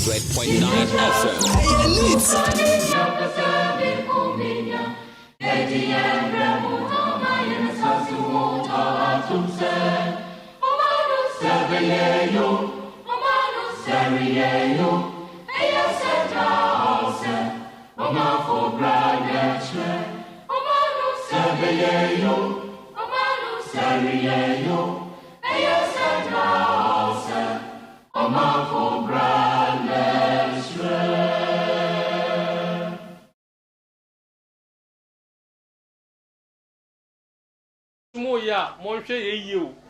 100.9 FM.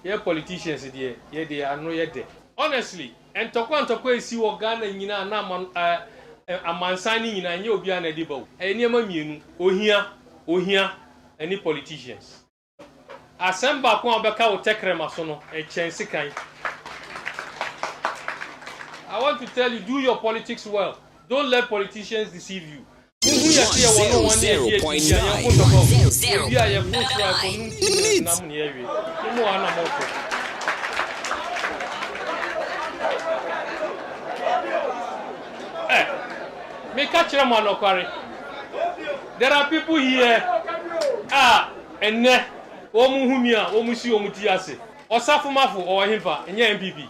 Yeah, politicians there, yeah, they are no yet there. Honestly, and to see what Ghana in a man signing in a new Biana Debo, any man, Ohia, any politicians. Assemble Kwambaka will take Remasono, a chance kind. I want to tell you, do your politics well. Don't let politicians deceive you. 0.9. There are people here. And ne omuhumia omusi omutiase. Osafumafu or himfa enye MPP.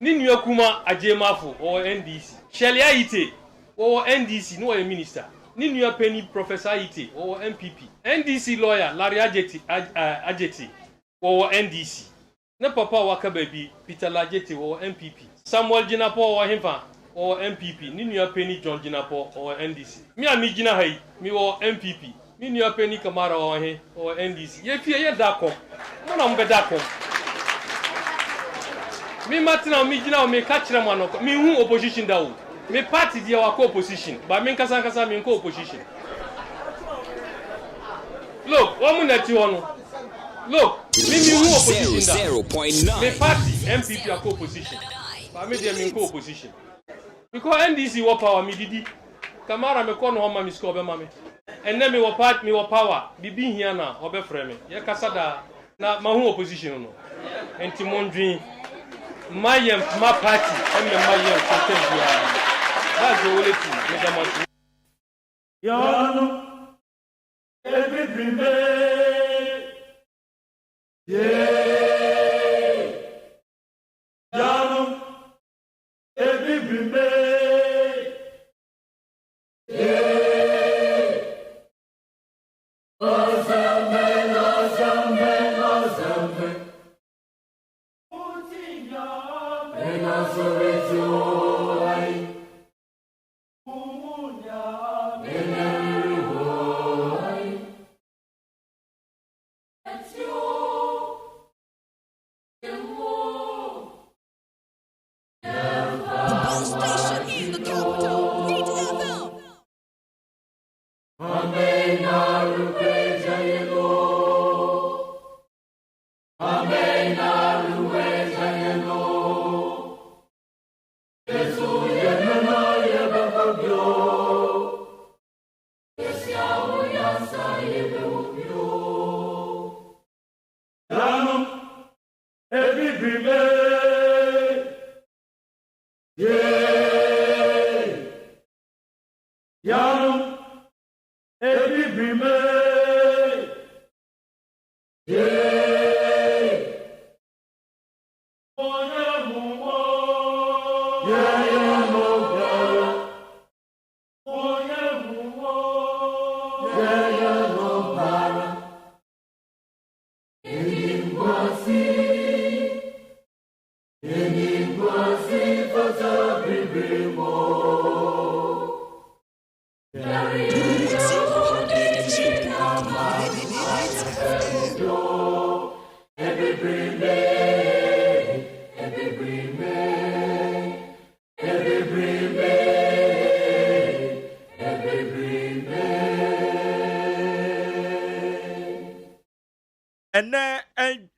Ninu Kuma Agyemafu or NDC. Shelia Ite or NDC no a minister. Ninu Penny Professor Ite or MPP. NDC lawyer Larry Ajeti or NDC. Ne papa waka baby Peter Lajeti or MPP. Samuel Jinapo or himfa or MPP. Ninu Penny John Jinapo or NDC. Me a mi Jina Hai, me or MPP. Ninu Penny Kamara or NDC. Ye fear ye dakom. Mona mbe dakom. Me Martina me Jina me catch them one. Me who opposition da. Me party dia wa co-opposition. But me kasa me co-opposition. Look, woman that you want. Look, me who opposition da. 0.9. Me party MPP are co-opposition. But me dia me co-opposition. Because NDC wa power me didi. Kamara me kono homa me score be mame. And then me wa part me wa power. Bibi here na obe frame. Ye kasa da na ma who opposition no. Enti mondwin my party and my content. That's the only thing. Yano, every day, yeah. Yano, every day, yeah. Awesome.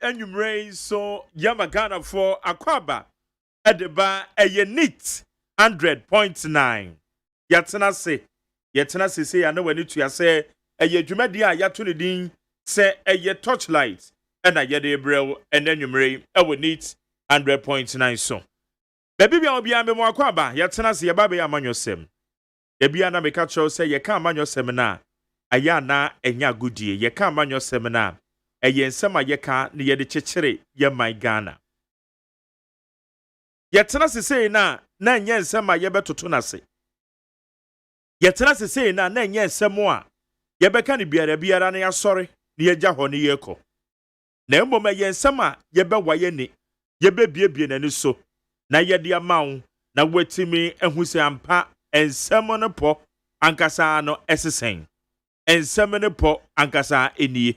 And you raise so Yamagana for Akwaba at the bar a neat 100.9. Yatana say, I know when you say a Jumedia Yatunidin say a torchlight and a Yede Brel and then you may a neat 100.9 so. Baby bia obi am mo akwaba yetena se yeba be amanyosem. Da bia na meka cho se ye ka amanyosem na aya na enya godie ye ka amanyosem na eye nsem a ye ka ne ye de kyekere ye man Ghana. Yetena se sei na enya nsem a ye betoto na se. Yetena se sei na enya nsem a ye beka ne biara na ya sori ne ye gya ho ne ye kɔ. Na mmom ye nsem a ye be waye ni ye be biebie na ni so. Na yedi amawo na wetimi ehuse ampa ensem no po ankasa no esesen ensem no po ankasa enie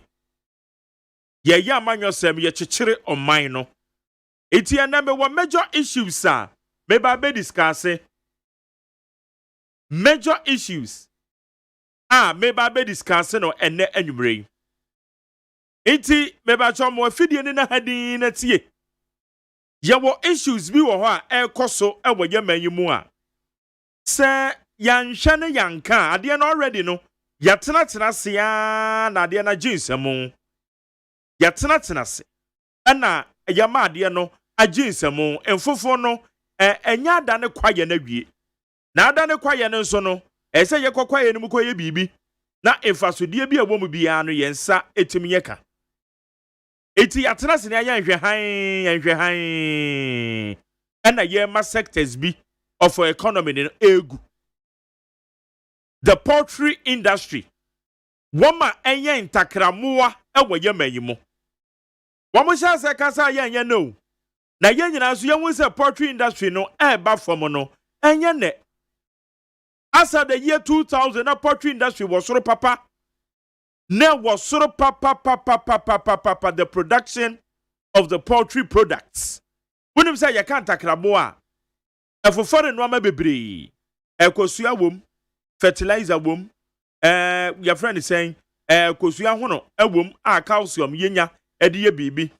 ye ya amanyosem ye kyekere oman no etie na me wo major issues me ba be discuss major issues me ba be discuss no enne anwumre enti me ba chomo afidie ni na hadin na tie Yawo issues bi wo ho a ekoso ewo yeman mu a se yanhwe ne yanka ade na already no yatena se ya na ade na ginsemu yatena se na yama ade no aginsemu enfofo no enya ada ne kwaye na wie na ada ne kwaye ne nso no ese ye kwakwaye ne mu koye bibi na enfasodie bi ewo mu bia no yensa etimi yeka eti yatena se ne yanhwe han ena ye ma sectors bi of our economy in egu the poultry industry woma enye ntakramoa ewo yeman yi mo womo sha se kasa yenye no na ye nyina so ye se poultry industry no eba from no enye ne as of the year 2000 na poultry industry was soro papa ne was soro papa the production of the poultry products wonim say ye kan takramoa efofore no ama bebre ekosua wom fertilizer wom your friend is saying ekosua hono ewom a calcium yenya ede ye bibi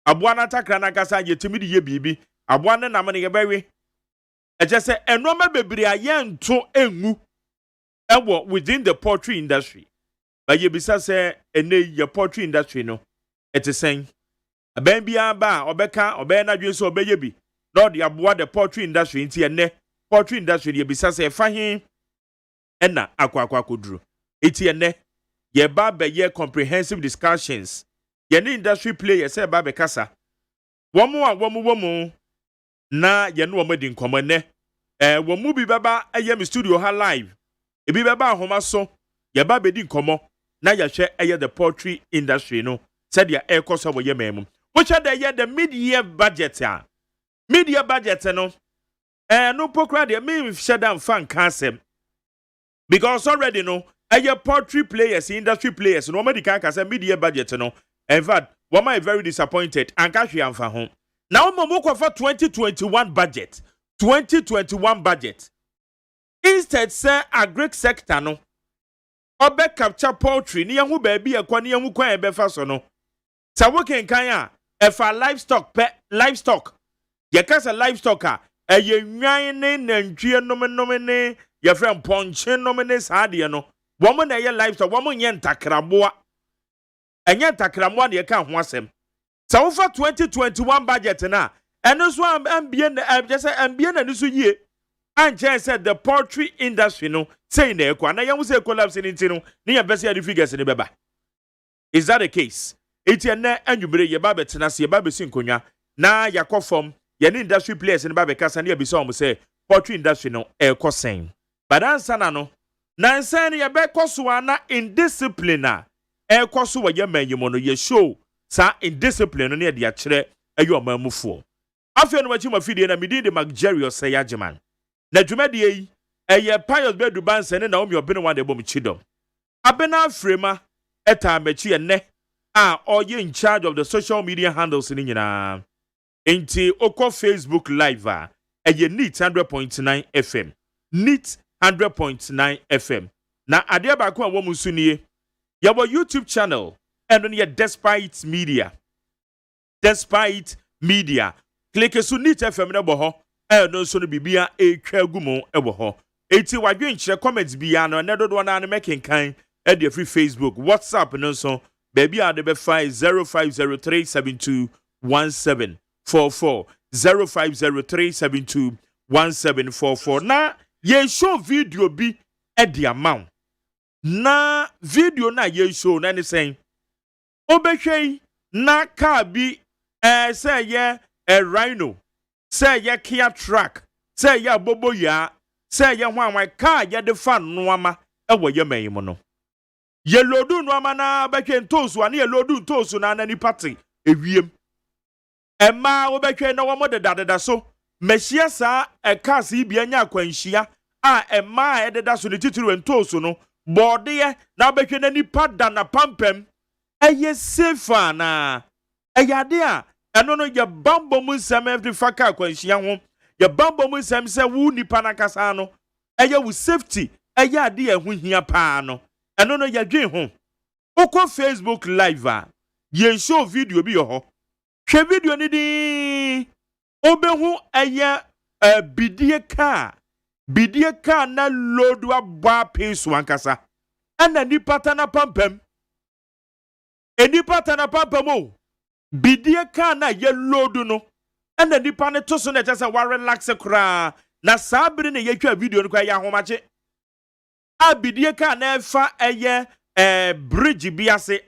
aboa na takra na kasa yetimi de ye bibi aboa ne nam ne ye bewe eje se eno ama bebre aye nto engu ewo within the poultry industry ba ye bisa se ene ye poultry industry no ete sen aban bia ba obeka obe na dwe so obeye bi Lord yaboa the poultry industry inti ene poultry industry ye bisa se fa hin ena akwa koduru iti ene ye ba be ye comprehensive discussions ye ne industry players se ba be kasa womu na ye no omadi nkomo ne womu bi baba eye me studio ha live e bi baba ahoma so ye ba be di nkomo na ye hwe eye the poultry industry no said ya ekoso wo ye memu wo hwe da ye the mid-year budget media budget no no pokra de me shedam fan kasem because already no poultry players industry players no many can say media budget no in fact one am very disappointed and kahwe amfa ho now mo for 2021 budget instead say agric sector no obe capture poultry ni hu ba bi ekwa ni hu kwan ebe fa so no sa wo kenkan a efa livestock ye kasa livestock eye nwan ne nantwie nom ne ye frem ponche nom ne saade no wo mo na ye livestock wo mo nye ntakraboa enye ntakramoa ne ka ho asem sa wo fa 2021 budget na eno so ambie na just ambie na niso yie anche said the poultry industry no say na ekwa na ye wo say collapse ni ntino ne ye bese ya figures ne beba. Is that the case? Eti ene anwumere ye ba betena se ye ba besi nkonwa na yakofom ye ne industry players ne ba be kasa ne ebisa om say poultry industry no ekosen but answer na no na nsan ye be koso na indiscipline ekoso wa ye manyimo no ye show sa indiscipline no ne de akere ayo mamufo afia no machi mafidie na midi de magjerio say AGYEMANG na dwumade yi eye pious bedu banse na omi obene wa de bom chidom abena frema eta machi ene or you in charge of the social media handles in nyina enti oko Facebook live eye neat 100.9 FM neat 100.9 FM na ade ba ko awom sunie your YouTube channel and on your despite media click so neat FM na bo ho no so no bibia etwa gumo ebo ho enti wadwen kire comments bia no ne dodo na making kan e de free Facebook WhatsApp no so baby are the 05037211744 0503721744 na ye show video bi e di amount na video na ye show na ne sen obehwei na car bi say ye a rhino say ye Kia truck say ye bobo ya say ye hwan car ye de fa noama e wo ye man mu no ye lodu noama na behwe ntosu ane ye lodu ntosu na nani party ewiem Emma obekwe na womo de so mehia sa cars bi anya akwanhia a emma ededa so ne titiri wentoso no bode na obekwe na nipa da na pampam eye safe na eyade a eno no ye bambo mu nsem every faka akwanhia ho ye bambo mu nsem se wu nipa na kasa no eye wu safety eye ade ehu hia pa no eno no ye dwen ho okọ Facebook live a ye show video bi yo ho hwe video ni di obehu eye bidie car na lodu abwa peso ankasa ana nipa tana pampam o bidie car na ye lodu no ana nipa ne to so na chese wa relax kra na sabiri ne ye twa video no kwa ya homache a bidie car na efa eye bridge biase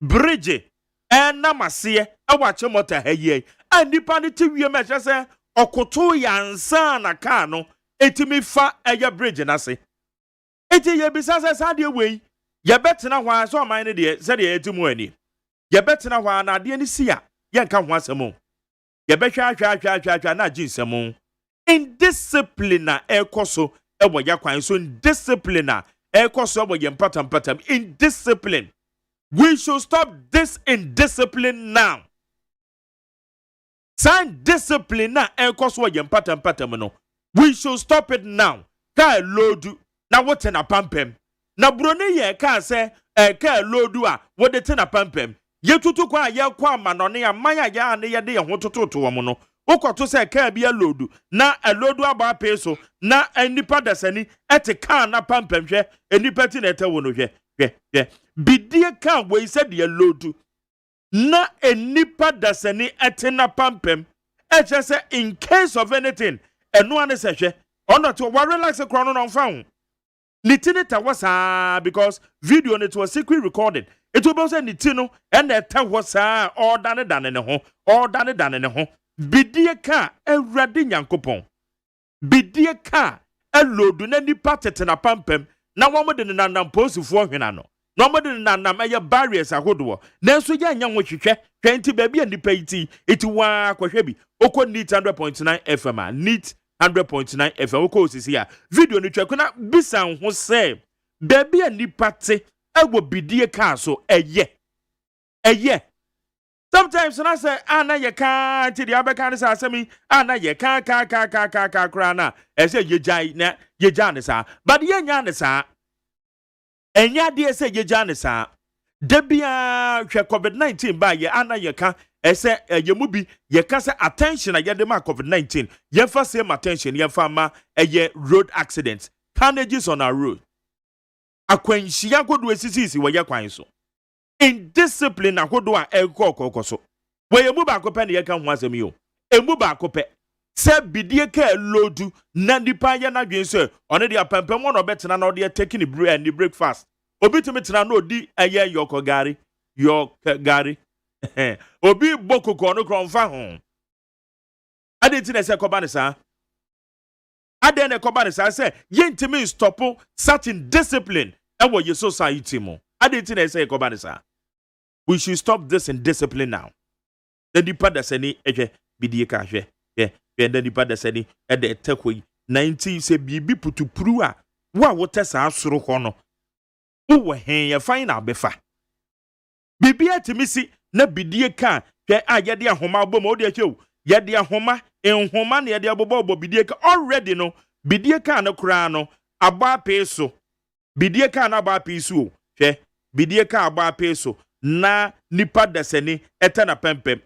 bridge na masie awache mota haye anipa ne ti wie meche se okoto yansa na car no etimi fa eye bridge na se eti ye bisa se sade wei ye betena hwa so man ne de se de etimu ani ye betena hwa na de ni sia ye nka ho asemo ye behwa na jinsemo indiscipline ekoso ebo ya kwan so indiscipline ekoso ebo ye mpatam indiscipline. We should stop this indiscipline now. Sign discipline na enkoswa ye mpatam no. We should stop it now. Ka lodu na wote na pampem. Na broni ye ka se ka lodu a wode te na pampem. Ye tutu kwa ye kwa manone ya maya ya ne ye de ye ho tototo wo no. Ukoto se ka bia lodu na lodu aba peso na enipa dasani ete ka na pampem hwe enipa ti na ete wo no hwe. Bidie kan we said ye lodu na enipa dasani etena pampem eche se in case of anything eno ane se hwe ono to wa relax kro no mfa ho nitinita wasa because video it was secret recorded it will say nitino and eta wasa all dane ne ho bidie kan ewrade nyankopon bidie kan elodu na nipa tetena pampem na wamode ne nanam posifo hwena no na wamode ne nanam eye barriers ahodo na nso ya nya hwehwehwe twenti baabi anipa iti iti wa kwahwe bi okọ NEAT 100.9 FM a NEAT 100.9 FM okọ osisi a video ni twako na bisan ho se baabi anipa te ewo bidie ka so eye sometimes na say ana ye ka ti dia be kan sa asemi ana ye ka kra na e say ye jai ne sa but ye nya ne sa enya de say ye jai ne sa de bia hwe COVID-19 ba ye ana ye ka e say ye mu bi ye ka say attention ye de ma COVID-19 ye fa same attention ye fa ma ye road accidents carnages on our road akwanhia godo esisi wo ye kwan so indiscipline ahodo a ekọ so we emu ba akopẹ ne ye ka ho asem yo emu ba akopẹ se bidie ka lodu na nipa ya na dwen so one de apampam no betena na de take ni breakfast obi tumi tena na odi eye yoko gari obi bokoko no kronfa ho ade ti na se koba ne sa ade na koba ne sa se ye ntimi stop certain discipline e wo ye society mo. We should stop this indiscipline now. The nipa da sani ehwe bidie ka hwe the nipa da sani e de tekoi 90 se bibi putupuru a wo wote sa asoro ho no wo hen ye fine na befa bibi atimisi na bidie ka hwe a ye de ahoma obom o de ahwe ye de ahoma enhoma na ye de abobo bidie ka already no bidie ka na kura no agba peso bidie ka na agba peso hwe bidie ka agba peso na nipa dasani etana pempem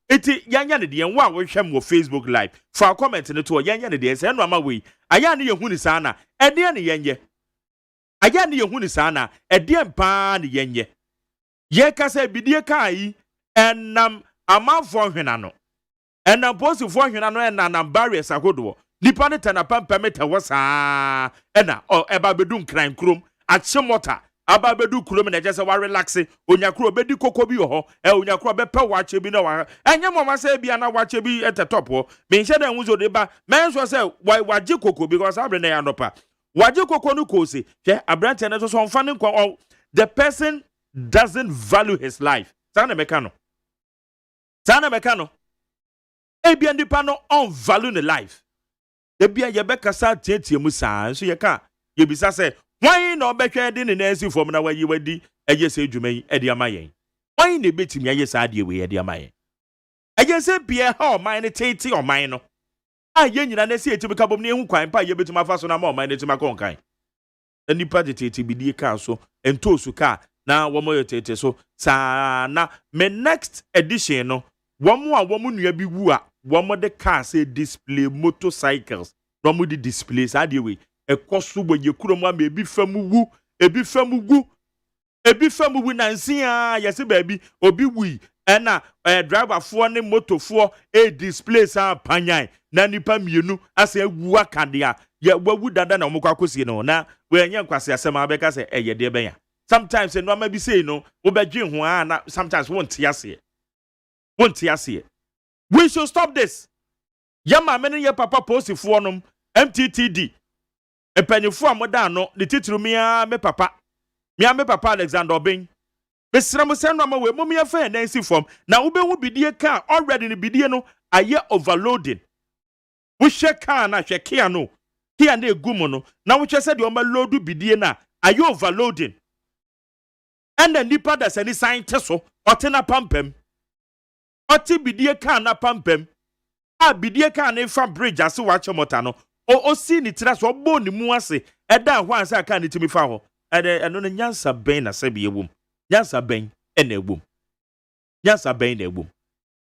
eti yanya ne de enwa wo hwem wo Facebook live fa comment ne to yanya ne de se no ama we aya ne yehu ni saa na ede ne yenye aya ne yehu ni saa na ede mpa ne yenye ye ka se bidie ka yi enam amafo hwena no and na posi for hwena no na barriers akodo nipa ne tanapa permit wo saa na eba bedum kran krom achemota aba bedu krom na jese wa relax onyakro bedi koko bi ho onyakro be pe wache bi na wa enye mama say bia na wache bi at the top ho me nhye na nwuzo de ba men so say waje koko because abre na ya nopa waje koko no kosi hwe abrante na so so mfa ne kwa the person doesn't value his life sana meka no ebia ndipa no on value the life ebia ye be kasa tietie mu saa so ye ka ye bisa say why no betwe de ne nansi fom na wayi wadi eye se dwuma yi ede amayen why ne betimi aye sa de we ede amayen eye se bia ha o man ne tete o man no aye nyina na se etimi kabom ne hu kwan pa ye betimi afa so na ma o man ne timi akonkan anipa de tete bidie ka so entosu ka na wo mo tete so sa na me next edition no wo mo a wo mo nua bi wu a wo mo de car say display motorcycles no mo di display sa de we ekoso bo ye kuro mu ama ebi famu gu nansi a yesi baabi obi wi na driver fo ne motofo display sa panyan na nipa mienu asa agu akade a ye wawu dada na omukwa kosie no na we enye nkwase asema abeka se eye de benya sometimes no ama bi sei no wo bedwe ho a na sometimes won't yase we should stop this yama mene ye papa posifo nom mttd epanyefo amoda no de titru mia me papa Alexander Obin besram se no ma we momia fa na nsi fom na wo be hu bidie ka already ne bidie no aye overloading wo hwe ka na hwe kia no kia na egumo no na wo hwe se de o ma loadu bidie na aye overloading and the nipa da se ni scientist so otena pampem oti bidie ka na pampem a bidie ka na fa bridge ase wa chemota no o si ni tira so bo ni mu ase eda ho ansa aka ni timi fa ho eno no nyansa ben na se be ewum nyansa ben na ewum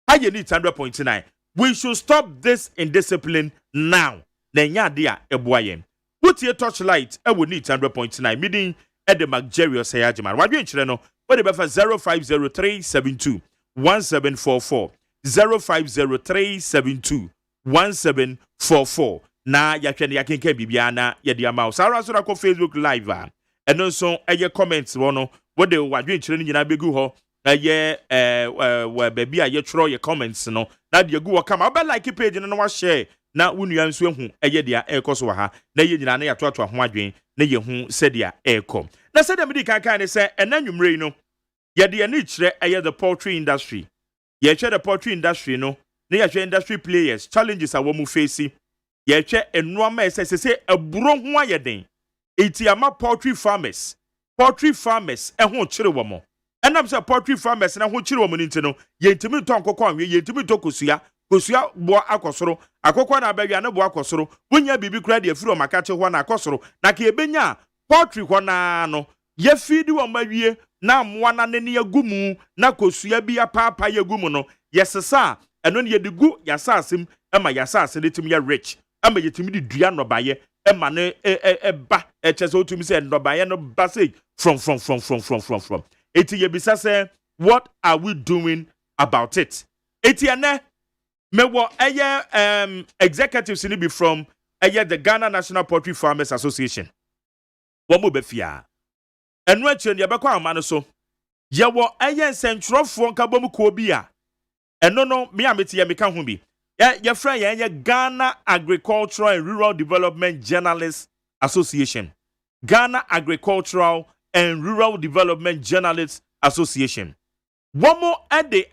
aye ni 100.9 we should stop this indiscipline now na nya de a eboayen wutie torchlight e wo ni 100.9 midin ede magjerio say agyeman wadwe nkyere no we de be fa 050372 1744 050372 na yahwe ne yakenka bibia na yede ama sara so ko Facebook live a eno so eye comments wono wo de wadwe nkyere nyina begu ho eye baby a ye tro ye comments no na de gu wo kama ba like page no wa share na wunua nso ehu eye de a ekoso ha na ye nyina na yato ato ho adwen na ye hu sede a ekom na sede medi kan ne se enanwumre no ye de ani kire eye the poultry industry ye kire the poultry industry no na ye kire industry players challenges a wo mu face ye kire enwoma esese aburo ho ayeden eti ama poultry farmers eho kire wo mo enam se poultry farmers na ho kire wo mo nti no ye ntimi to nkokọ anwe ye ntimi to kosua bo akosoro akokọ na abawia na bo akosoro wonya bibi kura de afiro makache ho na akosoro na ka ebenya poultry ho na no ye feed wo mawie na amwa na ne agumu na kosua bi apapa ye gumu no yesesa eno ne ye digu yasasem ema yasase ne tim ye rich ama yetimi di dua no baye ema ne ba chese otumi se no baye no ba say from eti ye bisa say what are we doing about it eti ene me wo executives ni be from the Ghana National Poultry Farmers Association wo mo be fia enu achi ne yebekwa amano so ye wo nsentwerofo nkabom ko bi a eno no me ameti ye meka ho bi ye friend ye Ghana Agricultural and Rural Development Journalists Association Ghana Agricultural and Rural Development Journalists Association one more ade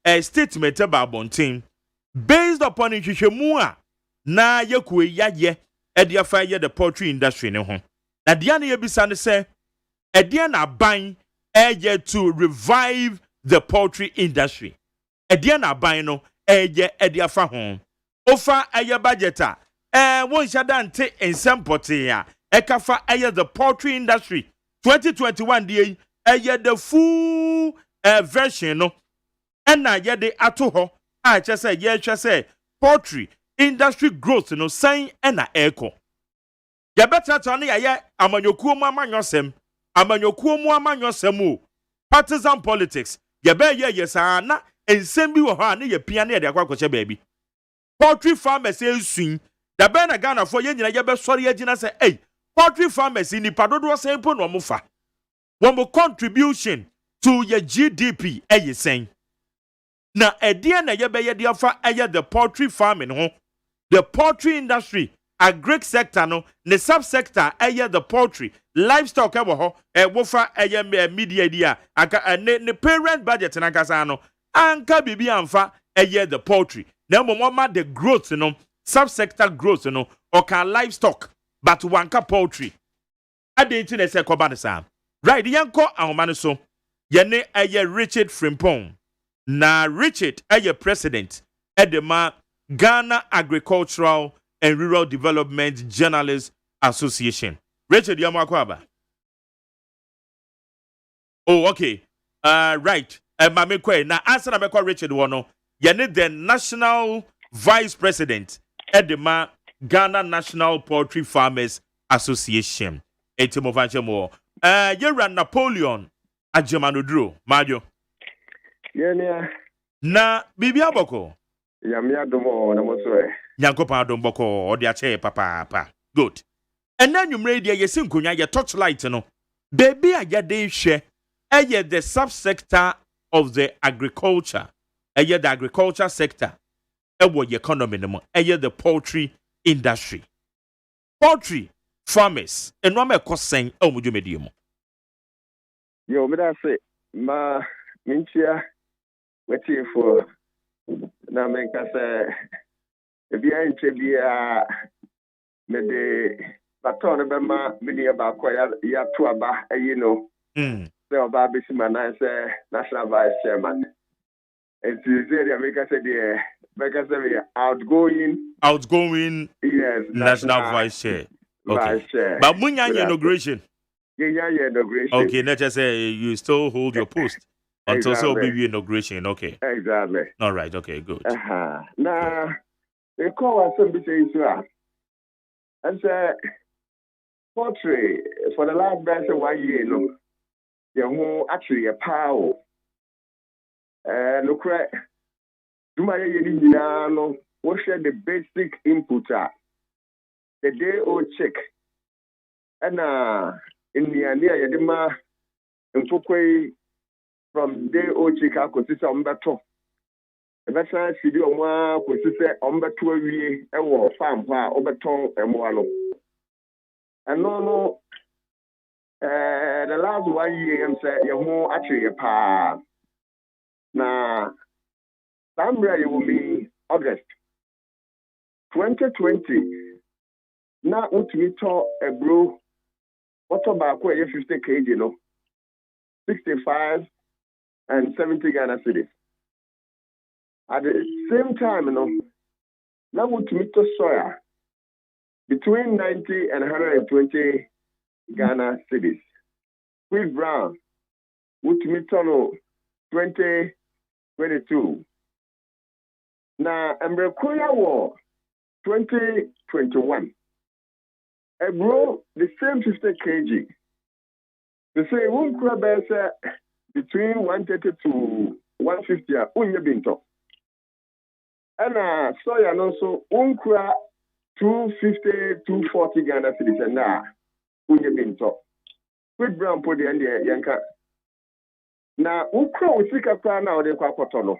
a statement about bontin based upon nhwehwemu a na yekuwe yaye ade afa ye the poultry industry ne ho na dia na yebisa ne se ade na ban to revive the poultry industry ade na ban no ade afa ho ofa budget a won shada nte ensempote a ekafa the poultry industry 2021 dey the full version no na yede ato ho a chese ye chese poultry industry growth no san na eko ya better to na ye amanyokuo mu amanyosem o partisan politics ye be ye yesa na ensem bi wo ha ne ye pia ne ye de akwakoche baby poultry farmers esun da be na Ghana for ye nyina ye be sori agina say hey poultry farmers ni padodo sempo no mo fa wo contribution to your GDP sen na edie na ye be ye de afa the poultry farming ho the poultry industry agric sector no ne subsector the poultry livestock wo ho wofa media dia aka ne parent budget na kasa no anka bibi amfa the poultry na momma the growth no subsector growth no oka livestock but wanka poultry adenti na se koba ne sa right yanko ahoma no so ye ne Richard Frimpong na Richard president edema Ghana Agricultural and Rural Development Journalists Association. Richard Yamakwaba. Oh, okay. Right. Mame kwe na answer na mekwa Richard wono. Yene the National Vice President edema Ghana National Poultry Farmers Association. Etimovanchemo. Yera Napoleon Agyemang Majo. Yeah. Na bibi aboko. Yamia domo na mosoe. Nyankopa adomboko odi ache papa. Good. And then you made ye sinkunya ye torchlight no. Baby a yade hwe the subsector of the agriculture. The agriculture sector. Ewo ye economy no. The poultry industry. Poultry farmers. Enwa me kosen e omudwumedi mo. Yo, me da say ma minchia weti for na menka say ebia nche bia me de baton be ma me de ba kwa ya to aba no say oba be si man say national vice chairman and to say the America say the America say outgoing yes national vice chair. Okay. Vice chair. But munya inauguration. Yeah, inauguration. Okay, let's just say you still hold your post until exactly. so baby inauguration. Okay. Exactly. All right. Okay. Good. Now, they call us some say so. And say poultry for the last 1 year, no, the whole actually a power. Look right. Do my no. What the basic input are? The day old check. And in the near Yadima and Fukwe from day old check, I could see some better. The best I see you on could see on better we a farm over tongue and one. And no, the last 1 year, I'm saying you're more actually a pa. Now, somewhere will be August 2020. Now, what we talk a bro, what about 50 kg, you know, 65 and 70 Ghana cedis. At the same time, you know, now what we talk soya between 90 and 120 Ghana cedis. Wheat brown, what we talk 2022. Now, Mbrekoya war 2021. I grow the same 50 kg. They say one crab between 130 to 150 unye binto. And soya also one crab 250 240 Ghana cedis and unye binto. Wheat brown put the end yanka. Now ukra usika kwa na ode kwa kotono.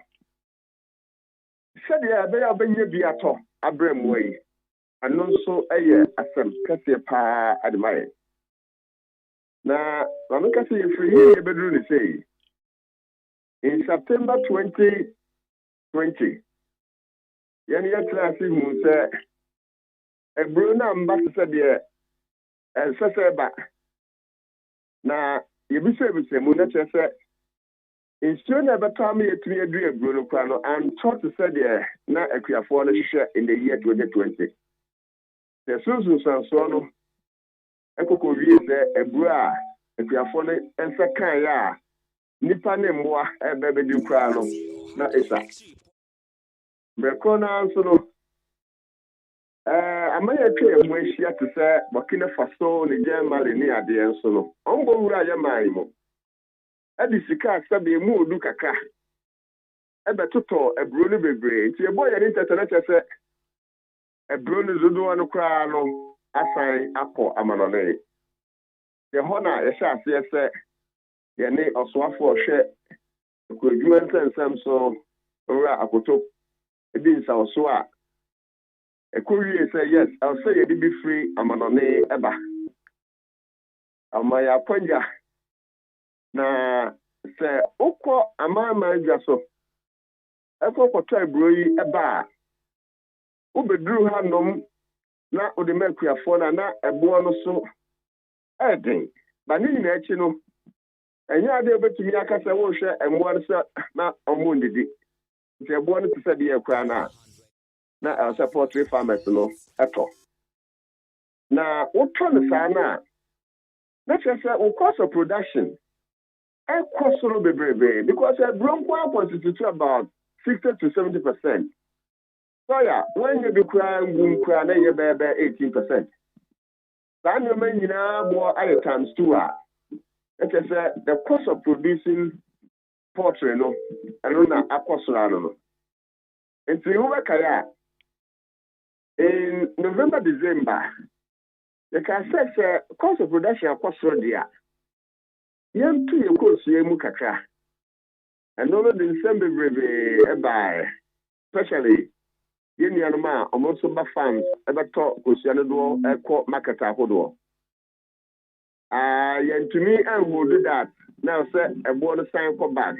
Said ya be biato abrem way. And also asem kase pa admire. Na mamaka say free here bedroom say in September 2020 yani ya class mu say e bruna mba say de seseba na yebise mu na chese instru na betam yetumi adu ebro no kwa no and thought to say de na akuafo no hwehwe in the year 2020. The Susan Sansono, Eco Vie, a bra, a Piafone, and Sakaya, Nipane Moa, a baby du crano, not Issa. Brecona Ansono. I may appear when she had to say, Burkina Faso, the German near the Ansono. Umbo Raya Maimo. At the Sika, Sabi Mu Lucaka. ebetoto eburo no bebre nti ebo ye internet say eburo no zodo no kra no asan akọ amanone ye hona ye sha ase say ye ne osoafo hwe ko adwuma nsensem so ora akoto ebi nsa oso a ekowie say yes I'll say ye be free amanone eba amaya kwanja na se ukọ amama dwa so ekọkọtọ eburo yi eba ubeduru hanom na odemekuafo na ebo no so eden ba ni nyina echi no enya ade obetumi akasa wo hwe emwa so na omo ndidi nti ebo no tse de yakura na support farmers no eto na wotọ no sa na chese o cost of production ekosoro bebrebe because eburo constitute about 60 to 70%. So yeah, when you be crying, na you be 18%. Then you mean more other times too. It is the cost of producing poultry, no, and not a cost no. And so you work in November, December. The can say cost of production cost so dear. Yam to your cost you mukaka. And no the December by especially Yenyanoma almost some farms ever talk Kusiano Eco market ahodo. To me and will do that. Now say a border sign for back.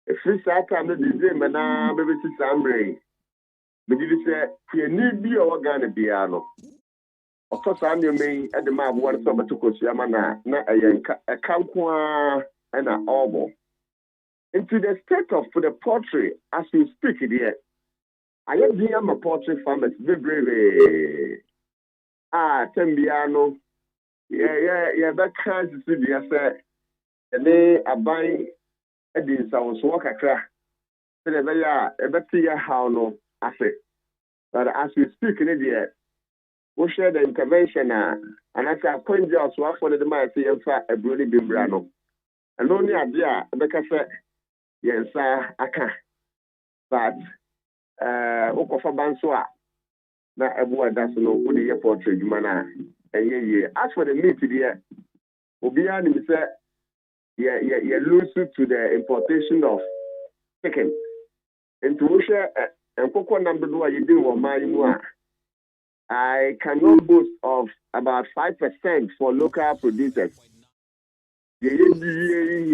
A free side time the December now baby Sambre. But you say you need be organ piano. Of course I'm your main at the map one summer to Kusiamana na a kankwa and a obo. Into the state of the poultry as we speak here. I am a poultry farmer, very Tembiano. Yeah, that kind of city, I said, and they are buying a din sounds walk a crack. So they are a better how no, I say. But as we speak in India, we share the intervention, and as I point out, so I followed the man say, a bloody bimbrano. And only idea, because yes, I can. But okofa banso na ebo da so no odi ye poultry dwuma na eye as for the meat there obi an me say ye lose to the importation of chicken into wo share enkoko number do ye din wo man mu a I cannot boast of about 5% for local producers ye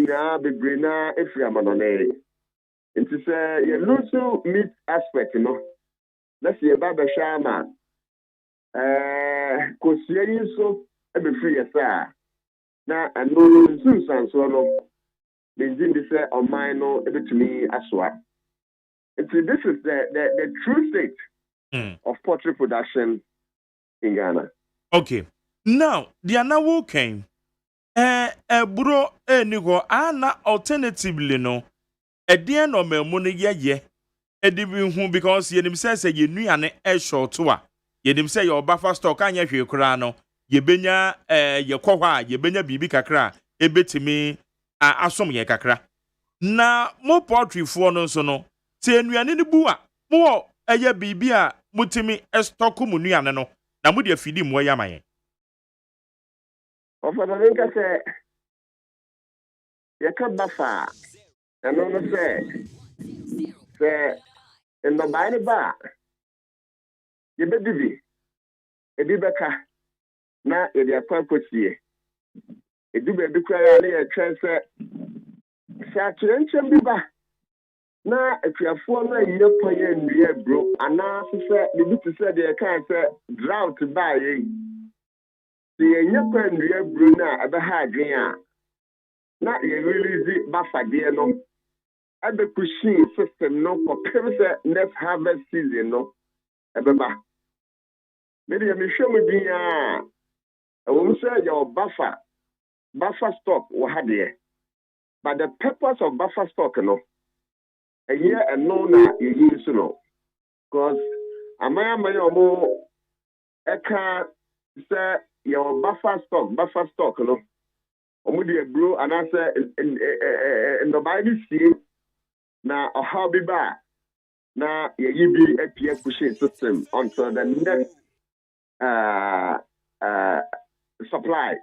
na bebre na efri amanone. It is a loose meat aspect, you know. Let's see about the shama. Because so every free as now, and no Susan so the Jimmy say on mine no every to me as well. This is the true state of poultry production in Ghana. Okay. Now, the now came. Bro, nigo ana alternatively no. Edian no me money ye edibi because yenim say ye nuane short to a yenim say your buffer stock anya hwe kura no ye benya ye kwohwa ye benya bibi kakra ebetimi asom ye kakra na mo poultry fo no so no te nuane ni bu a mo eye bibi a mutimi stock mu nuane no na mo de afidi mo ya mayen Ofada nka say ye ka buffer and no say in the Bible bar, you be divi, a bibeka, na a dear purpose. A dube declare a transfer. Saturation biba. Na if you are former year player in the year, bro, and now say the bit said they can't say drought by ye. The year player in the year, bro, now at the high green. Not you really buffer dear no. At the pushing system, no, for next harvest season, no. Ebeba. Maybe I'm sure we be I will say your buffer stock will have there. But the purpose of buffer stock, no, a year and no, you use no. Because am I more eka say your buffer stock, no. Omudi bro, and I say in the Bible see. na how be ba na ye be a peer pushing system until the next supply.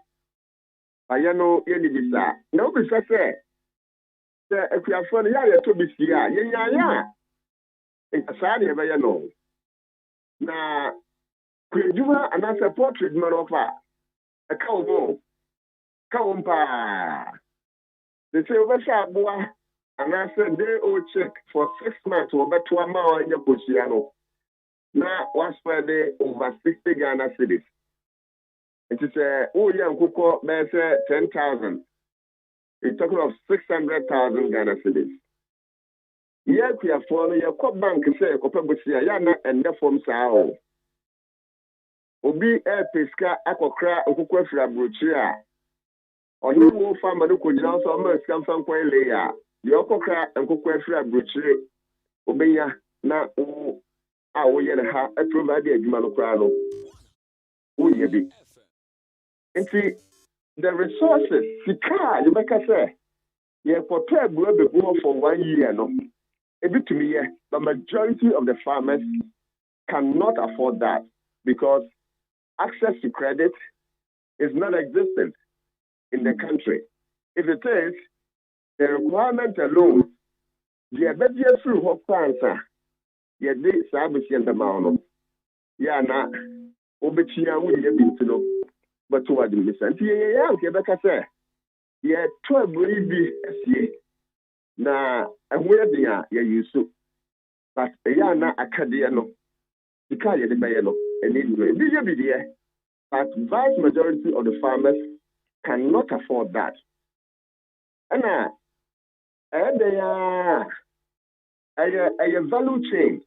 Ayano ye ni bisa. Na obi say ekuafo no ya to bi sia ye nya sa na ebe ye no na kujuma ana support treatment offer e ka pa they say over shabua ana say day o check for 6 months over to amount nya posia no na was spread over 60 Ghana cedis. It is oh yeah nkoko be say 10,000. It's talking of 600,000 Ghana cedis. Yeah, we are for your bank say Copabusia Yana and the form sao. Obi air pesca aquacra Okuquafra Bruchia. Or no more farmer who could also almost come from Quailea. The Okokra and Coquafra Bruchia. Obeya na o ha a provided Manocrano. Oh, ye be. And see the resources, Sika, you make us say. Yeah, for 12 for 1 year, no. A bit to me, the majority of the farmers cannot afford that because access to credit is not existent in the country. If it is, the requirement alone, the better through what answer, the day service in the mountain. Yeah, na Obichia will be to know, but to what you listen. Yeah, Quebec say, yeah, 12 will be na ehwe dia ya yusu but ya na akade no dika ye de baye no eni nwe bi ye bi de but vast majority of the farmers cannot afford that and they are a value chain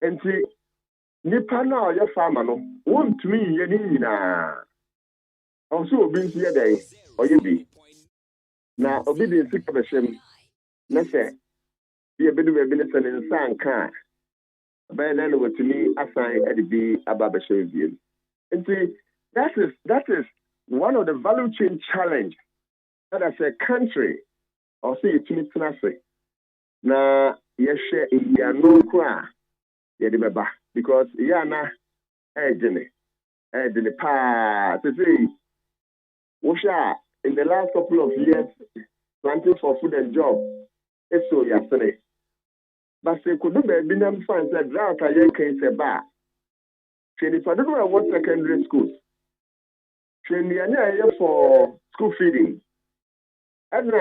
and nipa na o ye farmer no won tumi ye ni nyina also obi nsie dey o ye bi na obi de sika be shem na say be a bit of a business and sanka by then what to me assign at the ababashavian. And see that is one of the value chain challenge that as a country or see it to me na yeshe ya no kwa yedibeba because yana edene pa to see wosha in the last couple of years planting for food and job. So yesterday. But say could do be nam find that drought I can say ba. Training for what secondary schools. Training for school feeding. And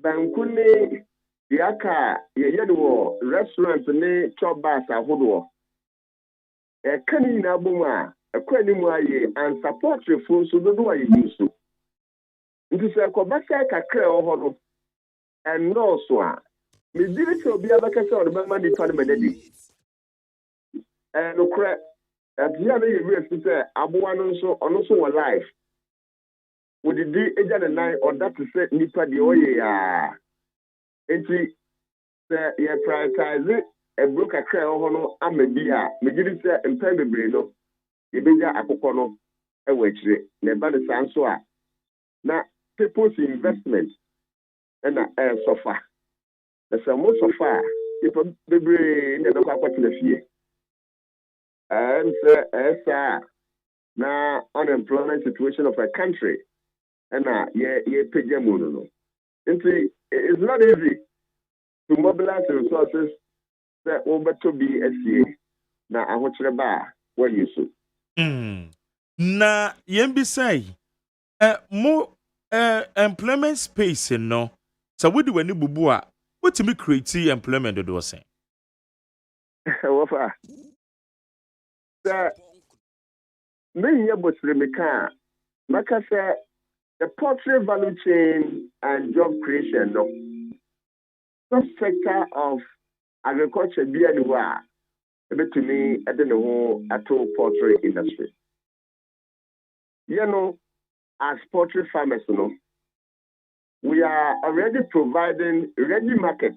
bankuni yaka yedo restaurant ne chop bars ahodo. E kani na buma e kwani mu aye and support reform so do what you use to. It is a kobasa kakra ohodo. And no so me did to be a vacation or the money for the medicine. And no crap at the other year, say, Abuano so on also a life. Would it be agent and night or that to say Nipa the Oya? And see, you prioritize it, a broke a cry or I'm a dear, me did say, and pay the brain. You be there, Apocono, a wage, never the Sansoa. Now, people's investment. And so far, there's a most so far. If a baby in the local fee, and now unemployment situation of a country, and ye pay your money. It's not easy to mobilize the resources that over to be SCA. Now I want to buy what you so. Na yembi say, more employment space, no. So we do any bubua. What to me create employment do was saying? Wafa. Me here but Maka say the poultry value chain and job creation no. Some sector of agriculture be anywhere. To me, I don't know at all poultry industry. You know, as poultry farmers, you know, we are already providing ready market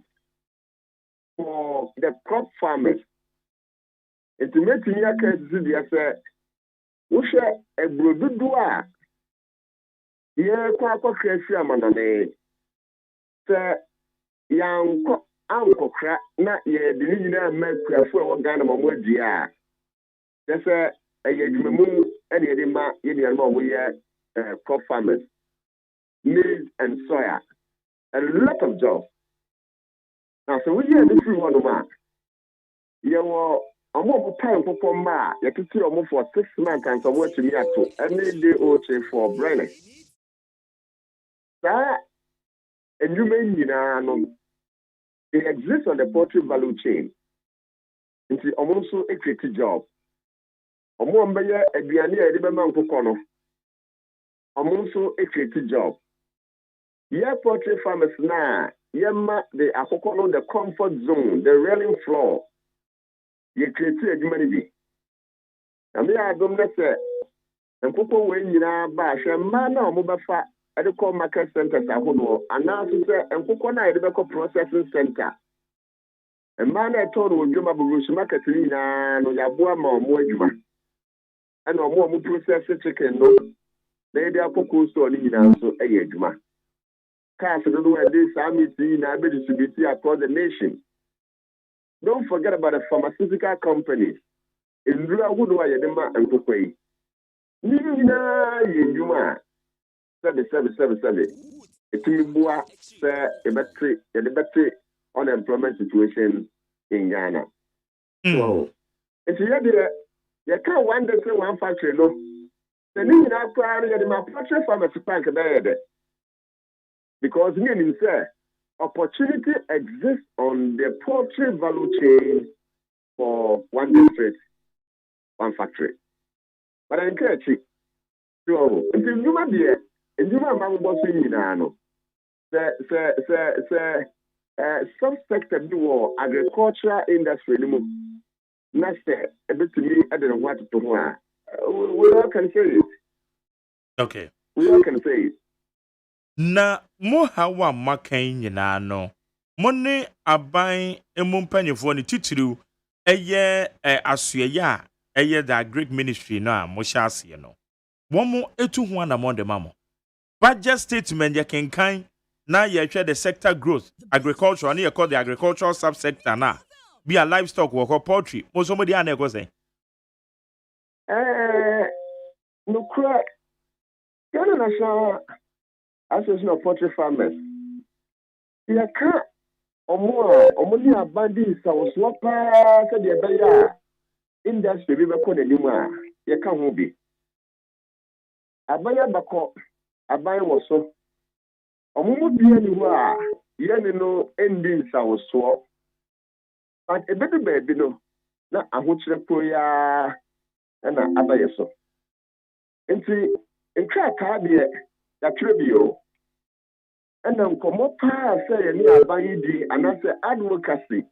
for the crop farmers. And to make me a case, say, we share a broadua. Yeah, quite crazy, man. Say, yanko ankokra na ye de ni nyina makuafo a wogana mo adi a sese ayadwumamu ene ye de ma ye de ma wo ye crop farmers maize and soya a lot of jobs now so we hear the free one ma ye wo omo time popo ma ye titi omo for 6 months and some what me ato any day o for brain that and you may no it exists on the poultry value chain. Nti omo so a create job. Omo mbeye aduane a yede man nkokọ no. Omo so a create job. Yeah, poultry farmers na yema the akokọ no the comfort zone, the rearing floor. Ye create adwuma ni bi. Na me adom na se nkokọ we nyina ba hwe ma na omo befa ede call market centers ahodo anaso se nkokọ na yede be processing center. Man, I told you, Maburush market no Yabua more adwuma. And no more process chicken no. They are cocoa store in so a adwuma. Cars don't know this army na be distributed across the nation. Don't forget about the pharmaceutical companies. In real wood wire dema and cookway. Nina yuma. Seven. It will be a battery unemployment situation in Ghana. So, it's here you can't one day one factory, no. The need now prior to my poultry farmers to bank there. Because meaning, sir, opportunity exists on the poultry value chain for one district, one factory. But I encourage you. So, if you might be and you might have bossing in Ano. Some sector do agricultural industry no na say a bit to me I don't know what to do. We all can say it. Okay. We all can say it. Na mo hawa makan nyina no. Mo ne aban emumpanyefo ne titiriu eye asuye eye the Greek ministry no a mo hya ase no. Wo mo etu ho na mo de mamo. Budget statement ya kenkan na ye hwe the sector growth agriculture and ye call the agricultural subsector na be a livestock work poultry mo so mo dia na e go say No crack. Ghana National Association of Poultry Farmers. You can't omo ni abandi sa oslopa se de beya industry bi be ko n'anim a ye ka ho bi. Abaya bako aban wo so omumu bia ni ho a ye ne no ending sa wo so but ebedu baby no na ahokyere poya na abaye so enti nkra ka de ya trebio ena nkomo pa se ye ni aban di anase advocacy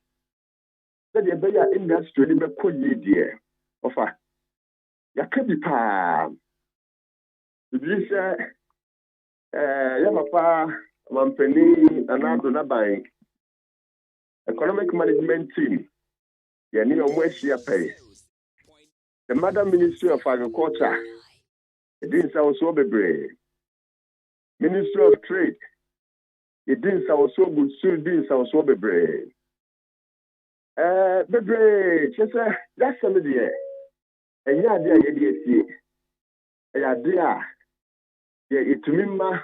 se de beya industry ni be ko yidie ofa ya kabi pa Idrisa Yamapa Mampeni Anado Nabai Economic Management Team Yani Omweshi Pay. The Madam Ministry of Agriculture it didn't sound so bebre. Ministry of Trade it didn't sound so good still didn't sound so bebre. Bebre that's somebody and yeah dear itumi ma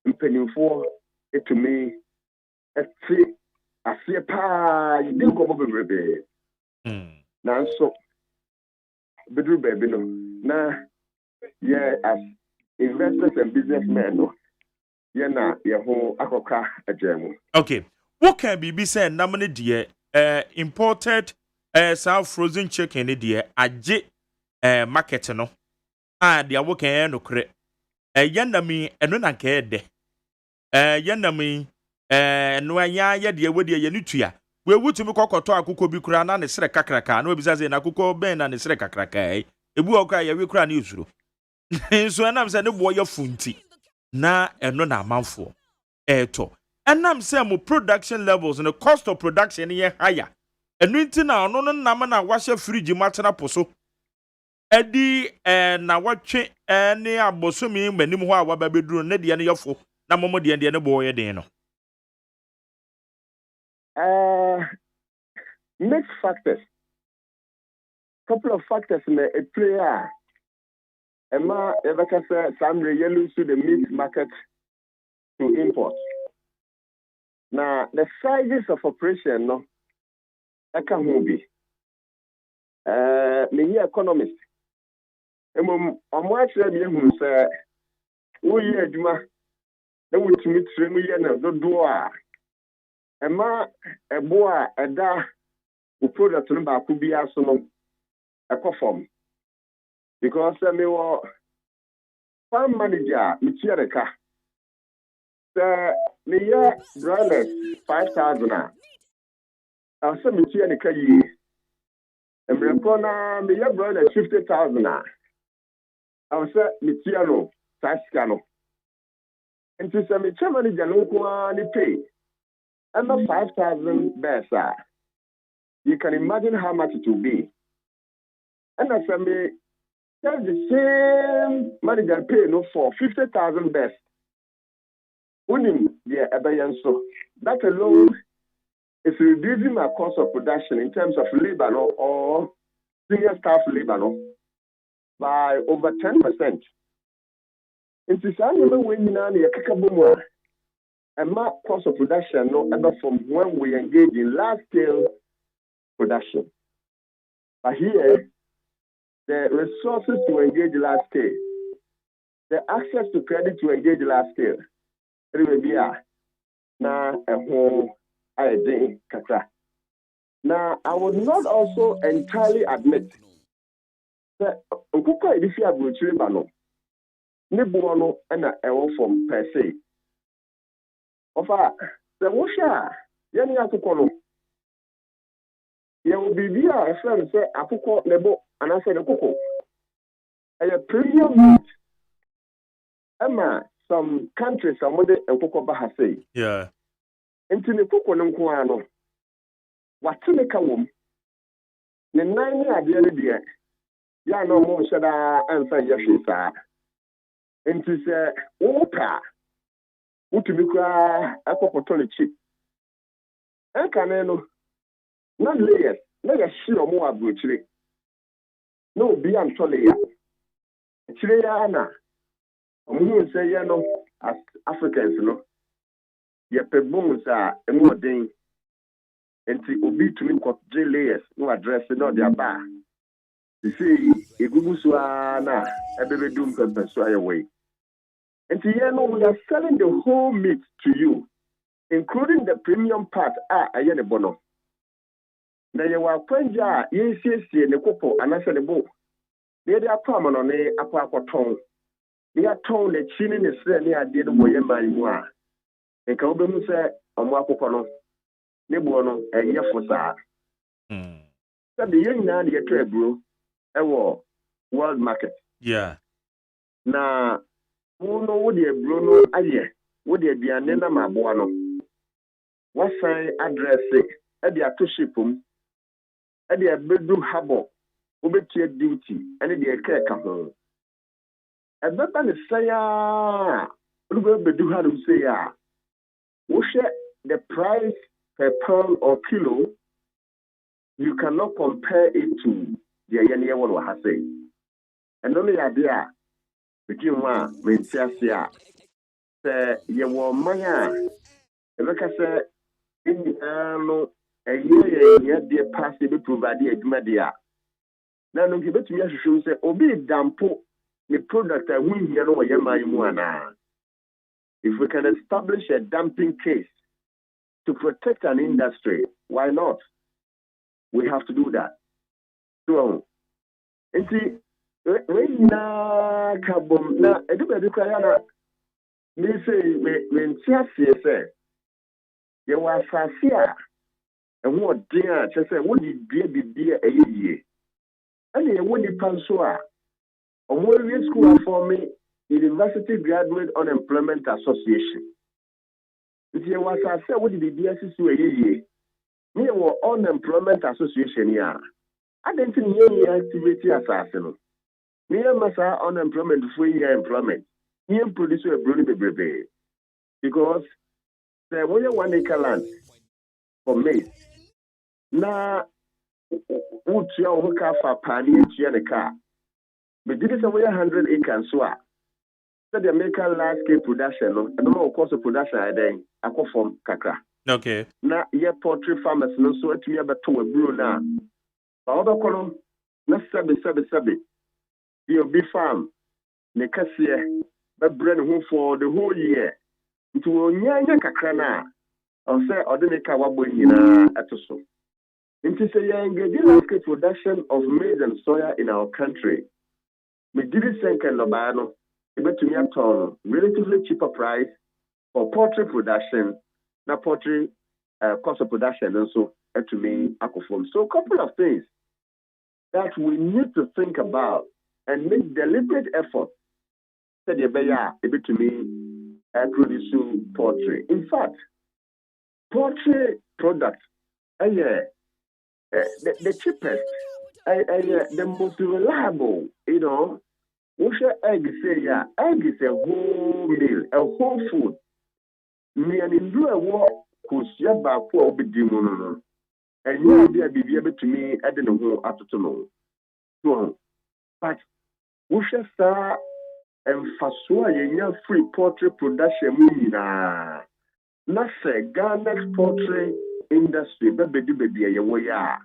mpanimfo itumi ati asie pa yidi nkomo bebrebe na so bedru baby no na as investors and businessmen no na ho akoka ajamu. Okay, what can be said namne de imported south frozen chicken de agye market no de awokan no kre yanami eno na nke de yanami no anya ye de wodi ye nutua we wutumi kokoto akukọ bi kura na ne sere kakraka na obizaze na akukọ ben na ne sere kakraka ebu okra ye we kura na usuro so enam se ne bo ye funti na eno na amanfo eto enam se mo production levels and the cost of production ye higher enu nti na ono no nam na wahye fridge matena poso edi na watwe ne abosomi manim ho a wababeduru ne de ne yofo na momo de ne bo ye den no Mixed factors. Couple of factors in a player. Emma, ever say some yellow to the meat market to import. Now, the sizes of operation, no, I can't be. Me economist. I'm watching you say, "Oh yeah, Juma, then we to meet 3 million of the door." Emma, a boy, a da, who product number could be as no, a perform. Because me were farm manager, Michiareka. Me broilers 5,000. I'll say Michiareka ye. And me broilers 50,000. I'll say Michiano, Tascano. And to say Michiano manager no one pay. And the 5,000 best. You can imagine how much it will be. And I say me. That's the same money they pay no for 50,000 best. Winning the abeyance. That alone is reducing my cost of production in terms of labor or senior staff labor by over 10%. It is only when you are and my cost of production ever from when we engage in large scale production. But here, the resources to engage large scale, the access to credit to engage large scale, it will be now a home ID kata. Now, I would not also entirely admit that Ukuka Edifia Bruchibano, Nibuano, and a from per se. Of the Wusha, Yania Kukono. There will be a friend say, Akuko Nebo. And I said, "Coco, a premium meat." Emma, some countries are more than Coco Bahase. Yeah. Into the Coco Nunquano. What to make a woman? The 9 year the other day, ya no more said I answer your shisa. Into the Opa, Utumika, a copotoli chip. And Canelo, not layers, lay a sheer more butchery. No, be Antolia. Chileana. Who say, as Africans, your pebbles are a more thing. And to be to me, what J layers, no address, no their bar. You see, a Guguswana, a baby doom pepper, so away. And to we are selling the whole meat to you, including the premium part, a bono. Now you are Quenja, yes, and the couple, and I said the book. They are common on a aquaton. They are told that chinning is near did way my moi. And Cobum said, on Wapocono, Nebuono, a year for that. That the young man, the trade brew, a war, world market. Yeah. Now, who know what the Bruno, a year, would there be an enema buono? What sign address it, at the atoshipum, at the bedroom harbor. Obey duty, and the care come home. And that man is say, do how to say, we share the price per pound or kilo. You cannot compare it to the Yania one has say. And only idea between one, when Sia say, you were Maya, and like I said, in the a year, dear passing to provide the Edmadia. Now, no, give it to me as you say, Obi Dampo, the product I win here over Yamaimwana. If we can establish a dumping case to protect an industry, why not? We have to do that. So, and see, when na kabum na edubedi kwayana, me say when tiasi say, you was fasia, and what dear, just say, what did be a year? And you won the Pansoa. On one school for me, University Graduate Unemployment Association. If you was I said, what did the DSC a year? Me were Unemployment Association, yeah. I didn't think any activity assassin. Me and Massa unemployment free employment. Me and produce a brony baby. Because there was 1 acre land. for maize. Na utia ohoka fa pani etia ne car. Me did say we 100 acres so a. So they make a large scale production no. And no cost of production then akọ from kakra. Okay. Na ye poultry farmers no so atumi abeto waburo na. Ba obekono na sebe. The obi farm ne kase be brand ho for the whole year. Nti onyanya kakra na o say odemeka wabo nyina etoso. Nti say ye engage large production of maize and soya in our country. Me didi senke no ba no ebetumi aton relatively cheaper price for poultry production na poultry cost of production also to me akofom. So a couple of things that we need to think about and make deliberate effort said you beya to me produce poultry. In fact, poultry products the cheapest the most reliable, you know. What's egg say egg is a whole meal, a whole food. Me and do a walk kusia ba ko obedi mu no enya bia bibia betumi ede ne ho atoto no so but wo hwe sa emfaso a yenya free poultry production mu nyina na se Ghana poultry industry bebedi bebia ye wo ya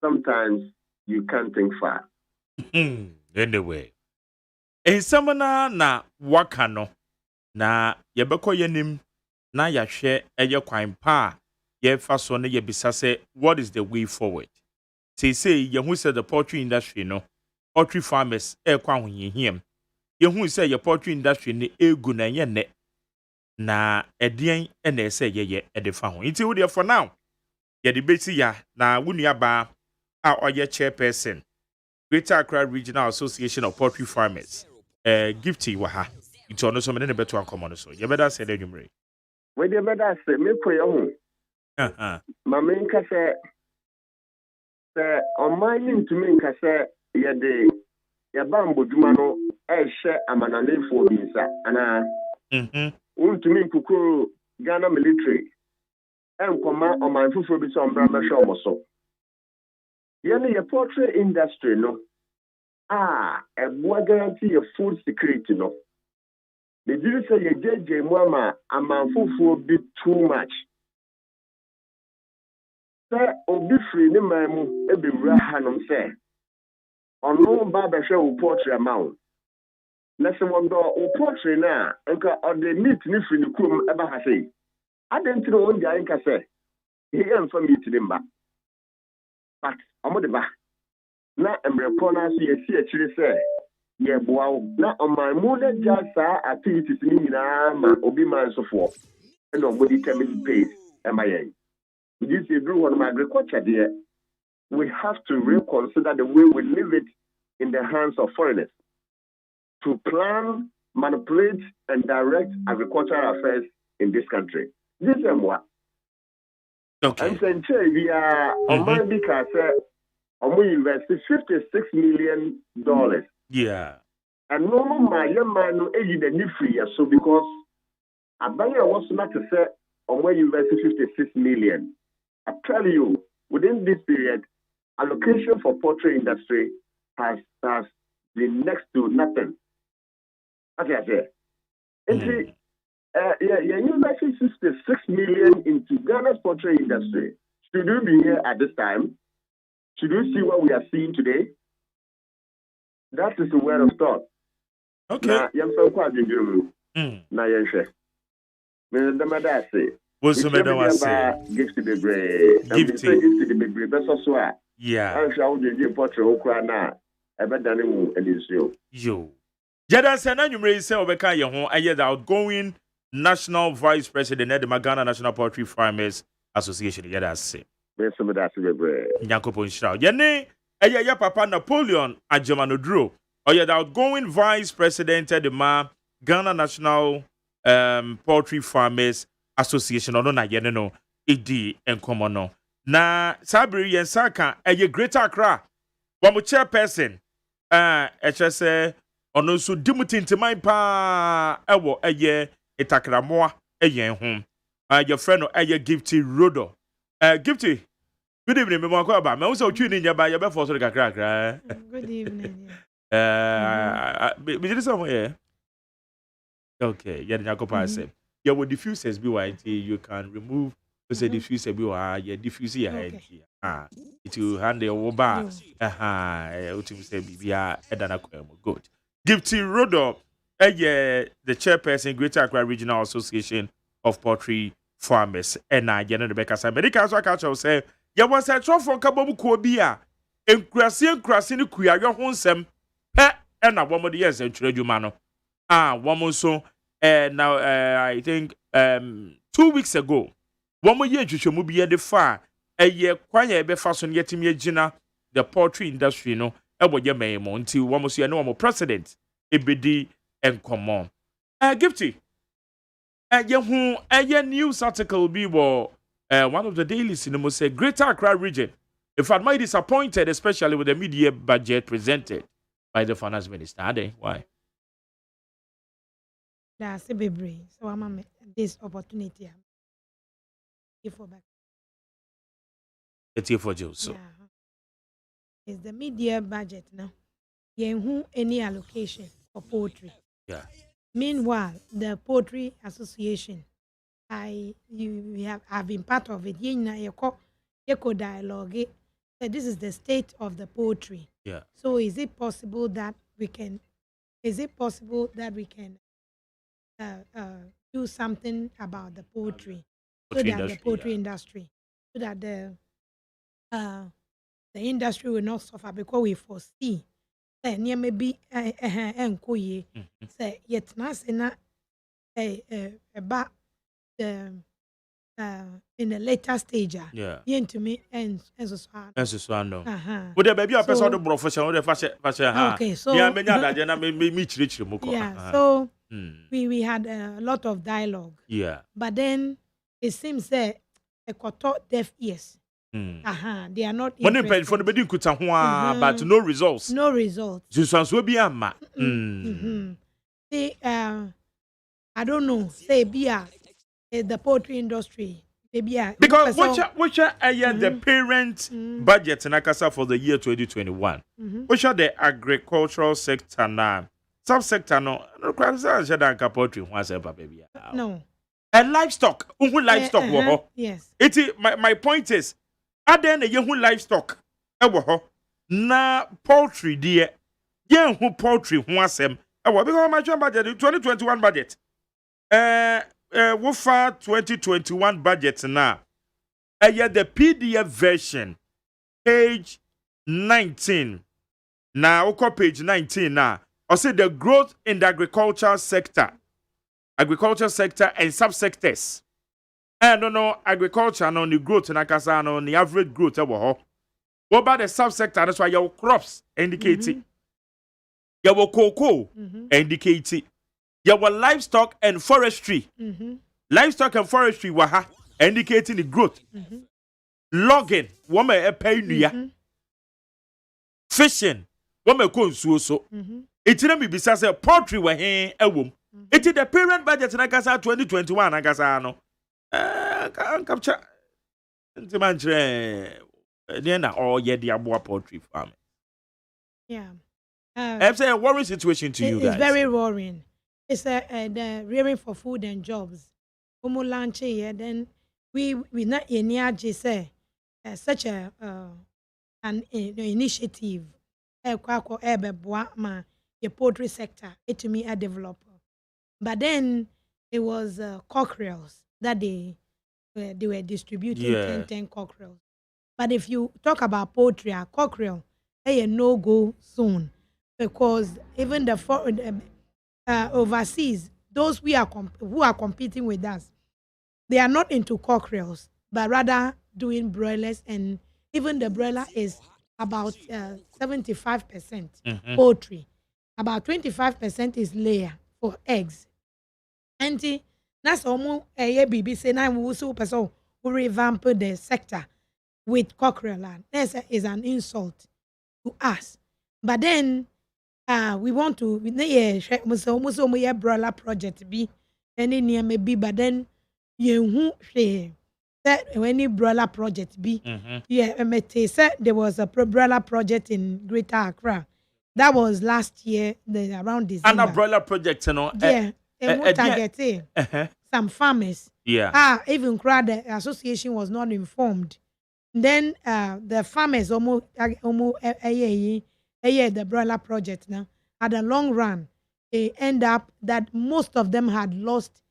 sometimes you can't think far. Anyway, samana na waka no na yebekọ yenim na yahwe eye kwan pa ye fa so ne ye bisa say what is the way forward. Say ye hu say the poultry industry no poultry farmers kwa ho yehiem ye hu say ye poultry industry ne egu na ye ne na edien na say ye de fa ho nti wo de for now ye de beti ya na wunua ba a oye chairperson Greater Accra Regional Association of Poultry Farmers gifty wa ha nti ono so me ne beto akomo no so ye beda say de nwumre We dey better say me koye ho. Ma me nka say on my name to me nka say ye de ye ba mboduma no ehye amananefo bi nsa ana untumi nkukuru Ghana military enkoma oman fufu bi so ombra me hwe omoso ye ne ye poultry industry no guarantee your food security no. The deal say ye jeje mwama amanfufu be too much. Say obi free ni mamu ebe wura hanom say ono ba be hwe wo poultry amount. Na se wondo wo poultry na nka ode meat ni free ni kum eba ha say. Adenti no onja nka say he emfa meat ni mba. But omo de ba na emrepo na so ye si akire say ye boa na oman na jasa activities ni nyina ma obi man so for and on determine pace am I this is one agriculture there we have to reconsider the way we live it in the hands of foreigners to plan, manipulate and direct agricultural affairs in this country. This is what okay. And then we are on because we invested $56 million. Yeah. And no my young man no age the new free so because Abaya was not to say on where you invested 56 million. I tell you, within this period, allocation for poultry industry has been next to nothing. Okay, I say. And you invested 66 million into Ghana's poultry industry. Should you be here at this time? Should you see what we are seeing today? That is the word of thought. Okay. Na yamfa kwa adwendwum. Na yenhwe. Me ndamada ase. Wosu me don ase. Gift the bebre. Gift the bebre beso so a. Yeah. Ansha odwendwe potre okra na ebedane mu eninsuo. Yo. Jada say na nwumre say obeka ye ho aye the outgoing national vice president of the Ghana National Poultry Farmers Association. Jada say. Me so me da se bebre. Nyankopon shira. Ye ne aye ya papa Napoleon Agyemang or the outgoing vice president of the Ghana National Poultry Farmers Association. Or no, ye no, edi enkomo no. Na sabri yen saka a Greater Accra. One chairperson. HSA ono so dimuti ntimai pa ewo eye itakramoa eye hom. Your friend no eye gifty rodo. Gifty. Good evening, me mako aba. Me also tune in yaba yaba for so kakra. Good evening. Me did somewhere. Yeah. Okay, yeah, Nyakopa say. Yeah, with diffusers be why you can remove say diffuser be why yeah diffuser your head. It will handle over. Utim say bibia edana kwemo. Good. Gifty Rodo, yeah, the chairperson Greater Accra Regional Association of Poultry Farmers and I general Rebecca say medical culture say ya was a trophy kabobu ko bia enkrasi ni kuya yo ho nsem pe na womo de yes entwere dwuma no womo so now I think 2 weeks ago womo ye twetwemu bi ye de fa ye kwan ye be fa so yetimi agina the poultry industry no ebo ye memo nti womo so ye no womo president ebedi enkomo Gifty ye news article be one of the dailies in the say Greater Accra region. In fact, my disappointed, especially with the media budget presented by the finance minister. Are they? Why? That's a baby. So I'm this opportunity. It's here for Joe. So It's the media budget now. Who any allocation for poultry. yeah. Meanwhile, the Poultry Association, I've been part of it. Eco dialogue. This is the state of the poultry. Yeah. So is it possible that we can? Do something about the poultry, the poultry industry, so that the industry will not suffer, because we foresee that maybe say yet na about the in the later stage. Yeah. To me and so no. Would there be a person of professional okay, so yeah, so we had a lot of dialogue. Yeah. But then it seems that a quarter deaf ears. They are not interested. For the bedding kuta but no results. No results. So be a ma. See, I don't know. Say the poultry industry. Because which are the parent budget in Akasa for the year 2021? Which are the agricultural sector now? Subsector no poultry baby. No. And livestock. Livestock yes. My point is, are there any livestock? Na poultry dear. Who poultry wasem. Because my budget 2021 budget. Wofa 2021 budget now. The PDF version, page 19. Now, page 19 now. I say the growth in the agricultural sector and subsectors. I don't know agriculture no the growth in Akasa no the average growth. What about the subsector? That's why your crops indicating. Your cocoa indicating. Your livestock and forestry. Livestock and forestry were indicating the growth. Logging, woman a pay fishing, woman so. It didn't be besides a poultry were here a womb. It is the parent budget in Akasa 2021. Akasa no. Capture. Then all yet the Abua poultry farm. Yeah. It's a worrying situation to you guys. It's very worrying. It's the rearing for food and jobs. Lunch here, then we not in say such an initiative. The poultry sector, it to me a developer. But then it was cockerels that they were distributing 10 cockerels. But if you talk about poultry, cockerel, a no-go zone, because even the overseas, those who are competing with us, they are not into cockerels, but rather doing broilers, and even the broiler is about 75% poultry. About 25% is layer for eggs. And that's almost a BBC now we will revamp the sector with cockerel. This is an insult to us. But then we want to almost broiler project be any near maybe, but then any broiler project be. Mhm. Yeah, MT said there was a broiler project in Greater Accra. That was last year, around Anna December. broiler project no. Yeah, and what target Uh-huh. some farmers. Yeah. Even crowd the association was not informed. Then the farmers almost the broiler project now at the long run, they end up that most of them had lost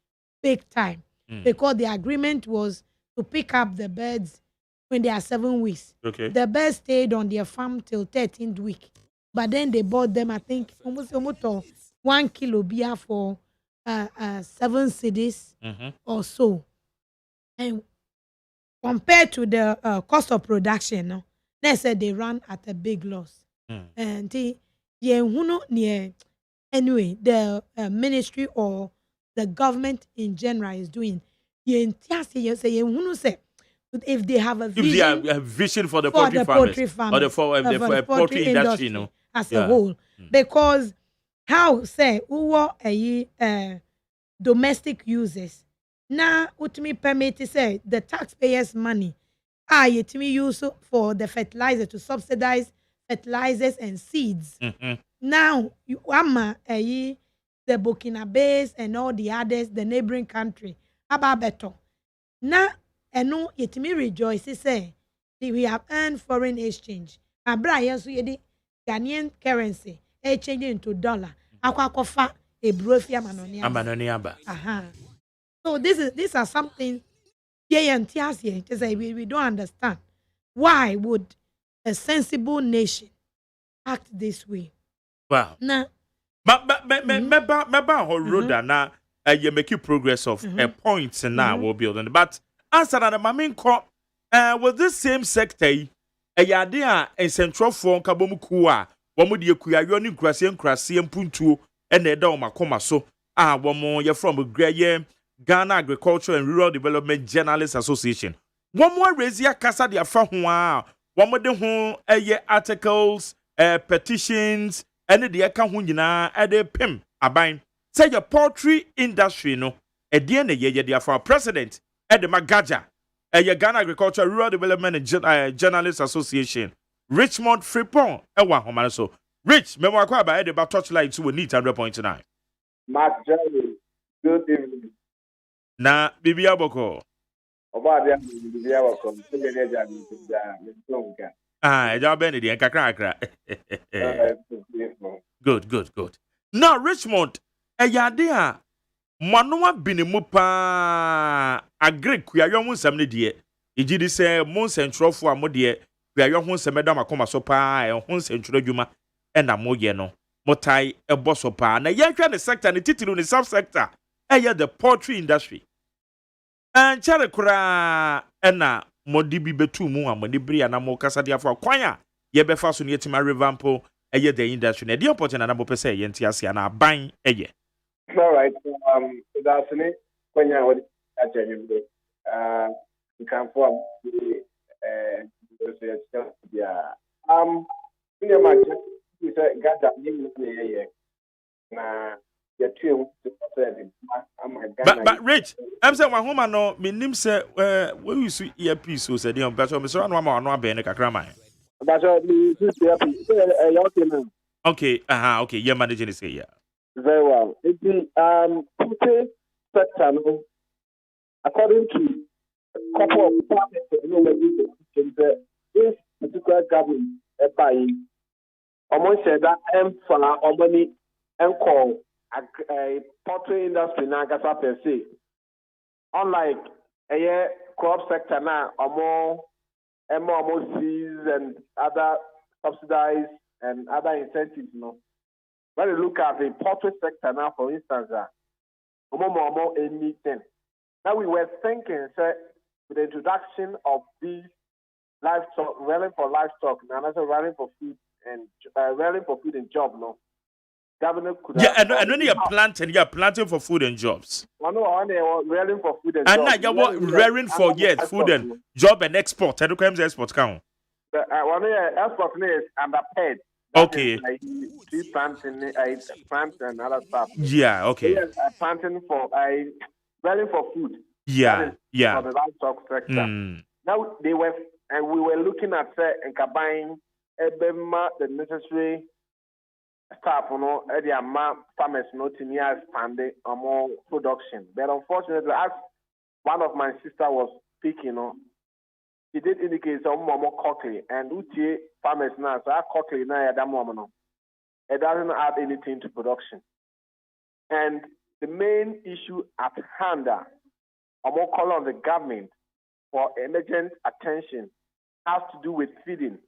big time because the agreement was to pick up the birds when they are 7 weeks. Okay. The birds stayed on their farm till 13th week, but then they bought them. I think almost 1 kilo beer for 7 cedis Mhm. or so, and compared to the cost of production, no, they said they run at a big loss. And anyway, the ministry or the government in general is doing. If they have a If they vision have a vision for the for poultry the farmers, poultry farmers, or the for the poultry industry, no. as Yeah. a whole, because how say who are domestic users now ultimately permit say the taxpayers money yetimi use for the fertilizer to subsidize fertilizers and seeds. Mhm. Now you ama the Burkina Faso and all the others, the neighboring country about better. Now eno yetimi rejoice say we have earned foreign exchange. Abra yeso yedi Ghanaian currency exchange into dollar. Akwa kofa ebrofia manoni. Amanoniaba. So these are something we don't understand. Why would a sensible nation act this way? Wow. Nah. Meba road na you make progress of a point now we're building. But answer that my main crop with this same sector yade a central for kabomu kuwa womu de kuya yoni nkrase mpuntuo na eda o makoma so womo ye from Greye Ghana Agriculture and Rural Development Journalists Association. One more raise ya kasa de afa ho a womo de ho articles, petitions, and the aka ho nyina de pem aban. Say your poultry industry no e de na ye de afa president e de magaja Ghana Agriculture Rural Development and Journalists Association. Richmond Fripon ewa ho so. Rich, memo akwa ba e de ba Torchlight to need 100.9. Mark Jerry, good evening. Na bibi aboko. Oba dia bibi welcome. Tegede ja mi ntonka. Eja be ne de kakra. Good. Now Richmond, eyade a manoa binimu pa agri kuyayo hu nsam ne de. Ejidi se mon centrofo amo de kuyayo hu nsam da makoma so pa hu nsentro adwuma na moye no. Motai eboso pa na yehwe ne sector ne titiru ne sub sector the poultry industry. And chere kura na modi bi betu mu amani bria na mo kasa dia for kwan a ye be fa so ne yetima revampo the industry na the opportunity na mo pese ye ntiase na ban All right. That's it. When you are at the you can form the you say gather you na you too but Rich, I'm saying one home no minim say we use earpiece so say dem but me so no ma no abene kakra man. But Okay, okay, you're managing this here. Very well. It's the poultry sector, no, according to a couple of parties, this particular government, almost said that for our money and call a poultry industry now, per se. Unlike a crop sector now, or more seeds and other subsidized and other incentives, no. When you look at the poultry sector now, for instance, anything. Now we were thinking, sir, with the introduction of these livestock, rallying for livestock, and also rallying for food and job, no. Governor could and when you're planting for food and jobs. No, rallying for food and job. And now you're rearing for food and job and export. And you export count. Export is underpaid. Okay. Tree planting, plant and other stuff. Yeah, okay. Planting for rallying for food. Yeah, yeah. For the livestock sector. Mm. Now we were looking at and buying the necessary staff, farmers not to near expanding more production. But unfortunately, as one of my sister was speaking, he did indicate some more cockley and utie farmers now. So our cockley now at that moment, it doesn't add anything to production. And the main issue at hand, more call on the government for emergent attention has to do with feeding.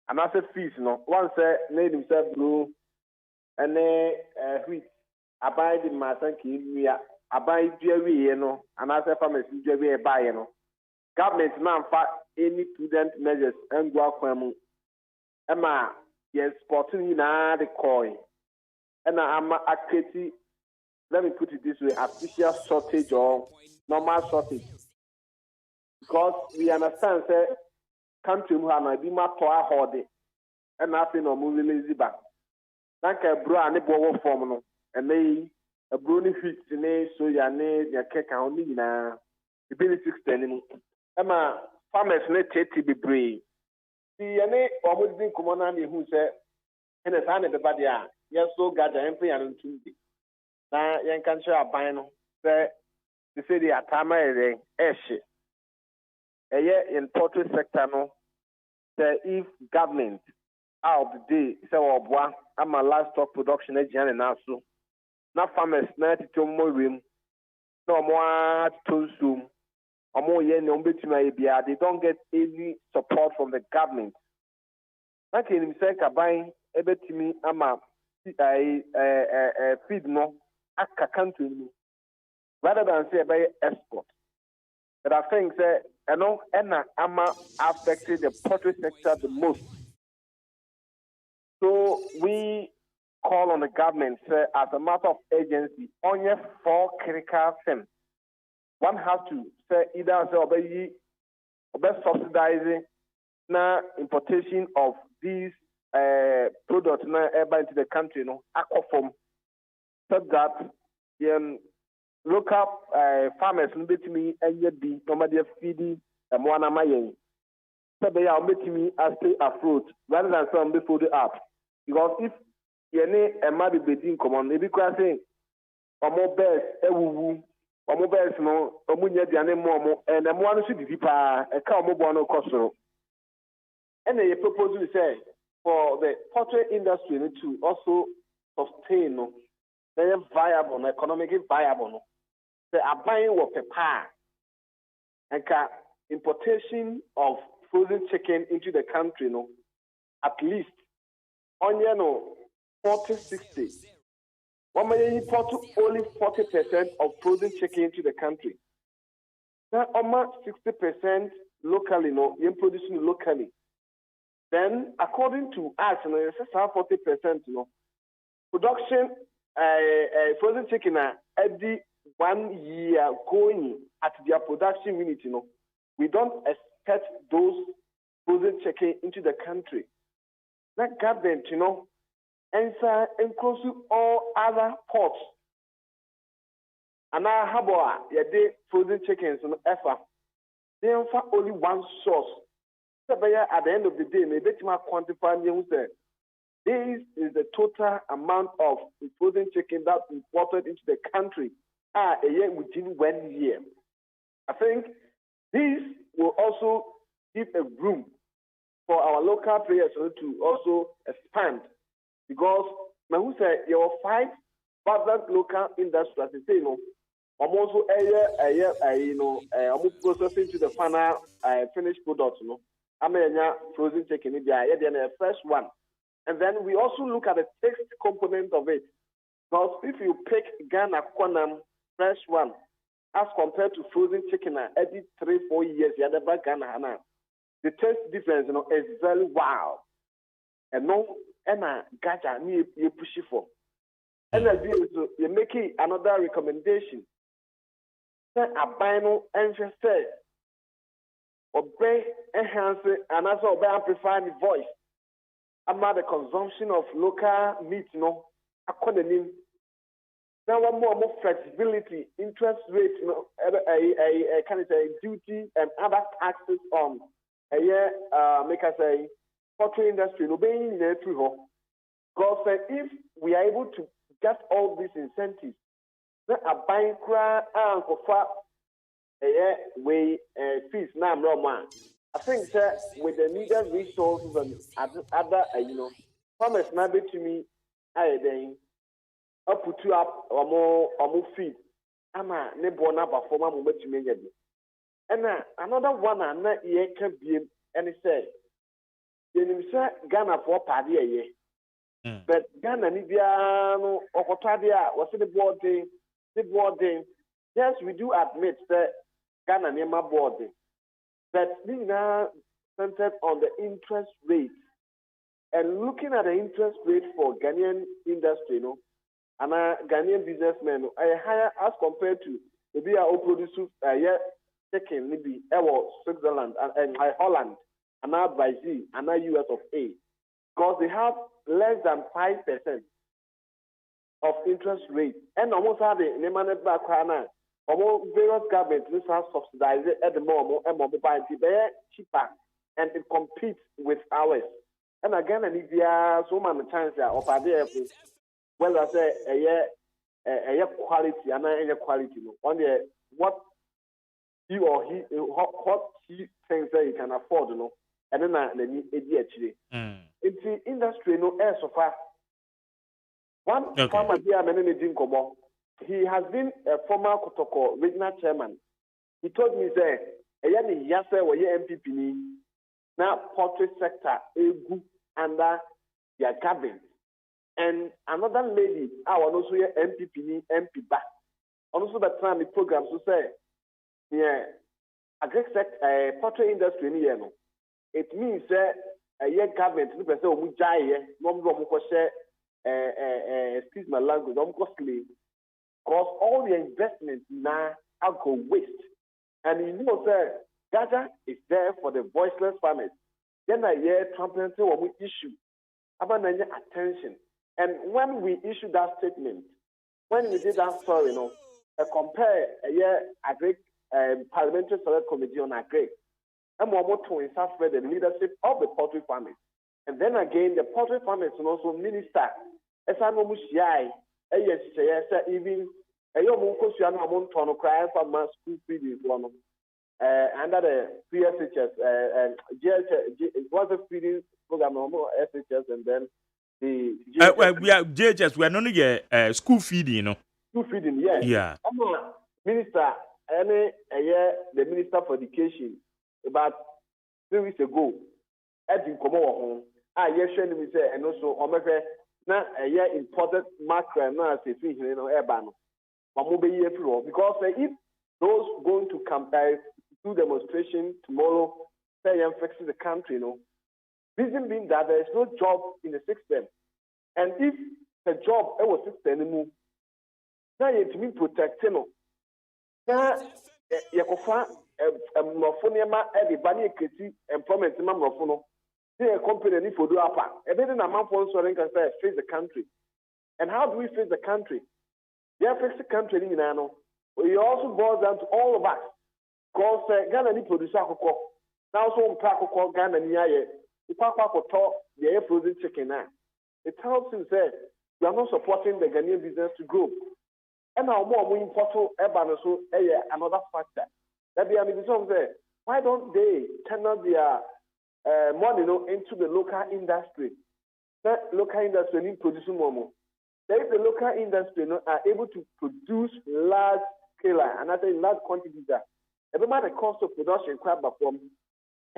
And as a fees, once made himself blue and wheat, abide in my sanky, abide Jerry, and as a farmer, Jerry, buy, government now for any prudent measures and go from Emma, yes, sporting in the coin. And I'm actually, let me put it this way, artificial shortage or normal shortage. Because we understand that country mu ha be ma to ahode and nothing no mu lazy back. Thank a bro and bo form no and they a bro ni fit ne so ya ne ya keka oni na the benefits then ama farmers ne tete bebre. The ane omo din komo na me hu say ene sa ne beba dia yes so gaja empe ya ntumbi. Na yen kan share aban no say they say the atama ere eshe. In poultry sector, no, if government out of the day, say, I'm a livestock production agent and also, not farmers, not to more room, no more to zoom, or more yen, they don't get any support from the government. I can say, buying a bit to me, I'm a feed no, a country, rather than say, by export. But I think that Emma affected the poultry sector the most. So we call on the government as a matter of agency, only 4 critical things. One has to say either say subsidizing na importation of these products into the country, aquaform, so that local farmers let me and yet be normally feeding the moana mayen. So they are making me stay afloat rather than some before the app. Because if you a maybe bedin common, maybe saying more bears, or more bears no, or munya diane momo, and the one should be deeper, a cow mobono costro. And they propose to say for the poultry industry to also sustain very viable, economically viable. They are buying what paper and importation of frozen chicken into the country, at least on 40-60. 1 million import only 40% of frozen chicken into the country. Now almost 60% locally, you're producing locally. Then according to us, it's 40%, production frozen chicken every 1 year going at their production unit, we don't expect those frozen chicken into the country. That government, answer inclusive all other ports. And now how the frozen chickens on effort. They offer only one source. So at the end of the day, maybe to quantify this is the total amount of frozen chicken that's imported into the country. A year within 1 year. I think this will also give a room for our local players to also expand because who said there were 5 vibrant local industries. Say almost almost processing to the final finished product. I mean, frozen chicken. The first one, and then we also look at the taste component of it. Because if you pick Ghana Kwanam fresh one, as compared to frozen chicken, every 3-4 years, the other back Ghana, the taste difference, is very wild. And gacha you push it for. And you're making another recommendation. Say a bino interest obey enhance and also obey amplify the voice about the consumption of local meat, according Now one more flexibility, interest rate, you know, a kind of say duty and other taxes on a year, make us say, poultry industry, no being there through her. Because if we are able to get all these incentives, then a buying cry and for a year way fees now no man. I think that with the needed resources and other, you know, farmers now be to me, I then. Up put you up or more feed. Ama ne born up a former moment to me. And another one and that ye can be and he said, then say Ghana for party a year. But Ghana Nibiano or Cotadia was the boarding. Yes, we do admit that Ghana near my boarding. But we now centered on the interest rate. And looking at the interest rate for Ghanaian industry, you know. And a Ghanaian businessman, I hire as compared to the beer who produces chicken, maybe Switzerland and Holland, and now Brazil, and now US of A. Because they have less than 5% of interest rate. And almost have the money back now. Almost various governments which have subsidized it at the moment and mobile very cheaper and it competes with ours. And again, and if you are so many chances of a well, I say a quality and a quality. On the what he or he what he thinks that he can afford, you know, and then the actually. It's the industry, no air so far. One farmer here, he has been a former Kotoko regional chairman. He told me that a young yasa or MPP now poultry sector is under their cabinet. And another lady, I was also here MPP, MP back. Also, the time the program to say, yeah, poultry industry, it means that a year government, the person who die, excuse my language, costly, because all the investments now are go waste. And you know, sir, Gaza is there for the voiceless farmers. Then a year, trumpet we issue about attention. And when we issued that statement, when we did that story, you know, compare a year parliamentary select committee on agri, and more to insert the leadership of the poultry farmers. And then again, the poultry farmers and also minister, as I know, even a young Munko to cry for my school feeding under the PSHS, was a feeding program, SHS, and then the JHS, we are not only school feeding, you know. School feeding, yes. Yeah. Minister, the Minister for Education, about 3 weeks ago, at the Komo, yes, we say, and also, now a year imported mackerel, now as a fish, you know, Ebano, because if those going to campaign, do demonstration tomorrow, say, and fix the country, you know. Reason being that there is no job in the system. And if the job was system anymore, now you to be protected. Now, you can find a morphonia, everybody can employment in Mamrofono. They are company for do up. And then a month for so can say face the country. And how do we face the country? We have fixed the country in Nano. We also boils down to all of us. Because Ghana need producer now so Paco Ghana Niaye. The Papa could talk the air frozen chicken now. It tells him that we are not supporting the Ghanaian business to grow. And now more we import so another factor. That they are there. Why don't they channel their money into the local industry? That local industry need producing more. If the local industry are able to produce large scale and I say large quantities, every matter the cost of production quite perform.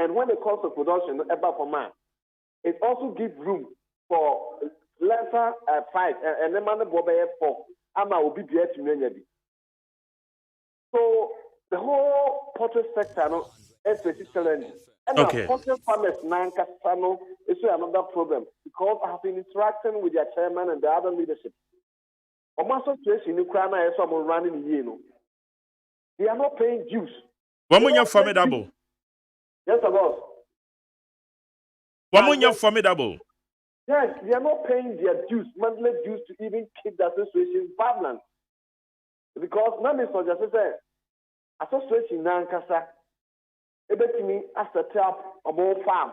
And when the cost of production ever for man, it also gives room for lesser price and the man will be for Ama will be there to many. So the whole poultry sector is a challenge. And poultry farmers is another problem because I have been interacting with their chairman and the other leadership. On my situation in Ukraine, I saw them running in they are not paying dues. Woman, formidable. Yes, of course. Woman, formidable. Yes, they are not paying their dues, monthly dues to even keep the association vibrant. because na me suggest say association na nkasa ebetimi set up a more farm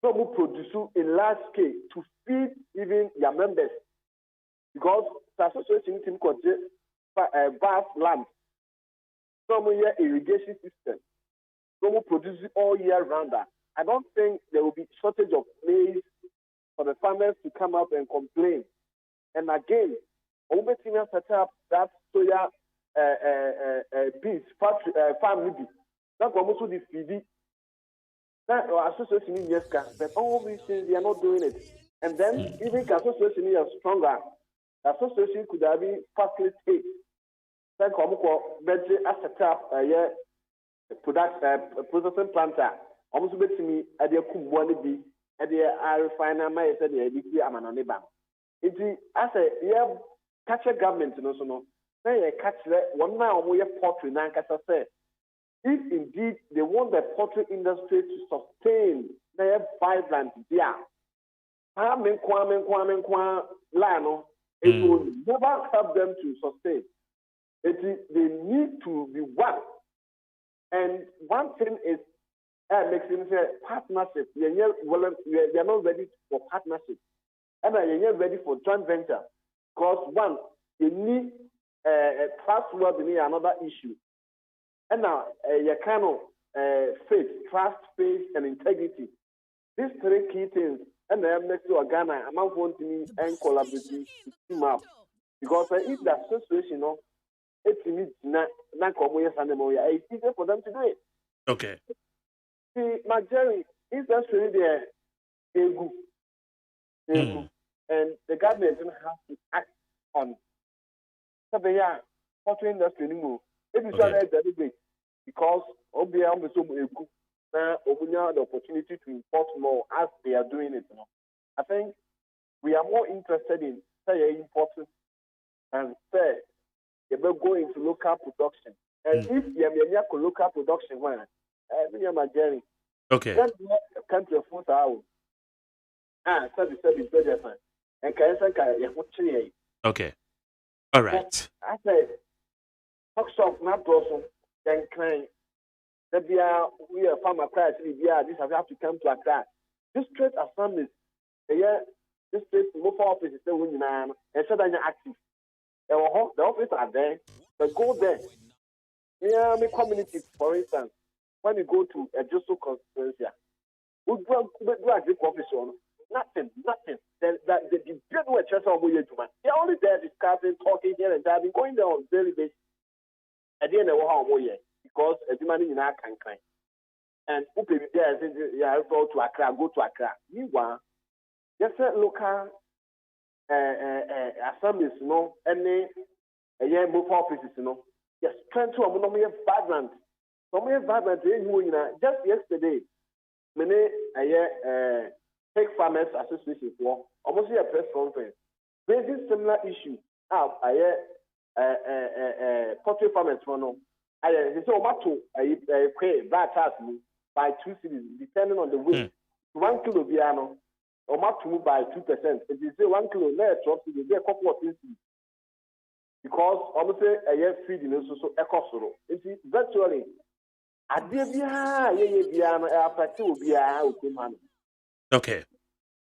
so we produce in large scale to feed even your members because the association team contain vast land some irrigation system so we produce all year round. I don't think there will be shortage of maize for the farmers to come up and complain. And again, we set up that soya beans farm. That's almost the feed. That association in yes, but all these things they are not doing it. And then even the association is stronger. The association could have been facilitate. Then come better set up processing planter. Almost bet me at the Kumwani be at the refiner my said the degree am an neighbor. It is as a catch a government no so no. Say a catch one now we have poultry now say. If indeed they want the poultry industry to sustain their vibrant there, it will never help them to sustain. They need to be one. And one thing is makes him say partnership. You're not ready for partnership. And you're not ready for joint venture. Because one, you need trustworthy another issue. And now you kind of faith, trust, faith, and integrity. These three key things. And then next to Ghana, I'm not wanting me and collaborating to team up. Because if that situation, it's easier for them to do it. Okay. See, Jerry, it's just really the and the government has to act on the poultry industry anymore. It is deliberate because the opportunity to import more as they are doing it. I think we are more interested in importing and say you will go into local production. And if you have local production, Jerry. Okay. Country of food out. Okay. All right. I said, talk shop not also then crying. That we are farmer cries. This have to come to Accra. This trade assemblies, this trade local offices they win and so that you're active. The offices are there, but go there. My community, for instance, when you go to a Justo constituency, we do agree officer. Nothing. The they're only there discussing, talking here and there. I've been going there on daily basis. I didn't know how more yet because as money in our country. And people there, I go to Accra, Meanwhile, just local assemblies, any mobile offices, just trying to vibrant. Just yesterday, many Tech Farmers Association for almost a press conference. Raising similar issue. Poultry farmers I pay that tax by 2 cities depending on the weight. 1 kilo piano or to by 2%. If you say 1 kilo less, you get a couple of things because almost a year feeding is also a cost. It's virtually okay.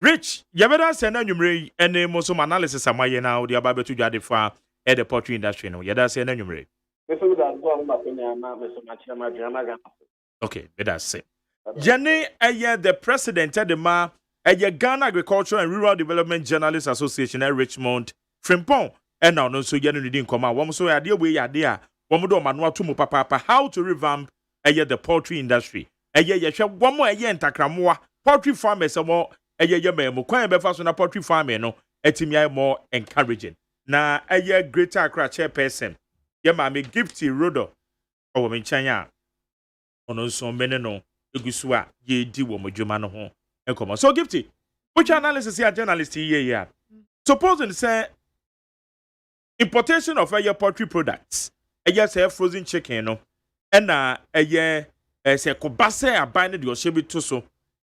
Rich, you better send a numeric and name some analysis of my now, the about to Jadifar at the poultry industry. No, you better send a numeric. Okay, that's it. Jenny, the president at the Ma, Ghana Agricultural and Rural Development Journalists Association at Richmond, Frimpong, and now no so Jenny didn't come out. One so idea we idea, one more manual to papa, how to revamp the poultry industry. One more in Takramwa, poultry farmers are more quite fast on a poultry farming, no, etimia more encouraging. Na greater Accra chairperson, Yamami Gifty Rodo, or China. On some meneno, Ugusua, ye di womajumano home. And come on. So, Gifty, which analysis here, journalist here? Supposing say importation of poultry products, say frozen chicken, no, and say kobase a bind your shebi to so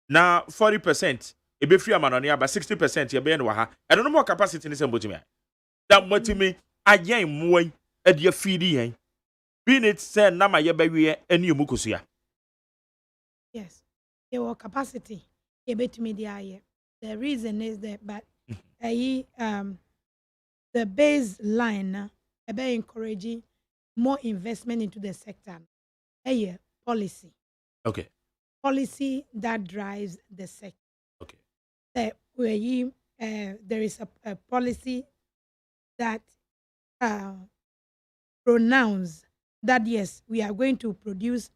now 40%, a be free amount on here, but 60% you be in waha. I don't know more capacity in this embodiment. That what to me, I am more e de feed yen being it say na ma ye bawie eni mu kosua. Yes. There were capacity. Ebetumi the aye. The reason is that but the baseline ebe encouraging more investment into the sector. Policy. Okay. Policy that drives the sector. Okay. There is a policy that pronounce that yes, we are going to produce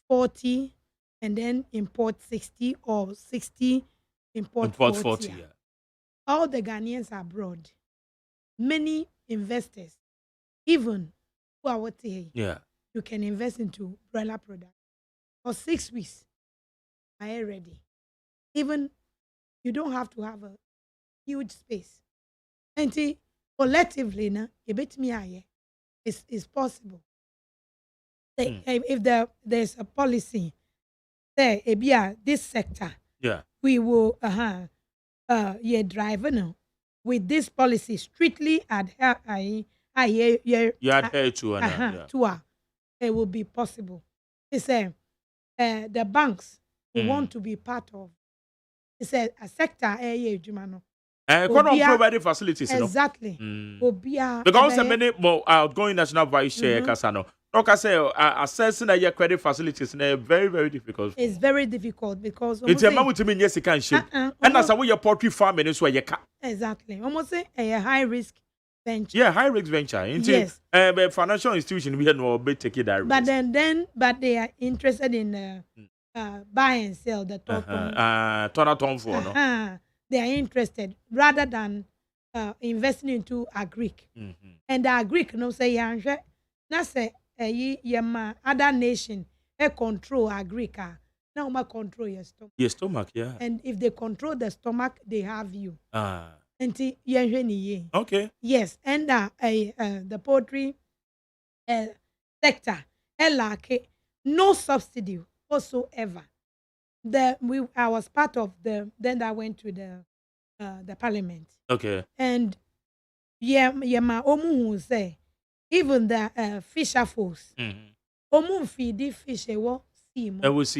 40 and then import 60 or 60 import 40. Yeah. All the Ghanaians are abroad. Many investors, even who are what Yeah. you can invest into broiler products for 6 weeks. Are you ready? Even you don't have to have a huge space. And collectively, na it's possible. If there's a policy there, this sector, yeah, we will drive with this policy strictly adhere to it will be possible. It's the banks who want to be part of. It's a sector providing facilities, exactly. Because many more outgoing national vice chair Kasano. Okay, say assessing your credit facilities is very, very difficult. It's very difficult because it's a man with me, yes, you can ship. And that's how your poultry farming is where you can. Exactly. Almost say a high risk venture. Yeah, high risk venture. Yes. Financial institution we had no big take it direct. But they are interested in buy and sell the ton for no. They are interested rather than investing into agric. And the agric no say na say other nation control agric now ma control your stomach. Your stomach, yeah. And if they control the stomach, they have you. Okay. Yes, and the poultry sector no subsidy whatsoever. I was part of then I went to the parliament. Okay. And my omu say even the fisher folks omu feed fish will see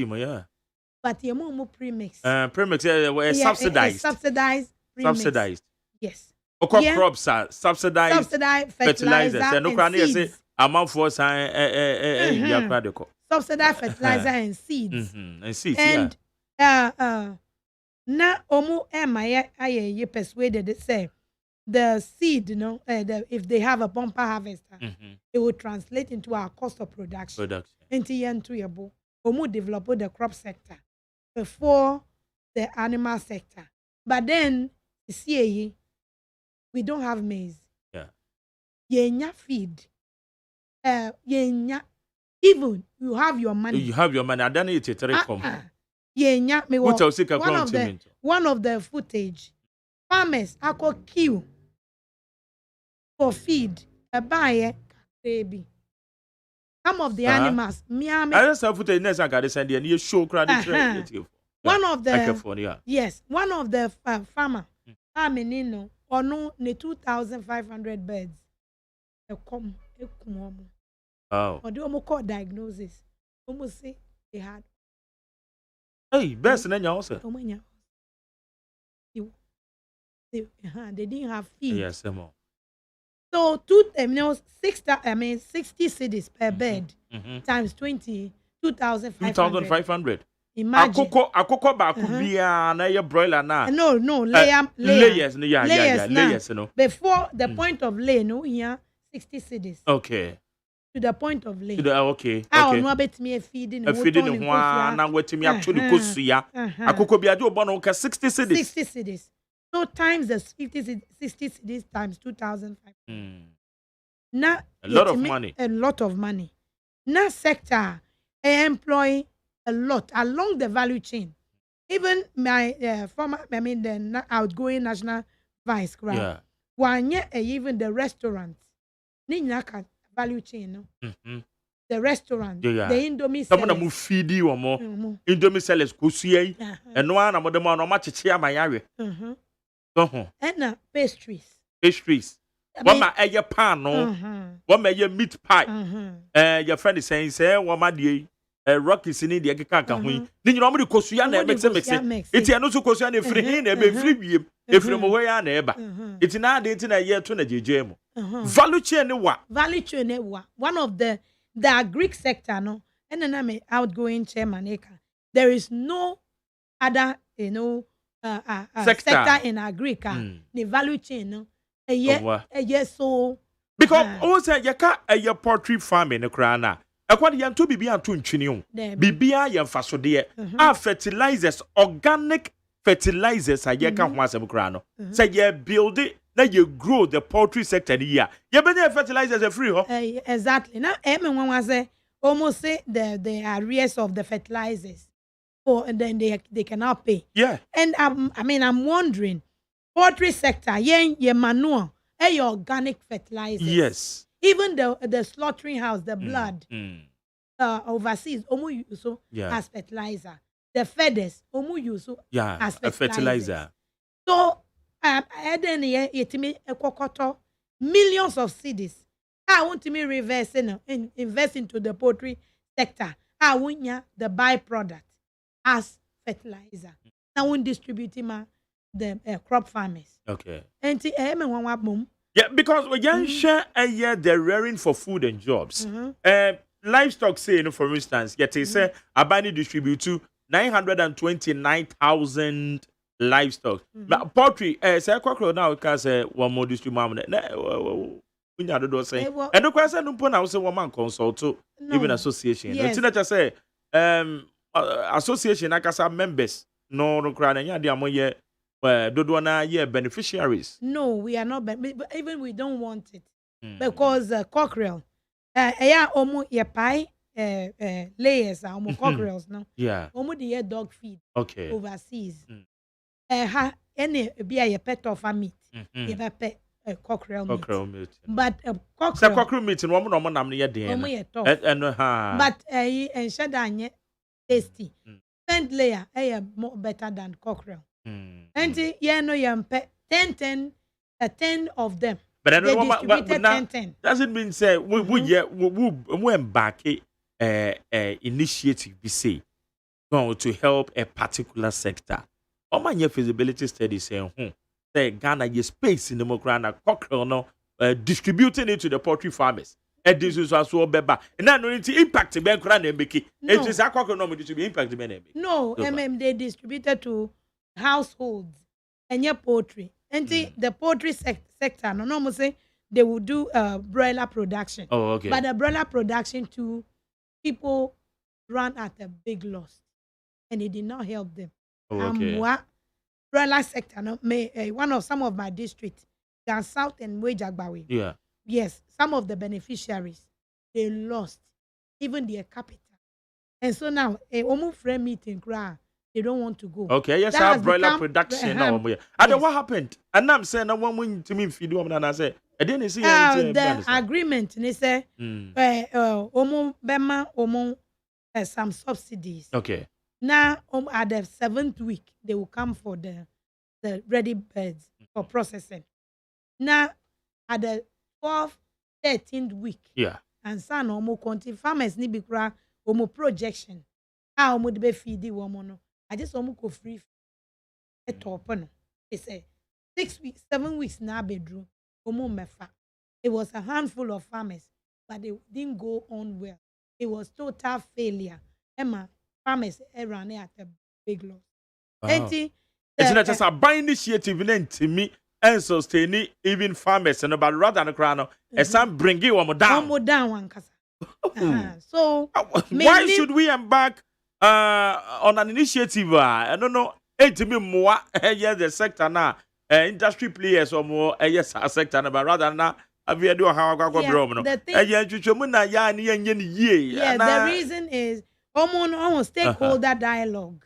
more, yeah. But omu premix. Premix subsidized. Subsidized. Yes. Crops are subsidized fertilizers. And seeds. Amount for subsidized fertilizer and seeds. And seeds, and na omu ye persuaded it say the seed, if they have a bumper harvester, it will translate into our cost of production. Omu develop the crop sector before the animal sector. But then you see, we don't have maize. Yeah. Yenya feed. Yenya. Even you have your money. You have your money. I don't need to come. Yenya me one of the footage. Farmers I could queue for feed a buyer baby. Some of the animals, I just have footage next I gotta send you and you show credit. One of the yes, one of the farmer farming or no 2,500 birds. Oh. Or the almost called diagnosis. Almost say they had. Hey, best in also. They didn't have feed. Yes, more. So 60 cities per bed times 20, 2,500. Imagine. Akoko ba kubia na ye broiler na. No, layers. Layers, no. Before the point of lay, no, here 60 cities. Okay. To the point of lay. Okay. I no bet me feeding one na wetimi actually kosuya. Akoko bia do bono 60 cities. 60 cities. So times the 60 cities times 2,500. Now a lot of money. A lot of money. Now sector employ a lot along the value chain. Even my the outgoing national vice crowd. Yeah. One year even the restaurant. Ninyaka value chain, no. The restaurant, the Indomie sellers. Someone mu feedi or more. Indomie sellers kusuye. And no one among them no much chia my area. And pastries. Pastries. Wama eye pan no. Wama eye meat pie. Your friend is saying say wama die Rocky sini de keka ka ho yi. Ni nyina omo de kosua na mix. Eti eno so kosua na free hin na be free wiem. Efiri mo hoya na eba. Eti na de eti na ye to na jeje mu. Value chain ne wa. Value chain ne wa. One of the Greek sector no. And then I'm outgoing chairman Eka. There is no other, sector in Agrica. The value chain, no. So because also yaka a poultry farming no krana. Akwadi yan to bibi anto ntwini o. Bibia yan faso de fertilizers, organic fertilizers a yaka ho asem kra no. Say ye build it, now you grow the poultry sector here. You be fertilizers are free, huh? Exactly. Now everyone was almost say the arrears of the fertilizers. And then they cannot pay. Yeah. And I'm wondering, poultry sector, your manure, your organic fertilizers. Yes. Even the slaughtering house, the blood, overseas, use as fertilizer. The feathers, use as fertilizer. So, millions of cedis. I want to reverse invest into the poultry sector. I want the byproduct as fertilizer. I won't distribute the crop farmers. Okay. And yeah, because we can share a year they're rearing for food and jobs. Livestock say, for instance, yet they say Abani distribute to 929,000 livestock. But poultry, say crocodile now can say one more distribute. We not do say. And the question no put I say one man consult to even association. Yes. Until that say association akasa members no cry na dia mo ye dodo na ye beneficiaries. No, we are not even we don't want it. Because cockerel omo ye pie layers omo cockerels no. Yeah. Omo the dog feed. Okay. Overseas. Any be a pet of a meat. Ye pet cockerel meat. But cockerel meat no mo no nam ye den. Omo ye tough. But and shadanye tasty. Tent layer more better than cockerel. And no 10 of them. But I don't know what 10. Doesn't mean say we embark initiative be say to help a particular sector. All my feasibility study saying say Ghana ye space in the Mokrana cockerel no distributing it to the poultry farmers. And this is also beba. And now no impact ben kra make it. It is a cockerel no to be impact ben. No, they distributed to households and your poultry. And the poultry sector, no say they will do broiler production. Oh, okay. But the broiler production too, people ran at a big loss, and it did not help them. Oh, okay. Broiler sector, one of some of my districts, down south and Wejagbawe. Yeah. Yes, some of the beneficiaries they lost even their capital, and so now almost frame meeting cry. They don't want to go. Okay, yes, I have broiler production now. And then what happened? And I'm saying, I want to me feed you, and I say, I didn't see the agreement. They say, some subsidies. Okay. Now, at the 7th week, they will come for the ready birds for processing. Now, at the 4th, 13th week, yeah, and some continue farmers need to be projection. How much be feed the woman? I just almost go free. They say 6 weeks, 7 weeks now bedroom. It was a handful of farmers, but they didn't go on well. It was total failure. Emma, farmers ran at a big loss. It's not just a by initiative to me and sustain even farmers, but rather than a crown, and some bring you one more down. So why should we embark on an initiative? I don't know. To me more the sector now, industry players or more yes sector, but rather than the reason is stakeholder dialogue.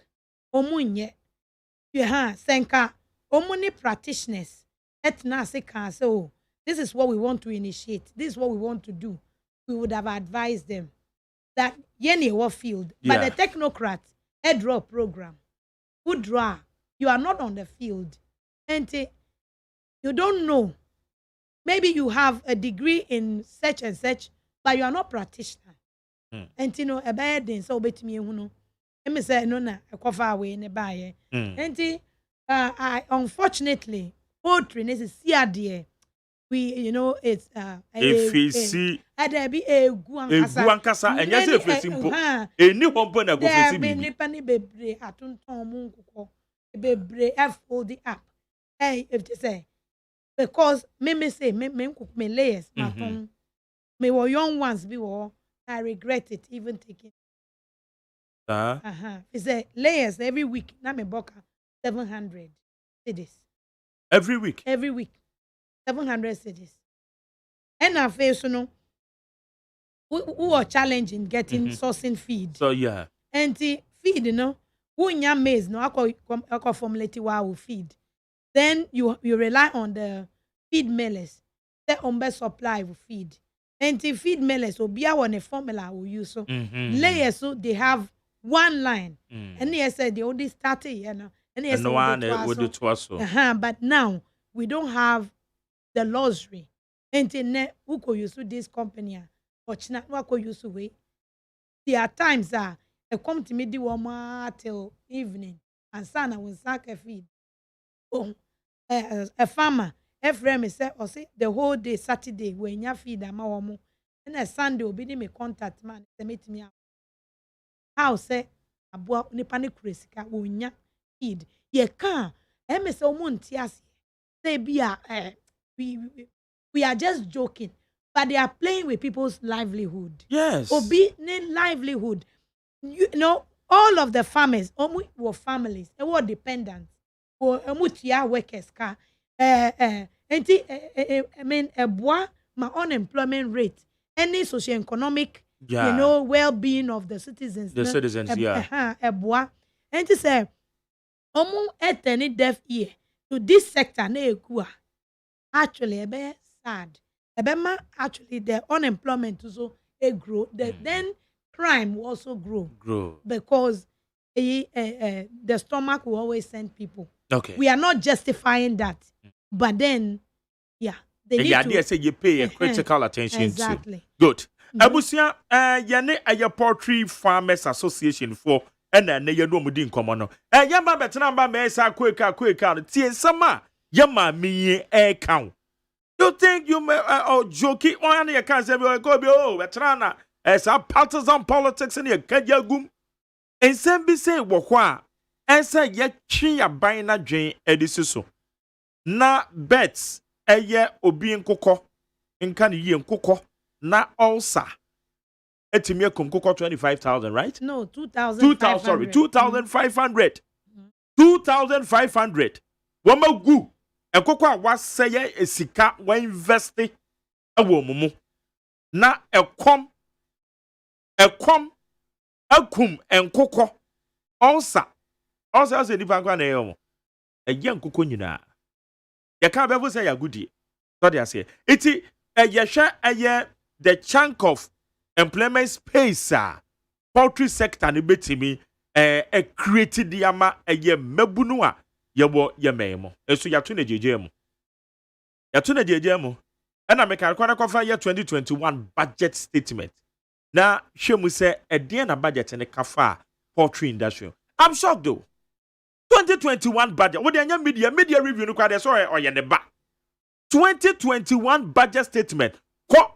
Senka practitioners so this is what we want to initiate, this is what we want to do. We would have advised them that what field, but the technocrat draw program would draw. You are not on the field, and you don't know maybe you have a degree in such and such, but you are not practitioner. And you know, a bad thing, so bet me, me say no na e kofa away ne baye. And I unfortunately poultry is see we it's efesi be egu ankasa enya se efesi mpo eni hompo na go fesi bi nipa ni bebre atonton mu nkukọ bebre fold it up if they say because me say me nkukọ me layers maton me were young ones be wo I regret it even taking it's a layers every week na me boka 700 cedis every week 700 cedis. And I face, who are challenging getting sourcing feed. So yeah. And the feed, who in your maize, I call formulate wow feed. Then you rely on the feed millers. The best supply of feed. And the feed millers will be on a formula we use. So layers, so they have one line. And they said they only started, and no one would do twice. But now we don't have the luxury. Internet who could use this company or China who could use way. There are times that they come to me the woman till evening and son I will sack a feed. Oh, a farmer, every say or say the whole day Saturday when you feed a mawamu and a Sunday will be me contact man they meet me out. How say a boy ni panic risk wunya feed. Ye can say omuntias say be a we are just joking, but they are playing with people's livelihood. Yes. Obi livelihood. You know, all of the farmers, were families, they were dependents, or workers. I mean, my unemployment rate, any socio-economic, well-being of the citizens. The citizens, And to say, any deaf ear to this sector, actually, sad. Actually, the unemployment also grow. Then crime will also grow. Because the stomach will always send people. Okay. We are not justifying that. But then, they need to say you pay a critical attention exactly. to. Good. Abusia, yane a poultry farmers association for and then you know mudin common. Yama betana me sa quick tie sama yama me count. You think you may joking on your cancer go be veterana as a partisan politics in your kajagum and send be say wakwa and say yet chi a bina drain edisiso na bets a year obi in coco in can ye and coco na also etimia coco 25,000 right? No, 2,000. Sorry, 2,500. 2,500. Wama gu. Enkoko a waseye esika wa invest e wo mumu na ekom akum enkoko onsa ase nipa kwa na yemo eye enkoko nyina ye ka befo say ya gudi so dey say iti eye hwe eye the chunk of employment space poultry sector ne betimi created yama eye mabunu a yebo yememo eso yato na jejemu ena meka kwada kofa ye 2021 budget statement na hwemu se ede na budget ne kafa poultry industry. I'm shocked though. 2021 budget what anya media review no kwada so oye ne ba 2021 budget statement ko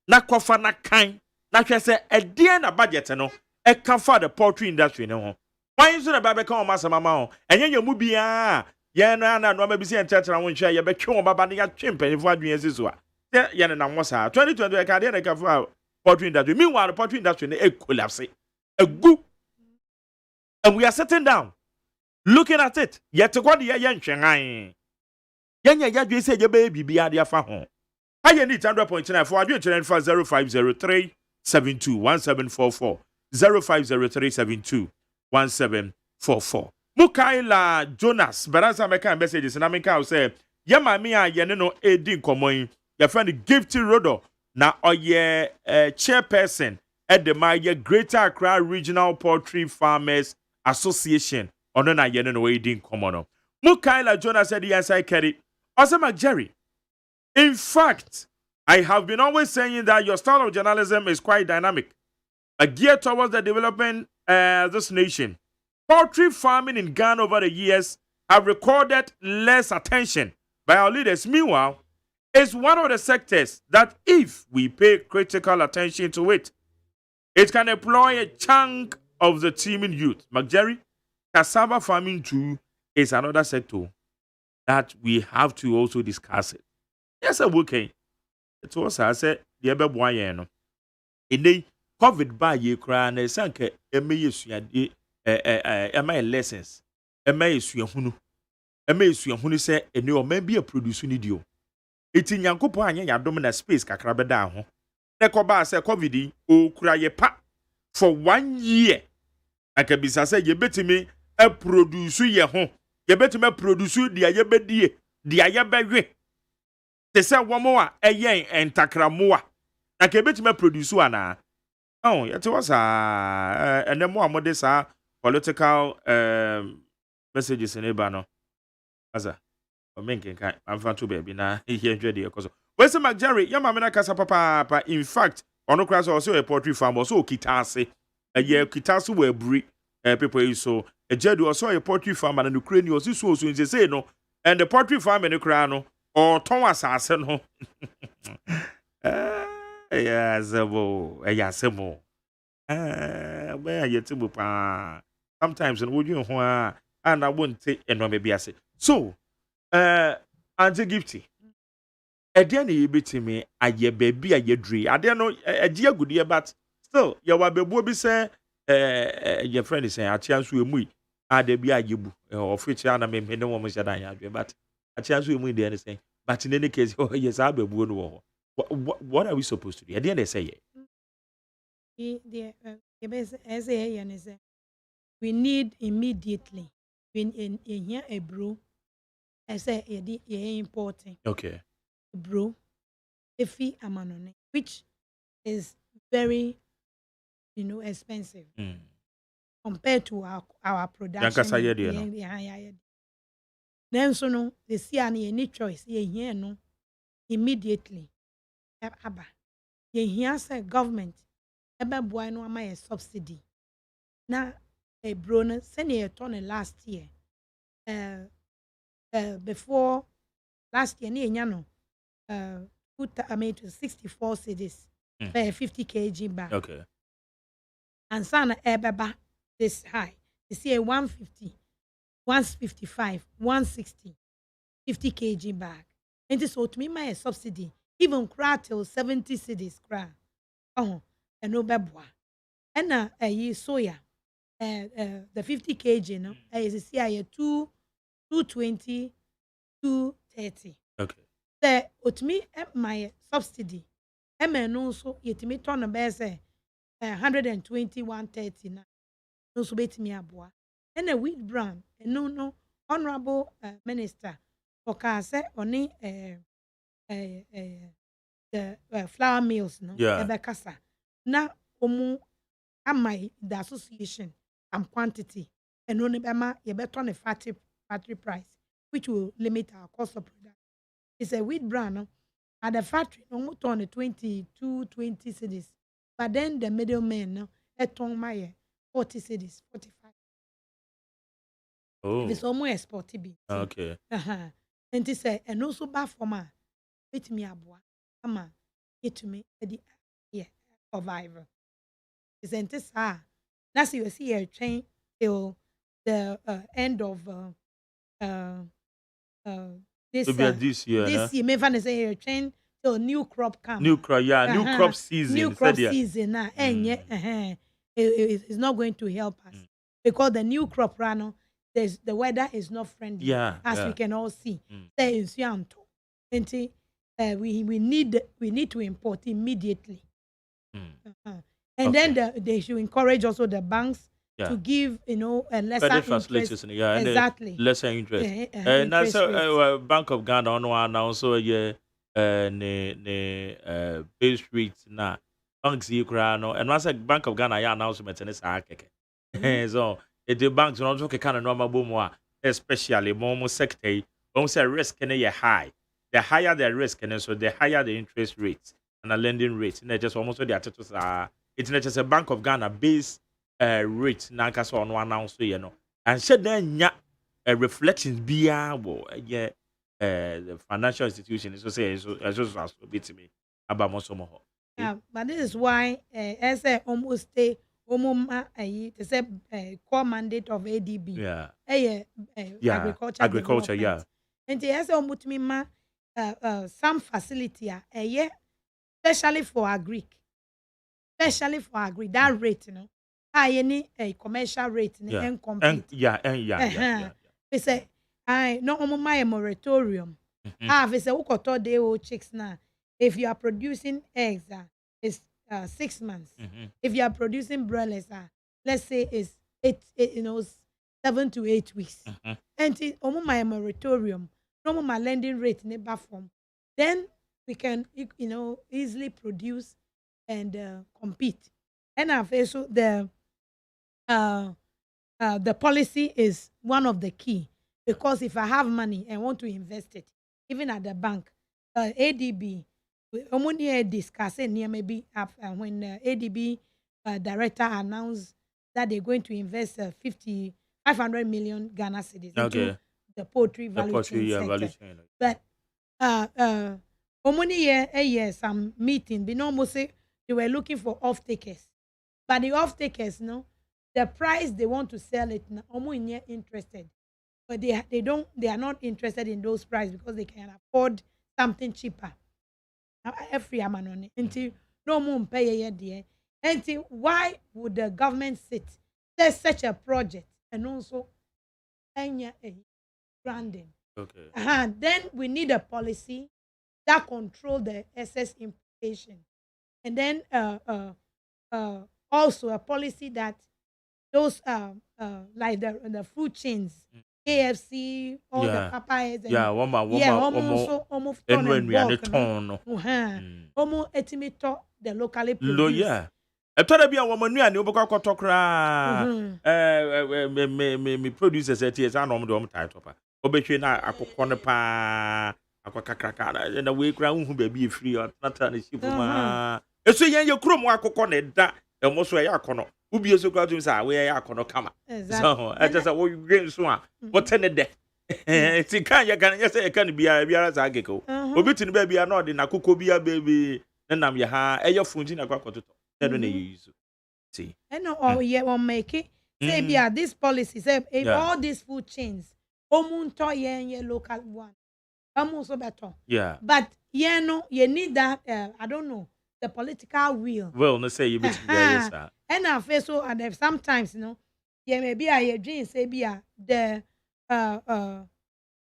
na kofa na kan na hwe se ede na budget no e kafa the poultry industry ne ho. Why is it about become master mama? And then you move beyond. No, maybe see and chat around share. You be kill my body at chimpen if what you is what. Yeah, and I'm 2020. I can't get a poultry industry. Meanwhile, the poultry industry collapse. A good. And we are sitting down, looking at it. Yet to what the young Shanghai. You say your baby be at your phone. I need 100.9 for you to for 0503 721744 0503 1744. Mukaila Jonas, Baranza Meka messages and Amika say, Yama mia yeneno edin komoin, your friend Gifty Rodo, na oye chairperson at the Maya Greater Accra Regional Poultry Farmers Association, ono na yeneno edin komono. Mukaila Jonas said the answer carry. Osama Jerry, In fact, I have been always saying that your style of journalism is quite dynamic, geared towards the development this nation. Poultry farming in Ghana over the years have recorded less attention by our leaders. Meanwhile, it's one of the sectors that, if we pay critical attention to it, it can employ a chunk of the teeming youth. McJerry, cassava farming too is another sector that we have to also discuss it. Yes, okay. It was I said the ebe boyeno. In the COVID by ye cry and sanke eme lessons. Eme hunu. Eme hunu say a new maybe a producer nidio. It's in Yankopo anya ya domina space kakrabe da ho. Nekoba say COVID o kura ye pa for 1 year. Akabisa say ye betimi e produce ye ho. Ye betimi produce dia ye bedie, dia ye bewe. Te say womo a eyen entakramoa. Na ke betimi produce ana. Oh, it was and then more this political messages in Ebano. Aza. I'm fan to baby na here ready because where's the McJerry? Yamamina Casa Papa. In fact, on the also a poultry farm, also Kitase, a year Kitasu were breed people so a Jedu also a poultry farm and Ukraine was so soon they say no, and the poultry farm in Ukraine or Thomas Arsenal. Yasemo. Where you to sometimes and would you and I wouldn't take and no maybe I say so. Auntie Gifty. A dear bit me, a ye baby, a ye dree. I don't know a dear good year, but still, your baby say, your friend is saying, a chance we move. I de be a yibu, or future and I may no woman said I had, but a chance we move the anything. But in any case, oh, yes, I'll be one war. What are we supposed to do? At the end, they say, we need immediately, in here a brew. I say it important. Okay. Bro, Efi Amanone, which is very, expensive compared to our production. Then so no, the see any choice. Here no, immediately. Aba, here say government. Eba boy no ama a subsidy. Na a brona send a ton last year. Before last year, I made to 64 cedis, 50 kg back. Okay. And sana ebeba this high. This year 150, 155, 160, 50 kg back. And this so to me my subsidy. Even cry till 70 cedis cry. Oh, and no bebwa. And ye soya. The 50 kg, no, is a 220, 230. Okay. The utmi my subsidy. No so yet me turn a best 120, 130 na. No so bet me aboa. And a wheat brand. And no honorable minister for Kase only the flour mills no. Yeah. Ebekasa. Na omu amai the association and quantity. And only bema ye better on a factory price, which will limit our cost of production. It's a wheat brand, no? At the factory, no on the 22, 20 cities. But then the middleman, no, at my 40 cities, 45. Oh. It's almost exportable. Okay. And it's a and also bad for my with me abua. Ama get to me survivor. It's this that's you see a train till the end of this year. This year, me fan say a train till new crop come. New crop, yeah, new crop season. New crop season now, it's not going to help us because the new crop run. The weather is not friendly. As we can all see. There is yanto. We need to import immediately. And then they should encourage also the banks to give a lesser interest. Exactly. Lesser interest. And that's Bank of Ghana on also base rates na banks and once Bank of Ghana announcement and it's so the banks also can normal boom especially more sector almost a risk high. the higher the risk, and so the higher the interest rate and the lending rate. And just almost the attitudes are. It's not just a Bank of Ghana base rate. Nanka so on one now, so you know. And said then reflections be yeah the financial institution. So say so as bit me about most of Yeah, but this is why as a almost a it's a core mandate of ADB. Yeah. Yeah, Agriculture, yeah. And the as almost me some facility yeah, especially for agri. Especially for agri, that rate, you know. Any a commercial rate and compete. Yeah. They say I no my moratorium. They say ukoto day old chicks now. If you are producing eggs, it's 6 months. If you are producing broilers, let's say it's 7 to 8 weeks. And it my moratorium, no my lending rate never form. Then we can easily produce and compete. And also the policy is one of the key, because if I have money and want to invest it, even at the bank, ADB, we discussing here maybe when ADB director announced that they're going to invest 500 million Ghana cedis into the poultry value chain sector. But some meeting, but almost say they were looking for off takers, but the off takers, the price they want to sell it, almost interested, but they are not interested in those prices because they can afford something cheaper. Every amount until no more pay there. Until why would the government say such a project and also a branding? Then we need a policy that control the excess importation, and then also a policy that those like the food chains, KFC, all the Popeyes, almost estimate the locally produced. Yeah. A total be a woman new and you book me producers at years and on title. Obey na akokɔ ne pa akokakrakana na we kra hu baby free or not an ship ma eso yen ye krom akokɔ ne da e mo so ya akono ubi eso kra tum sa we ya akono kama so e just wo gwen so a what ne de ti kan ye kan ye say ye kan bia za ageko obi tin ba bia na odi na akokɔ bia baby na nam ye ha e ye funji na kwakoto no na use see ye won make it say bia this policy say all these food chains omunto ye local one almost better. Yeah. But you need that I don't know, the political will. Well, no say you be yes sir. And I feel so, and sometimes maybe I dream say the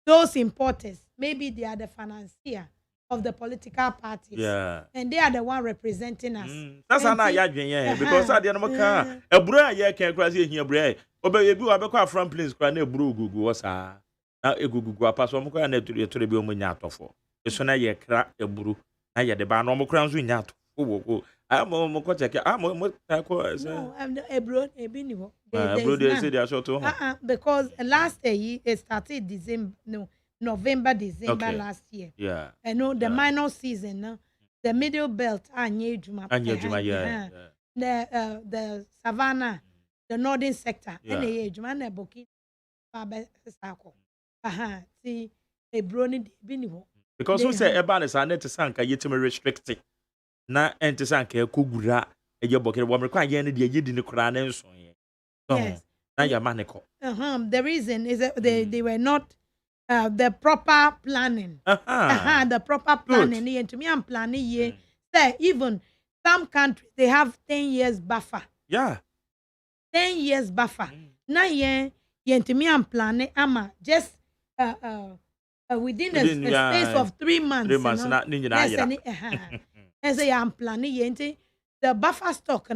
those importers, maybe they are the financier of the political parties. Yeah. And they are the one representing us. That's how I adwin because I dey no ka ebura ye kan kra say ehia ebura obe bi wa be kwa from place kra na eburu gugu wasa na egugugu apa so mo kra na etore bi o mo nya atofo eso na ye kra eburu na ye de ba no mo kra nso nya atofo wo mo ko check mo ta ko no eburu ebi ni wo eburu dey say they are short because last year it started November, December last year. Yeah. I know the minor season, the middle belt, yeah. The savannah, the northern sector, and the Jumana Boki Sako. See a brony binivo. Because who say Eban is a net to sank, a yet restricted. Na ente sank a kugura, a your bucket, one require any yid in the crown and so. Yes. Now your manico. The reason is that they were not. The proper planning. The proper planning. And to me, I'm planning here. Say, even some countries, they have 10 years buffer. Yeah. 10 years buffer. Now, to me, I'm planning. I'm just within a space of 3 months. 3 months, not and say, I'm planning here. The buffer stock,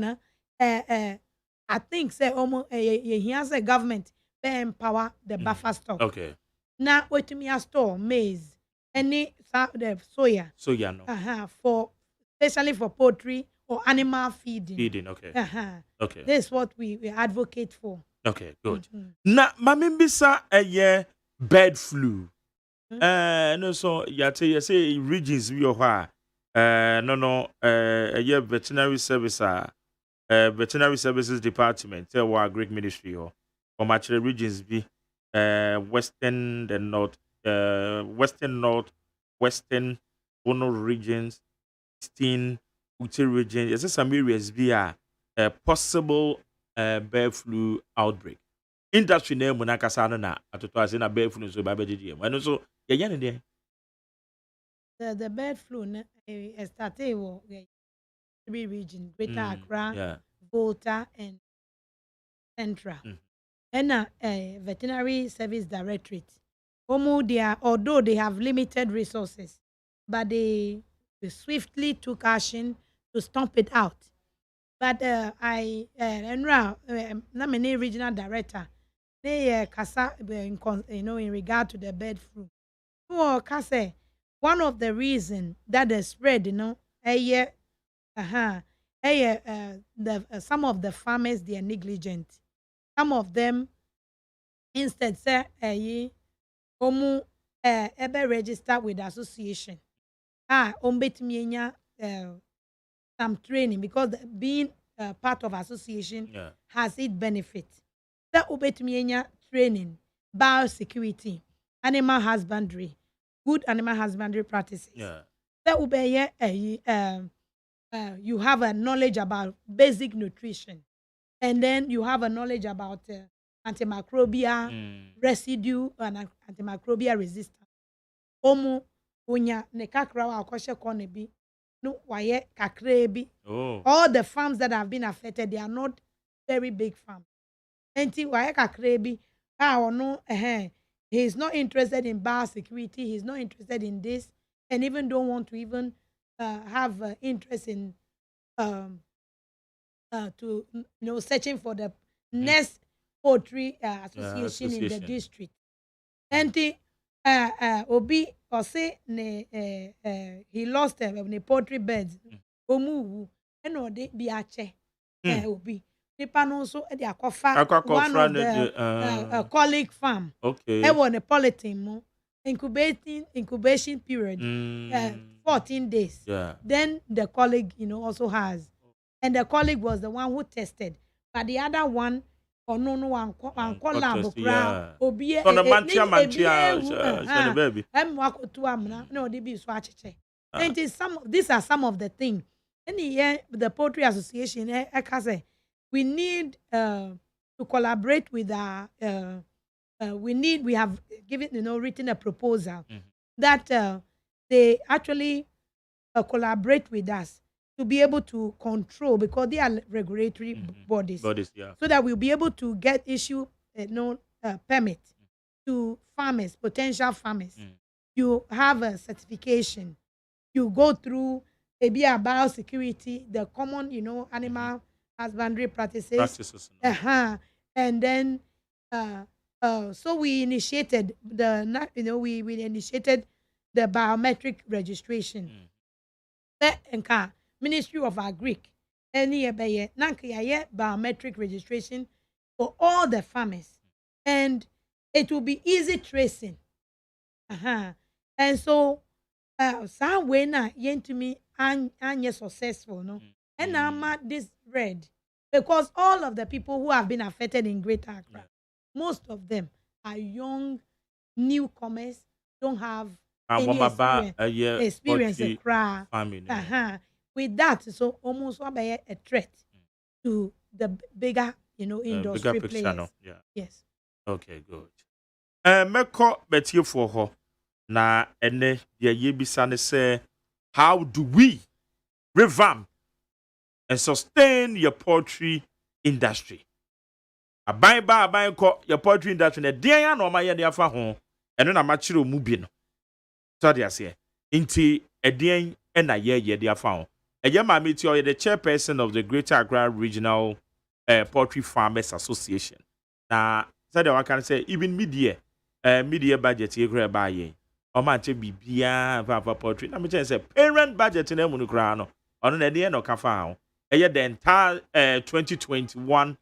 I think, say, almost, here's a government, they empower the buffer stock. Okay. Now, wait to me a store maize, any the soya. Soya no. For especially for poultry or animal feeding. Feeding, okay. Okay. This is what we advocate for. Okay, good. Na mamembisa bird flu. No, so yate you say regions we are no yeah veterinary service veterinary services department our Greek ministry or actually regions be western the north western Bono regions, Eastern Uti region. Yes, some areas be a possible bird flu outbreak. Industry name when I casano na atoto as in a bird flu so baby GM. And also yeah there. The bird flu started in three regions: Greater Accra, Yeah. Volta, and Central. And veterinary service directorate. Although they have limited resources, but they swiftly took action to stomp it out. But Enra, Namene regional director, they kasa in regard to the bird flu. No, kase one of the reason that the spread, some of the farmers they are negligent. Some of them instead say omu ebe register with the association ombetumi enya some training because being part of association has its benefits. Say obetumi enya training, biosecurity, animal husbandry, good animal husbandry practices. Say ubeye you have a knowledge about basic nutrition, and then you have a knowledge about antimicrobial residue and antimicrobial resistance. Omu unya ne kakra wa akoshe kone bi no waye kakra bi. All the farms that have been affected, they are not very big farms. Enti waye kakra bi ono he is not interested in biosecurity, he is not interested in this, and even don't want to even have interest in to searching for the next poultry association in the district. Enti obi ose ne he lost the poultry beds omu and ode bi ache obi nipa no so e de akofa one of the colleague farm e won a polythene mo incubation period 14 days. Then the colleague also has, and the colleague was the one who tested, but the other one no one lab obi these are some of the things. The poultry association we need to collaborate with our we have given written a proposal that they actually collaborate with us to be able to control, because they are regulatory bodies, so that we'll be able to issue permit to farmers, potential farmers. You have a certification, you go through maybe a biosecurity, the common animal husbandry practices. And then so we initiated we initiated the biometric registration. Ministry of Agric, any biometric registration for all the farmers, and it will be easy tracing. And so, some way na to me and successful, no, and I'm this red because all of the people who have been affected in Greater Accra, most of them are young newcomers, don't have any experience in farming. With that, so almost a threat to the bigger, industry bigger players. No? Yes. Okay, good. Meko beti for ho na ene ye yebisa ne say, how do we revamp and sustain your poultry industry? Aban ko your poultry industry na den ya no ma ye de afa ho eno na ma chiro mu bi no. So they say inti edien na ye de afa ho. AGYEMANG is the chairperson of the Greater Accra Regional Poultry Farmers Association. Now, so that I can say even media budget here grab by ye. Or man to be bia for poultry. Let me say parent budget in the Munukrano. On the end of Kafao. The entire 2021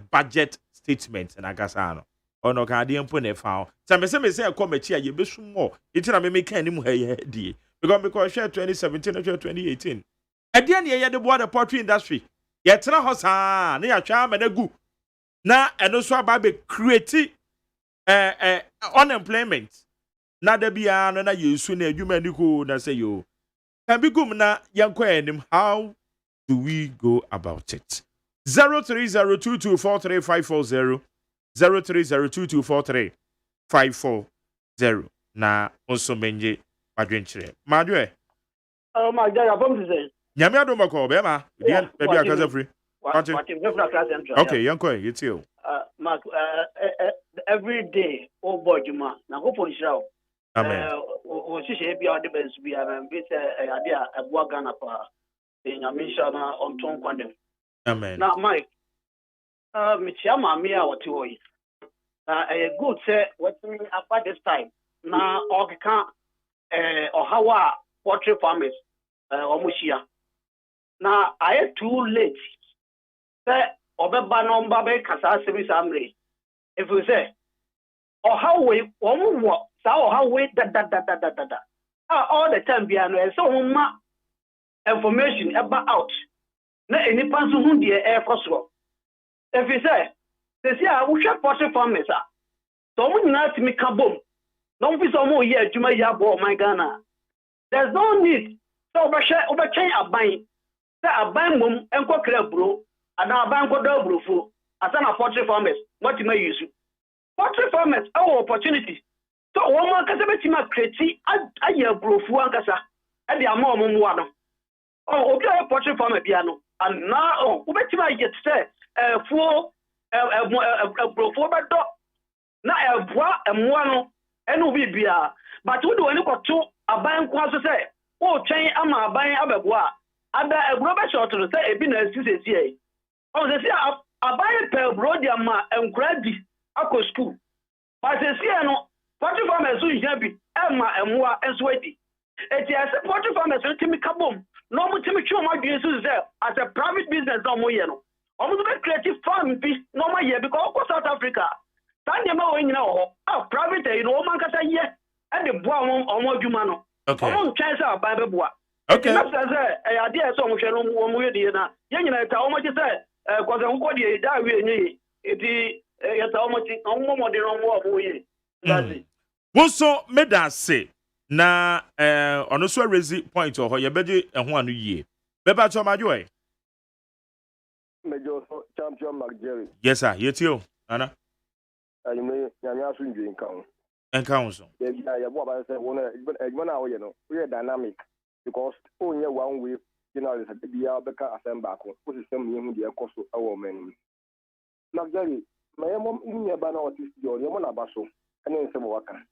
budget statement in Agasano. ono ka ade mpo na fa so me say e come chi a ye besum mo iti na me make anim ha ye die because share 2017 and 2018 ade na ye de boa the poultry industry ye tena ho saa na ya twa ma na gu na eno so aba be create unemployment na da bia no na yesu na adwuma ni ko na say yo can be gum na yanko anim how do we go about it 0302243540 0302243540 na onso menje adwenkyere madwe my God, I'm going to say. nyame adom ko be ma bien baby akaza free okay yanko it's you Mark, every day, oh boy, Juma, now go for show. Amen. She should be the best. We have a bit idea of what Ghana in a mission on Tom Quandem. Amen. Now, Mike, Michama, me, our two. A good say, what we about this time. Now, or can't, or how are poultry farmers, or Mushia. Now, I am too late. Say, Obeba number be kasa sebi samre. If we say, or how we what so how we da. All the time be no so ma information about out. Na any person who the air for so. If we say, they say I will share poultry farmers. So we not me kabom. Don't be so more here juma ya bo my Ghana. There's no need. So over chain a buying. Say a buying mum enko kre bro. And now bank for double for as an poultry farmers. What you may use poultry farmers our opportunity. So one more Casabetima create a year bro for Ancasa and the amount of one. Oh, okay, poultry farmer piano. And now, Ubetima get say for a bro for my dog. Now a bois and one and we be but we do any got two a bank was to say, oh, chain am I buying a bois. And a rubber shot to say a business is oh, they say I buy a pair of Rodiama and Grady Aqua School. But they say, no, poultry farmers who is happy, Emma and Moa and Sweaty. It is a poultry farmers who Timmy Kabum. No more Timmy Chuma business there as a private business, no more yellow. Almost a creative farm, no more year because of South Africa. Tanya, you know, private, you know, Mancata, yeah, and the Bois or more Jumano. Okay. I won't chance out by the Bois. Okay. That's a idea so much, no more, you know, how much you say. Because I'm going to die with it. How much more than one more. Wonso meda say na ono so raise point or ye beje ehun anu yie. Beba cho majo Major champion McJerry. Yes sir, yetio. Ana. You may nyanya so ndwe nkan. Enkan so. Ya bo ba say won e na wo ye no. We dynamic because onye one way generally said bia beka assemble ko o system yin hu de ekoso awo man McJerry my mom in ya ba na otis yo yo na ba so ene nsem waka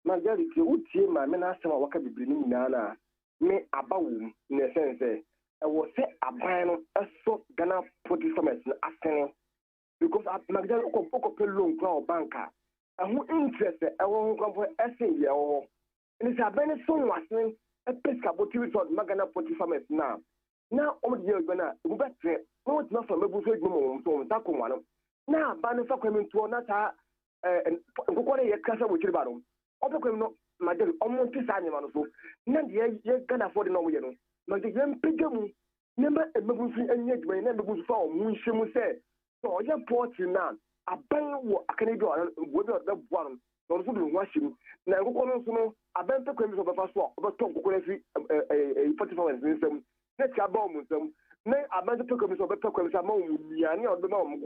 McJerry ke utie ma me na asem waka bibiri ni na me abawo na sense e wo se aban no eso Ghana produce farmers asene because McJerry ko pe loan kwa banka ahu interest e wo nko esen ye wo ni se aban so wasene a pesca bottle sort Magana poultry farmers now all the years gonna go back to not from a buffet so taco one now banner for coming to another and what a castle with your battle. Open no Madam almost this animal so none the gonna afford no way no but the young pigum number a movie and yet my number was for moon said so your poultry now a bang what I can do whether that one. Don't wash him. Now, no, I bent the crimes of a fast walk, but talk a 45 minutes. Let's have bomb them. Nay, I bent the crimes of a talk with a mom, Yanni or the mom,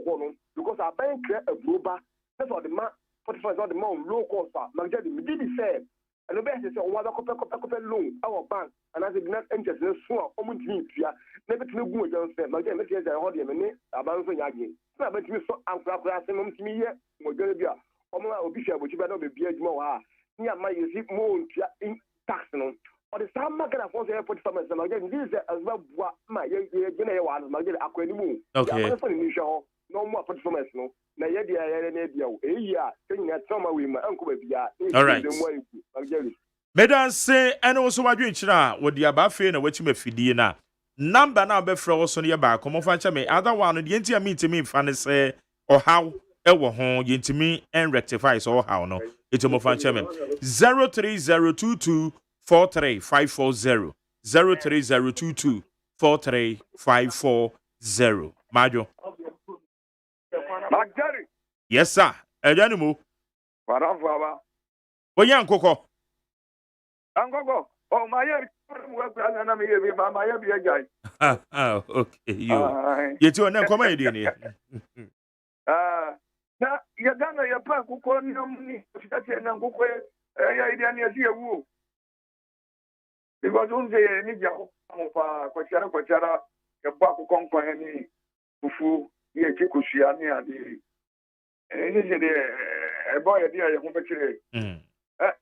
because I bank a broba. That's what the man 45 on the mom, low cost. Magdalene, we did say, and the best is a water copper loan, our bank, and as it not interest in a swamp, almost means here. Never to go down there. Magdalene, I hold him a minute, about Yagi. Not to be so uncle, to me here, Mogalia. Omo obisha bo chiba no be bia djuma wa ni ama yesi mo ntua tax no or the same market for say 40 farmers na again this is as well bua ma ye gina ye wa na again akwani mu ya for ni show no more 40 farmers no na ye dia ye na dia o eyi a tenya trauma we ma anko ba bia Medan say ene wo so wadwen kira wo dia ba fe na wachi mafidie na number na be frɛ wo so ne ye ba komo fa cha me other one the enti a meet me fa ne say or how ɛwɔ ho yɛntimi and rectify so how no it's mo fan chairman 03022435540 03022435540 Majo. Magdari. Yes sir Ejanimu Waramfaba. Oyan koko Angogo. Oh my year. My year. Okay you yeti on come edi ni na yagana ya pa kuko ni fitati na kuko ya idiani ya wu because unze ni jako pa kwa chara ya pa kuko nkwa ni fufu ye kikushia ni adi ni je de ebo ya dia ya kumpekire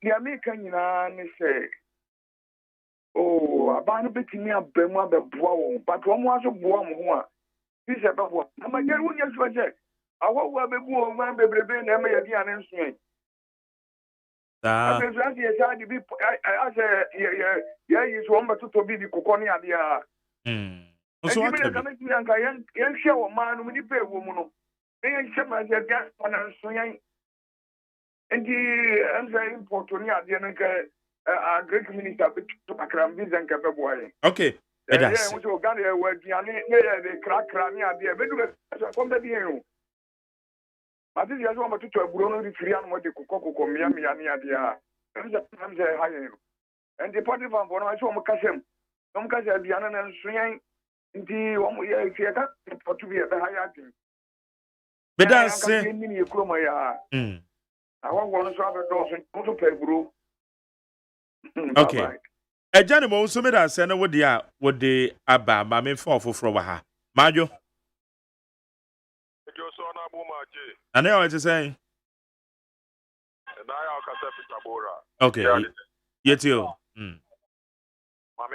ya mika nyina ni se abanu betimi abemu abeboa wo but wo mo aso boa mo ho a bi se beboa na magere wo nya so je awo abebu o man bebrebe na me yadi ane nso yi abe so ase ye sa di bi ase ye yi so mba to bi di kokoni ade a so what ka me ti anka yen hwe wo man no ni pe wo mu no yen hwe ma je ga na nso yi ndi anza import ni ade na ka a great minister bit to akram bi zanka beboa yi okay that's yeah we go ga we diane ne de krakra ni ade be du so kom da bi yen Ati ya zo matutu aburo no rifiri anu de kokoko mia ni adia. Nze hayen. And the party van bono aso mo kasem. Mo kase bia na nsuyan nti wo mo ye fie ka potu bi e be hayati. Be dance. Ni e kromo ya. Awon wono so abedo so mo to pe buro. Okay. Ejani mo so me dance na wo de aba ma me fa ofoforo wa ha. Majo. And now it's saying, okay, yet you. Mammy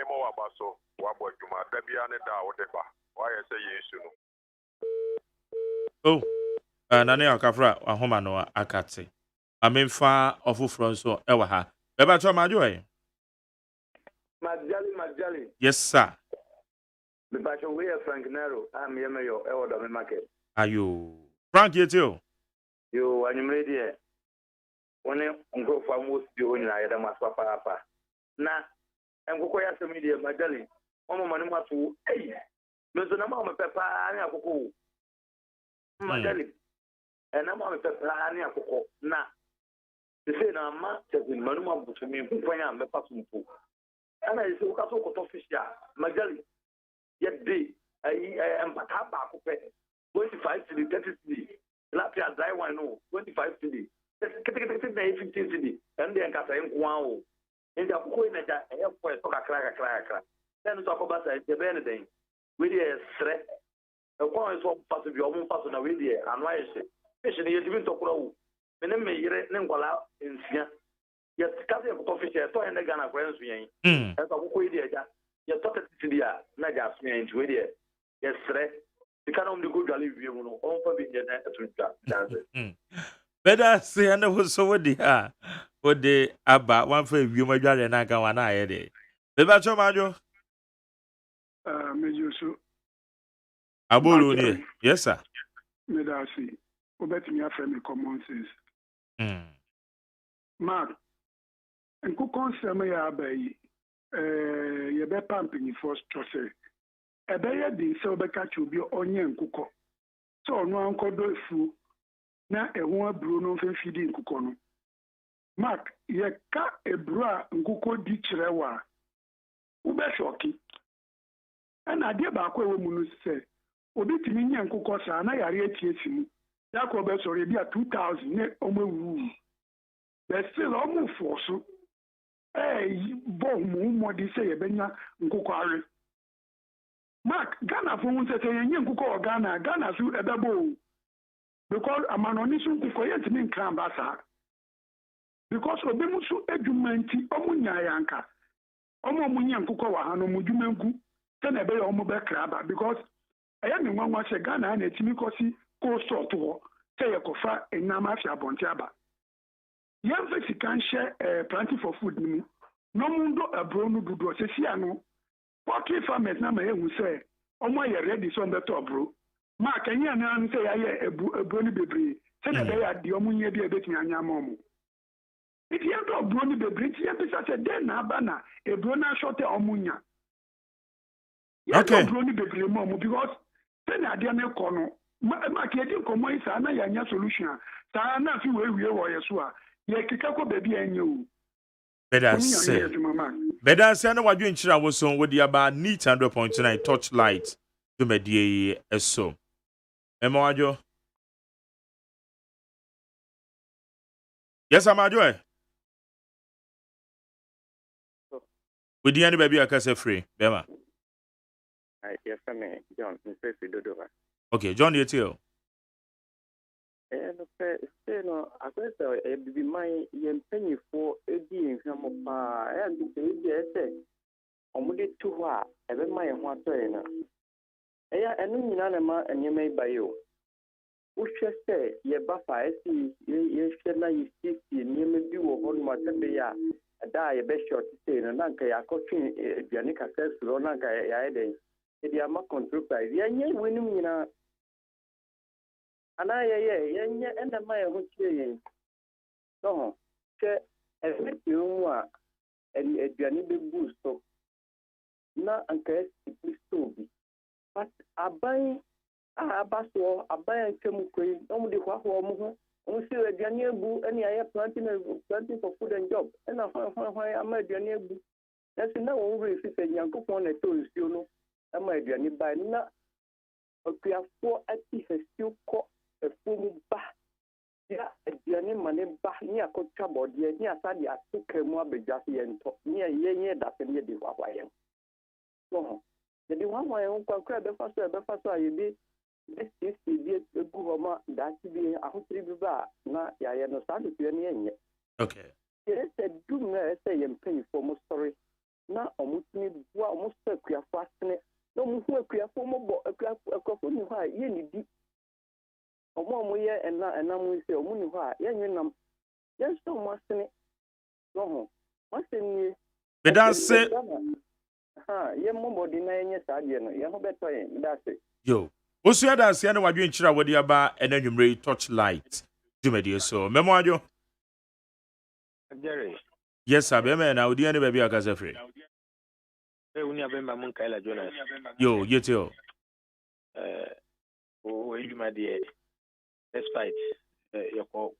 Moa Basso, what boy, you might be on it down with the bar. Why I say yes, oh, and I know Cafra, a homano, a catty. I mean, far awful from so ever ha. Ever to my joy? Majali. Yes, sir. The Bashon way of Frank Nero, I'm Yamayo, Elder Market. Are you Frank? Yet you? You are ready. One uncle for most doing I had a mass papa. Na, and go quiet to media, Majali. One man to hey, Mr. Nama Peppa, and a cocoa. Majali. And I'm a pepper, and a cocoa. Na, the same master in Manuma to me, when I'm a person. And I say, Casso Cotofisha, Majali. Yet day, I am Pataba, 25 to the 30 city. Lapia dry one, no, 25 city. 15 city. And then Casa and Guao. And the Coin at the airport, crack. Then talk about the Benedict. With a threat. A coin is one part of your own person with you, and why is it? Fishing is even to grow. And then may Nengola in Sia. Yet, Cassia Cotofisha, and the Ghana friends me. As a Coin, you talk to the Nagas me into it. Yes, threat. You can only go to live you know, all for being a better say, and was so what they about one for you, my daughter, and I go on. I had it. The Bacho Majo? Mejusu. Abulu, yes, sir. Medasi. Obet me a friend common sense. Mark, and cook on some bay, you be pumping first to Ebeye di se obeka chubi onye nkuko. So onu ankodo fu na ehu abru no mfefidi nkuko no. Mark, ye ka ebru a nkuko di kirewa. Ube shoki. Na ade ba akwa ewe mu no se obi timi nya nkuko sa na yare etiesi mu. Yakọ be sori bi a 2000 ne omewu. But still omu force. Bo mu modi se ye benya nkuko are. Mark, Ghana for one say you kuko Ghana su ebebo. Because amanoni su kuko yet min krambasa. Because obemu su edumanti omunya yanka. Omo munya kuko wa hano mujumenku. Ten ebe yo omo be kraba because aya mi nwanwa se Ghana na etimi kosi ko store to say ekofa enama fi abonti aba. Yam fe kan share plenty for food ni. No mundo abro no dudu se sia no. Poultry farmers na ma ehu say omo ye ready so beto bro. Ma kanya na say ya ye ebro ni bebre Say that they are the omunye be a bit nyamom. If you have to brony be bridge, you have to say then bana a brona short omunya. Okay. Brony be mom because then I didn't corner. Ma kedi komo isa na yanya solution. Sa na fi we wo yeso a. Ye kikako baby enyo. Better say. Better say no wadwe nchira wo so wo dia ba neat 100.9 torchlight to medie eso. Ema wajo. Yes, amajo. We di any baby akase free. Bema. Yes, me John, Mr. Dodowa. Okay, John Yetio. No, I guess be my penny for a being some of and the say, Omude Tuwa, ever my one trainer. And Nana and you may by you. Who shall say, ye buffer, I see, ye shall not you see, near me do on my tembeya, a die a best short to say, and Nanka, a coaching Janica says, Ronanka, I did. They are more control by the end, winning. And and the Maya would say, no, every you and a journey boost. Now, and case it will be. But I buy a basso, I buy a chemical, only what home, only a journey boo, any I have planting for food and job. And I find why I'm a journey boo. That's no over if it's a young coupon at all, you know. I'm a journey by not. Okay, 4 at the still caught. A full bah, yeah, a journey money bah near coach about the near Sadi, I took a more bejassi and talk near ye that and ye do what I am. So, the one my own concrete, the first you be this is the good that be a hungry bar, not I understand it any. Okay. Yes, a do say and pay for most story. Now, almost me, almost a queer fascinating. No more queer for more a coffin, why ye need. Omoye and we say, Omuniha, Yanam, yes, so much in it. No, what's in you? But that's it. Ye Momo denying yes, I know, you have better, that's it. Yo, what's the other saying what you in Chira, what you about, and then you may torchlight. Do me, dear, so, Memoir. Jerry. Yes, sir, man, I would any baby a casafre. Yo, you too. Oh, you my dear. Despite your quote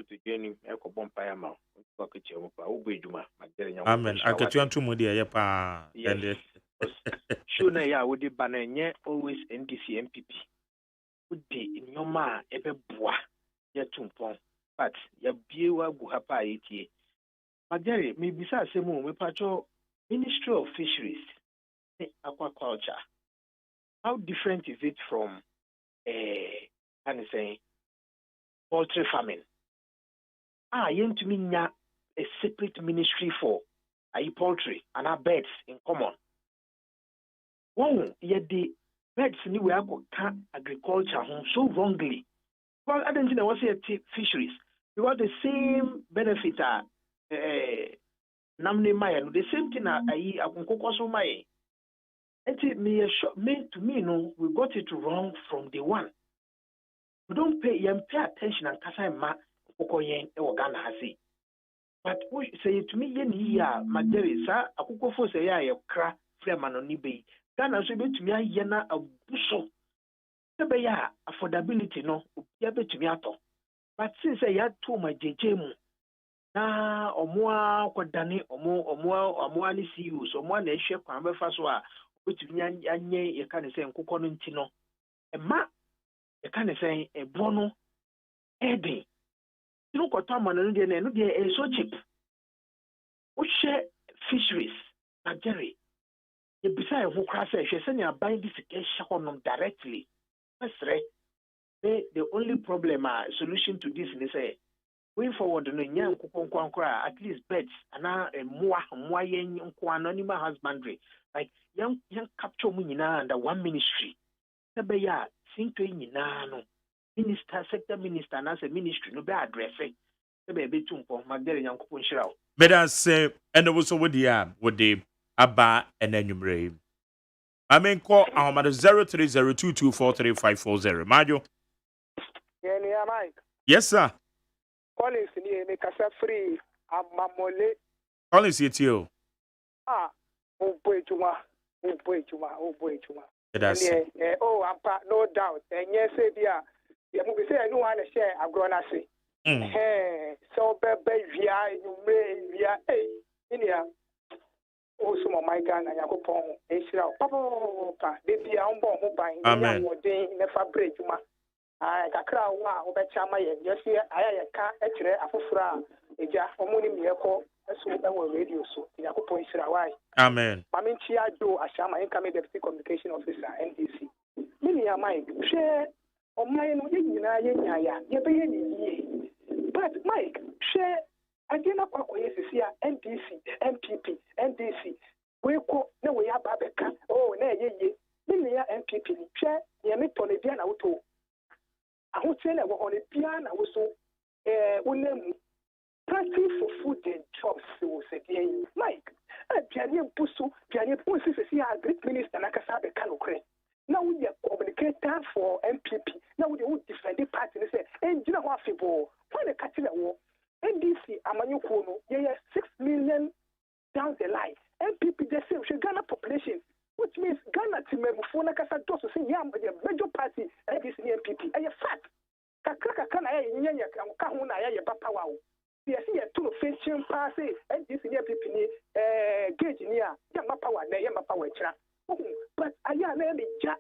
to Jenny, Echo Bompire Mount, Pocket Yopa, Ubijuma, Amen. I got you on 2 Mudia, pa. Yes. Sure, I would be banner always NDC MPP. Would be in your ma, ebe bois, yet tumpon, but your viewer buhapa 80. Magari, maybe Sassimo, we patrol Ministry of Fisheries, Aquaculture. How different is it from can I say poultry farming? You to me a separate ministry for poultry and our birds in common. One, yet the birds anywhere can agriculture so wrongly. Well, I don't think I was here fisheries. Because the same benefit namne maya, the same thing I so maya. It me to me, no, we got it wrong from day one. We don't pay attention and kasa ma okoyen e Ghana hasi. But we say to me yen here Magere sa akoko fo say ya kra frema no ni be. Ghana so be to me aye na abuso. Se be ya affordability no obi be to me ato. But since ya to my jeje mu na omo akwadane omo ani CEOs omo na ehwe kwan be fa so a betumi anye ye kan say nkokọ no nti no ma ye kan say e bono ede no kwata ma no de no de so cheap o share fisheries na Jerry ye bisa e ho kra say hwe say na buy this hwe directly masre the only problem solution to this is say going forward no nya nkokọ nkwankwa at least birds ana moa yen nkwa no animal husbandry like young capture mu nyina under one ministry sebe ya sinto nyina no minister sector minister na say ministry no be address sebe be tumpo magdere nyankopon hirawo better say and also with the aba and enumere I mean call our 0302243540 majo yeah Mike Yes, sir. Collins ni me kasa free amamole. Collins, it's you. Oh boy, Juma. That's oh, ampa, no doubt. And yes, yeah. Yeah, we say I don't want to share. I'm gonna say. So baby, you may hey, in here. Also, my gun and Yakupon, Papa, baby, I'm born who buying. Amen. Never break Juma. I kakra wa obechama ye yesi aya ka ekyere afofra eja omuni miyeko eso ewo radio so yakopon isira wai. Amen. Mami chia do ashama incoming deputy communication officer NDC. Mini ya Mike share omai no nyina ye nyaya ye be ye ni. But Mike share agena kwa yesisi ya NDC MPP NDC we ko na we ya babeka oh na ye mini ya MPP ni share ye me tone bia na wuto. I would say that on a piano also practice for food and jobs was again. Mike, Piano Pusso, Piano Pusso is a great minister like a Sabe Canocre. Now we are communicator for MPP. Now we would defend the party and say, and you know what, Fibo, when the Catina war, NDC, Amanyukono, 6 million down the line. MPP, the same, Ghana population. Which means Ghana to me before like I said, to say the major party NDC MPP. A fact. Kakaka kana ya nyanya kahuna ya papa wao. Yes, here to fetching pass NDC MPP ni gauge ni ya papa wa na ya papa wa chira. But aya na me ja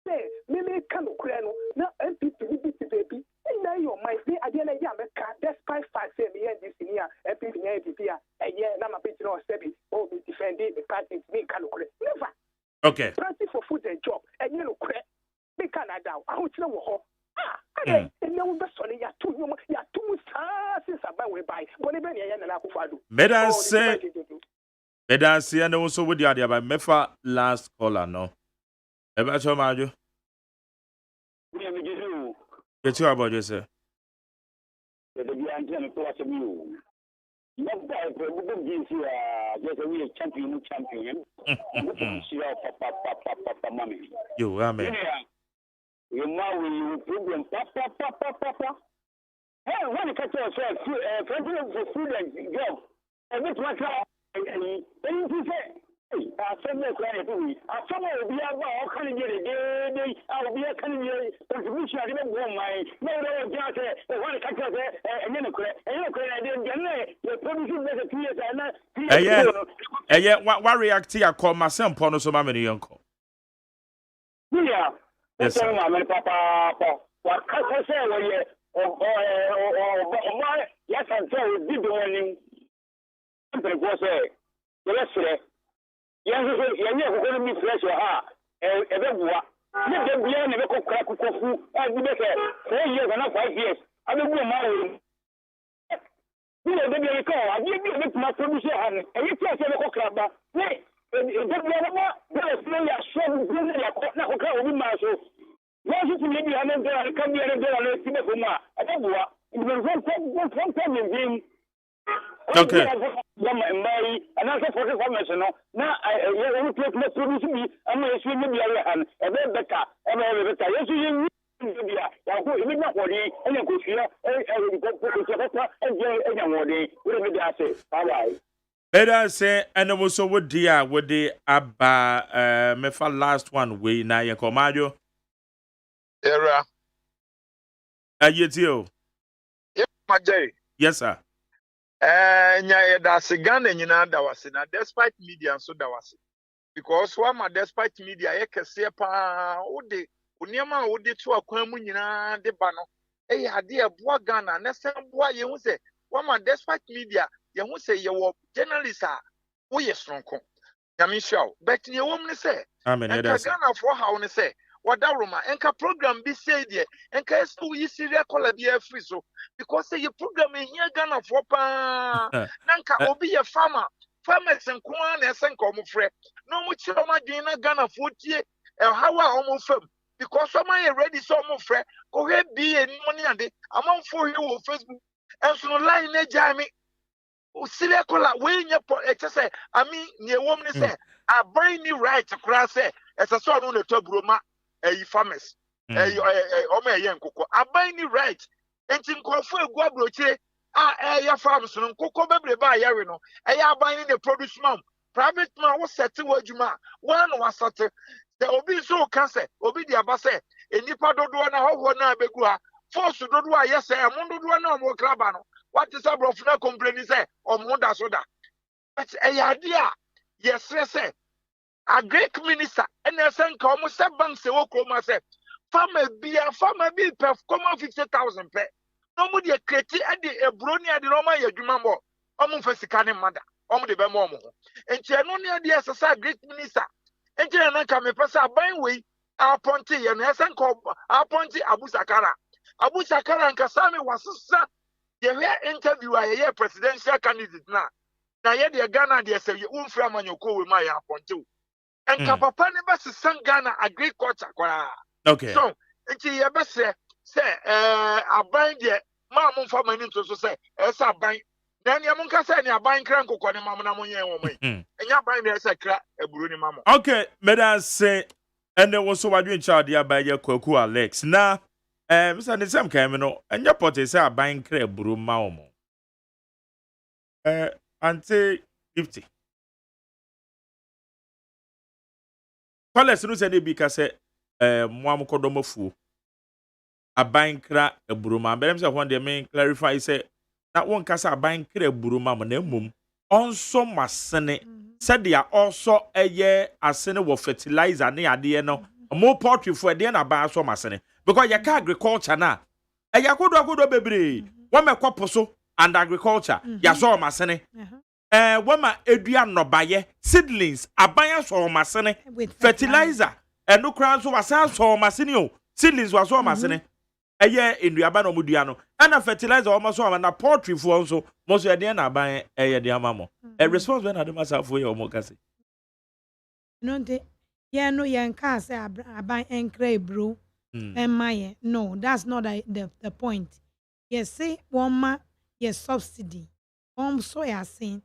say me kanu kure no na MPP ni baby. Na your mind be ade na ya meka despite fact say me NDC ni ya MPP ni MPP ya na ma picture no sebi oh be defending the party me kanu kure. Never. Okay. Practice for food and job. And you know, they Canada. I want to know. And now we're sorry. You're too since I buy. But even Medan say, and also with the idea by Mefa last caller, no. Ever show Mario? Get you about yourself. Just a real champion. You, amen. You know, problem, papa. Hey, when you catch yourself, for food and job, and this one, and you say, I said, I will be all kind of day, I will be a kind of contribution. I didn't want my no, just want to catch us, and then you're producing better 2 years, and yet, what react to your call my son, Pono, so my uncle? Yeah, yes, papa. What can I say? Yes, I'm sorry, did the warning. Was a yes, you're going to be fresh or everywhere. Let them be on the crack of food. I'll be better 4 years and not 5 years. I don't go married. You know, they may call. I give you a bit more producer and you tell the crab. Wait, it doesn't matter. There's no shame. Will be marshal. Why should you maybe come here and let's see the Puma? I don't know. It was one time in game. Okay. And also for information, now I will take my produce me. I'm going to swim in the other hand. A bit better. Yes, you not what and you could hear and better say, and also would dear with the Abba Mefa last one way now, your commando. Era. You too. Yes, sir. Nya that's Ghana nyina da wase na despite media so da wase because one despite media ye kese pa ode oniama ode to akwan mu nyina de ba no e ade e boa Ghana na se boa ye hu se one despite media ye hu se ye wo journalist a wo ye sonko nyame hwa but ye wom ne se amen Ghana for how ne se Wadaroma enka program bi say there enka so yi serial caller bi free so because say your program here Ghana for pa nanka obi ye farmers nko na esenka omo frɛ no mo chiro ma dwen na Ghana for tie how a omo fam because some are ready so omo frɛ ko he bi eni money ade amanfo he wo Facebook enso no line na jami o serial caller we nya say I mean ne wom ne say aban ni right kura say esa so no to buroma farmers omo eyen koko aban ni right enti nkofo egu abrochire ya farms no nkoko bebre ba yare no ya aban ne produce mam private man wo set wo adwuma one was set the obi so can say obi dia ba say enipa dodo na hoho na begu ha force dodo a yes e mo dodo na mo kraba no what is abrof na complain say omo da so da but ya dia yes say a great minister and sen ka omo se bank se wo kroma say farmer bi per come 50,000 per no mo de kreti e de ebroni ade no ma ya adwuma mo omo fa sika ne mada omo de be mo omo enti eno ne de asasa great minister enti na ka me pesa ban we appointi ye no esen ko appointi abusakara nka sami wasesa ye interview a ye presidential candidate na ye de Ghana de se ye unfra manyoko we ma ya appointi enka papa ne be sesan Ghana agriculture kwa okay so enti ye be say aban de ma mo fa mani to so say esa aban then ya mun ka say ne aban kra nkokɔ ne mam na mo yen wo mai enya aban de esa kra eburu ni mam okay meda say and there was so wadwe child ya ba ye kwaku Alex na Mr. Nisam kan no enya pote say aban kra eburu ma wo mo ante 50 Palace no say ne bi ka say mo am kodomafuo aban kra eburuma belem say one dey mean clarify say na won kasa aban kra eburuma mo na mum onso masene said they are also eye asene wo fertilizer ne ade no mo poultry for ade na ba so masene because ya ka agriculture na ya kodo bebre wo mekopo so and agriculture ya so masene wama edua nobaye seedlings aban so masene fertilizer no kran so wasan so masene o seedlings was so masene eye nduaba no mudua no na fertilizer o so na poultry for so mo so ede na ban eye de amamo a response when adema safo ye o mo kase no de ye no ye nka say aban enkra ebro emaye no that's not the point ye say woma ye subsidy so ya saying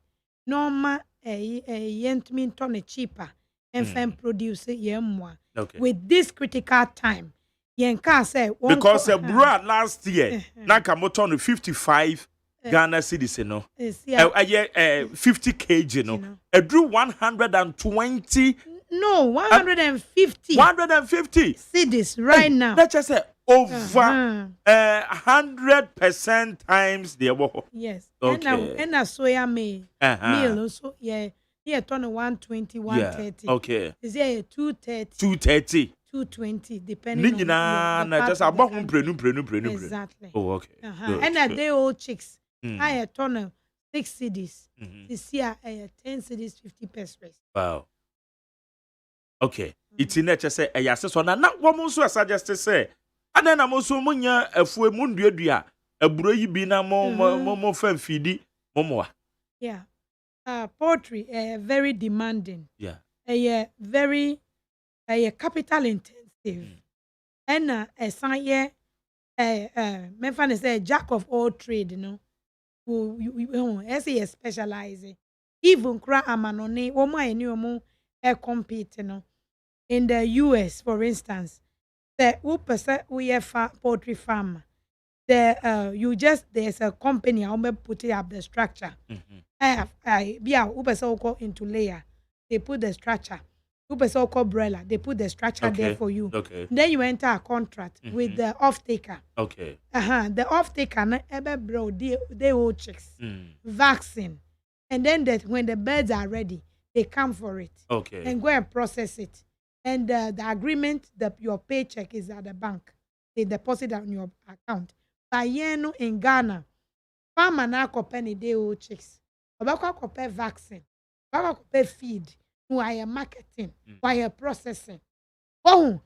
no ma yentmin ton cheaper and fan produce ye mwa with this critical time yenka say because a bro last year na kamoto no 55 Ghana cedis no 50 kg no drew 120 no 150 cedis right now let's just say over 100% times the wo yes okay and soya meal also yeah turn 120 130 okay is there 230 220 depending on na just about prenu exactly oh okay and a day old chicks I turn 6 cedis this year 10 cedis 50 pesos wow okay it's in nature say ya so na wo so suggest say and na mo so munya afue mu nduadua aburo yi bi na mo fan fidi mo yeah poultry very demanding yeah very capital intensive and me fan say jack of all trade who say specialize even kra amanone wo mo ani omo compete in the US for instance the we poultry farm there's a company I put up the structure into layer they put the structure broiler they put the structure there for you then you enter a contract with the off taker the off taker bro they hold chicks vaccine and then that when the birds are ready they come for it and go and process it and the agreement that your paycheck is at the bank they deposit on your account by yeno in Ghana farmer na penny they hold chicks obako pay vaccine obako pay feed who are marketing who processing and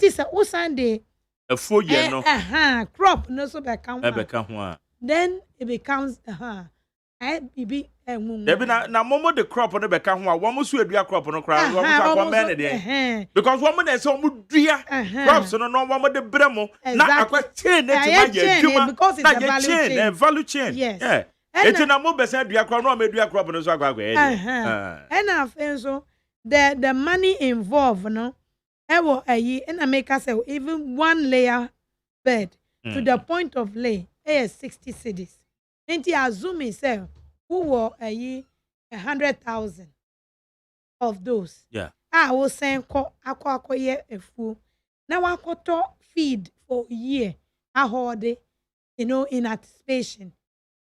this Sunday a 4 year no crop no so become then it becomes na momo the crop no be ka ho a wo mo so adua crop no kra wo mo akwa me ne de because wo mo na say wo mo dua crops no no wo mo de bre mo na akwa chain na ti ma ya adwuma na ya value chain yeah eti na mo be say adua crop no ma adua crop no so akwa and after so the money involved no e wo ayi na make us say even one layer bed to the point of lay is 60 cities. Nti assuming say who were 100,000 of those. Yeah. I was saying ako ye efu. Now I feed for a year. I hold it, in anticipation.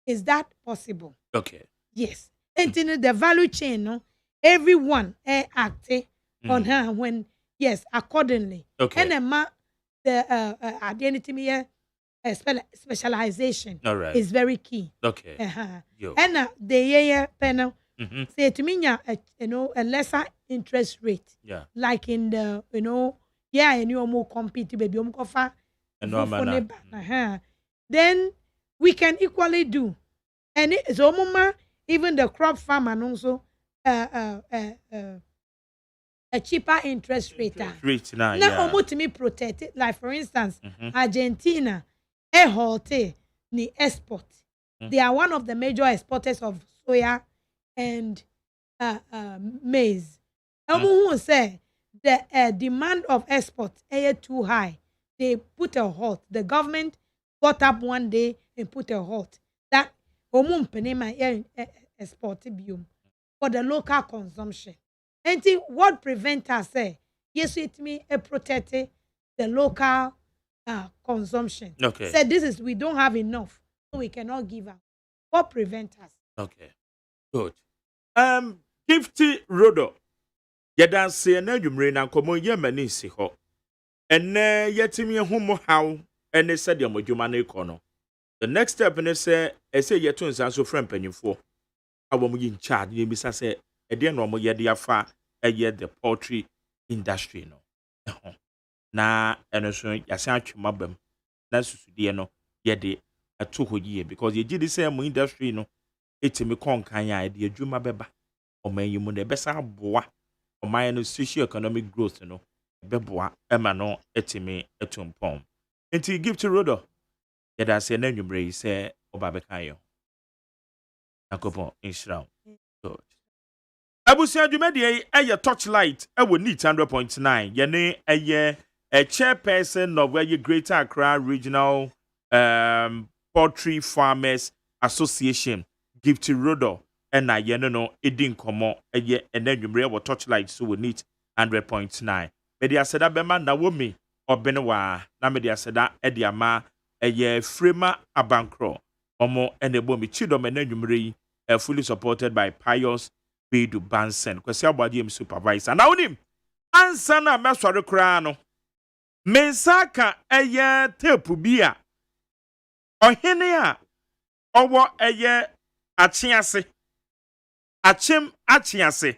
Is that possible? Okay. Yes. And in the value chain, no, everyone act on her when accordingly. Okay. And the identity specialization Alright. is very key. Okay. And the panel say to me, a lesser interest rate. Yeah. Like in the and you more compete baby then we can equally do. And it's even the crop farmer and also a cheaper interest rate. Now to me protect it. Like for instance, Argentina, ni export. They are one of the major exporters of soya and maize. Who say the demand of export is too high. They put a halt. The government got up one day and put a halt. That export for the local consumption. And what prevents us say yes, it me protect the local consumption. Okay. Say this is we don't have enough, so we cannot give up. What prevents us? Okay. Good. Gifty Rodo. Yada say na dwumre na komo ye mani si ho. Enne yetimi humo how ene said ya modwuma na ikono. The next step ne say ese yeto nsan so frem panyimfo. Awom yi in charge ye bisa say e de no mo ye de afa the poultry industry no. Na eno so yase atwema bam. Na susude no ye de ato ho yie because ye gidi say mo industry no etimi konkan ya de adwuma beba. Oman yi mu na besa aboa oman no socio-economic growth no beboa ema no etimi etumpom. Enti give to Rodo. Yada say na nwumre yi say oba beka yo. Akopo inshira. Good. Abusia dwumade eye Torchlight ewo neat 100.9 yene eye a chairperson of where Greater Accra Regional Poultry Farmers Association give to Rodo. And I no edin komo eye enadwumre wo Torchlight so we need 100.9. Media seda bema na womi obenwa na media seda ediama eye frema abankro omo enebo mi chidom enadwumre fully supported by Pius Bedu Bansen kwesi abadi em supervisor na onim ansa na mesore kra no mensaka eye tape bia ohene a owo eye achiase Achim achiase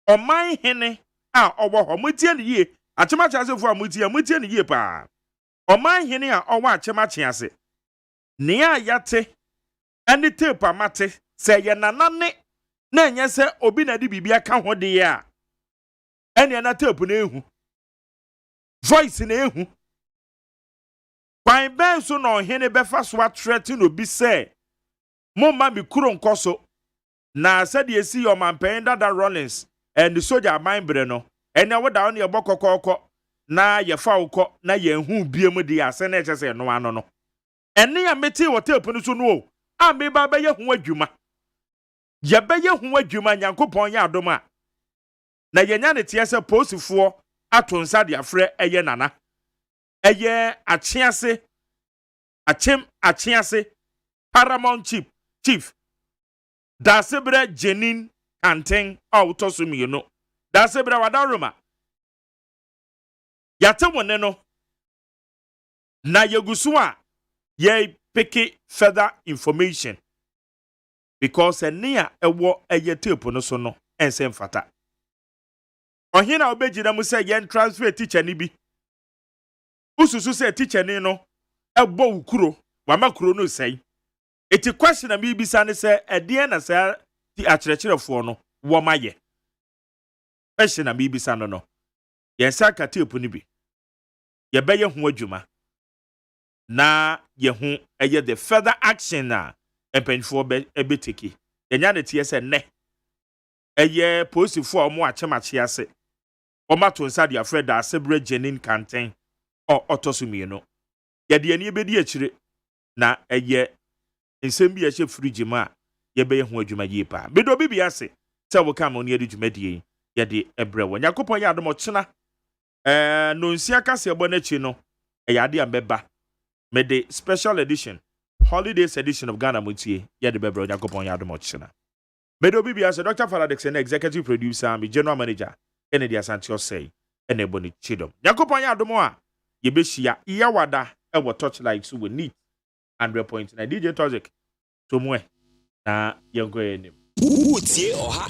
oman hene a owo ho mutie ne yie achim achiase fu mutie ne yie pa oman hene a owo achim achiase ne a yate ane tape amate se ye nanane na enye se obi na di bibia ka ho de ya ene na tape na ehu voice na ehu kwan ben so no hene befa so atrete no bi se momma bi kuro nkoso na said ye see your man paying that Rollins and the soldier mind breno and now down your bokoko na ye fa na ye hu biemu di asene chese no ano no ene ya meti wo tape no so no a me ba ye hu adwuma ye be ye hu adwuma nyankopon ya adoma na ye nya ne tie se posifo atonsa de afre eye nana eye achiase achiase Paramount chief Dasebra Jenin Kanten out of me, you know. Dasebra Wadaruma. Yata waneno. Na yegusua ye peke further information. Because a near a war a yetape no so no and same fata. On here now beji na musa yen transfer teacher nibi. Ususu say teacher ni no a bo ukuro, wama kuro no say. Iti question na mi bisa ne se edie na se ti akyerɛkyerɛfo no wo maye. Question na mi bisa no no. Ye sa ka tape ni bi. Ye be ye ho adwuma. Na ye ho eye the further action na empanfo be teki. Ye nya ne tie se ne. Eye posifo omo akyemache ase. Omato nsa de afred da Asebra Jenin Kanten o otosumi no. Ye de ani be di akire. na ɛyɛ nsɛm bi a ɛhyɛ fridge mu a yɛbɛyɛ ho adwuma yie paa bedo bi ase sɛ wo ka ma ne yɛde dwumadie yɛde ɛbrɛ wɔ nyakopɔn yɛ adom ɔkyena no nsia kase ɛbɔ n'akyi no ɛyɛ ade a mbɛba mede special edition holidays edition of Ghana Mutie yɛde bɛbrɛ nyakopɔn yɛ adom ɔkyena bedo bi ase Dr. Faradix and executive producer me general manager ene di asante osei ene boni chidom nyakopɔn yɛ adom a yɛbɛhyia yɛwada ɛwɔ Torchlight so wɔ neat 100.9 DJ Toxic to mwe na yɛnkɔ yɛ nim Wotie ɔha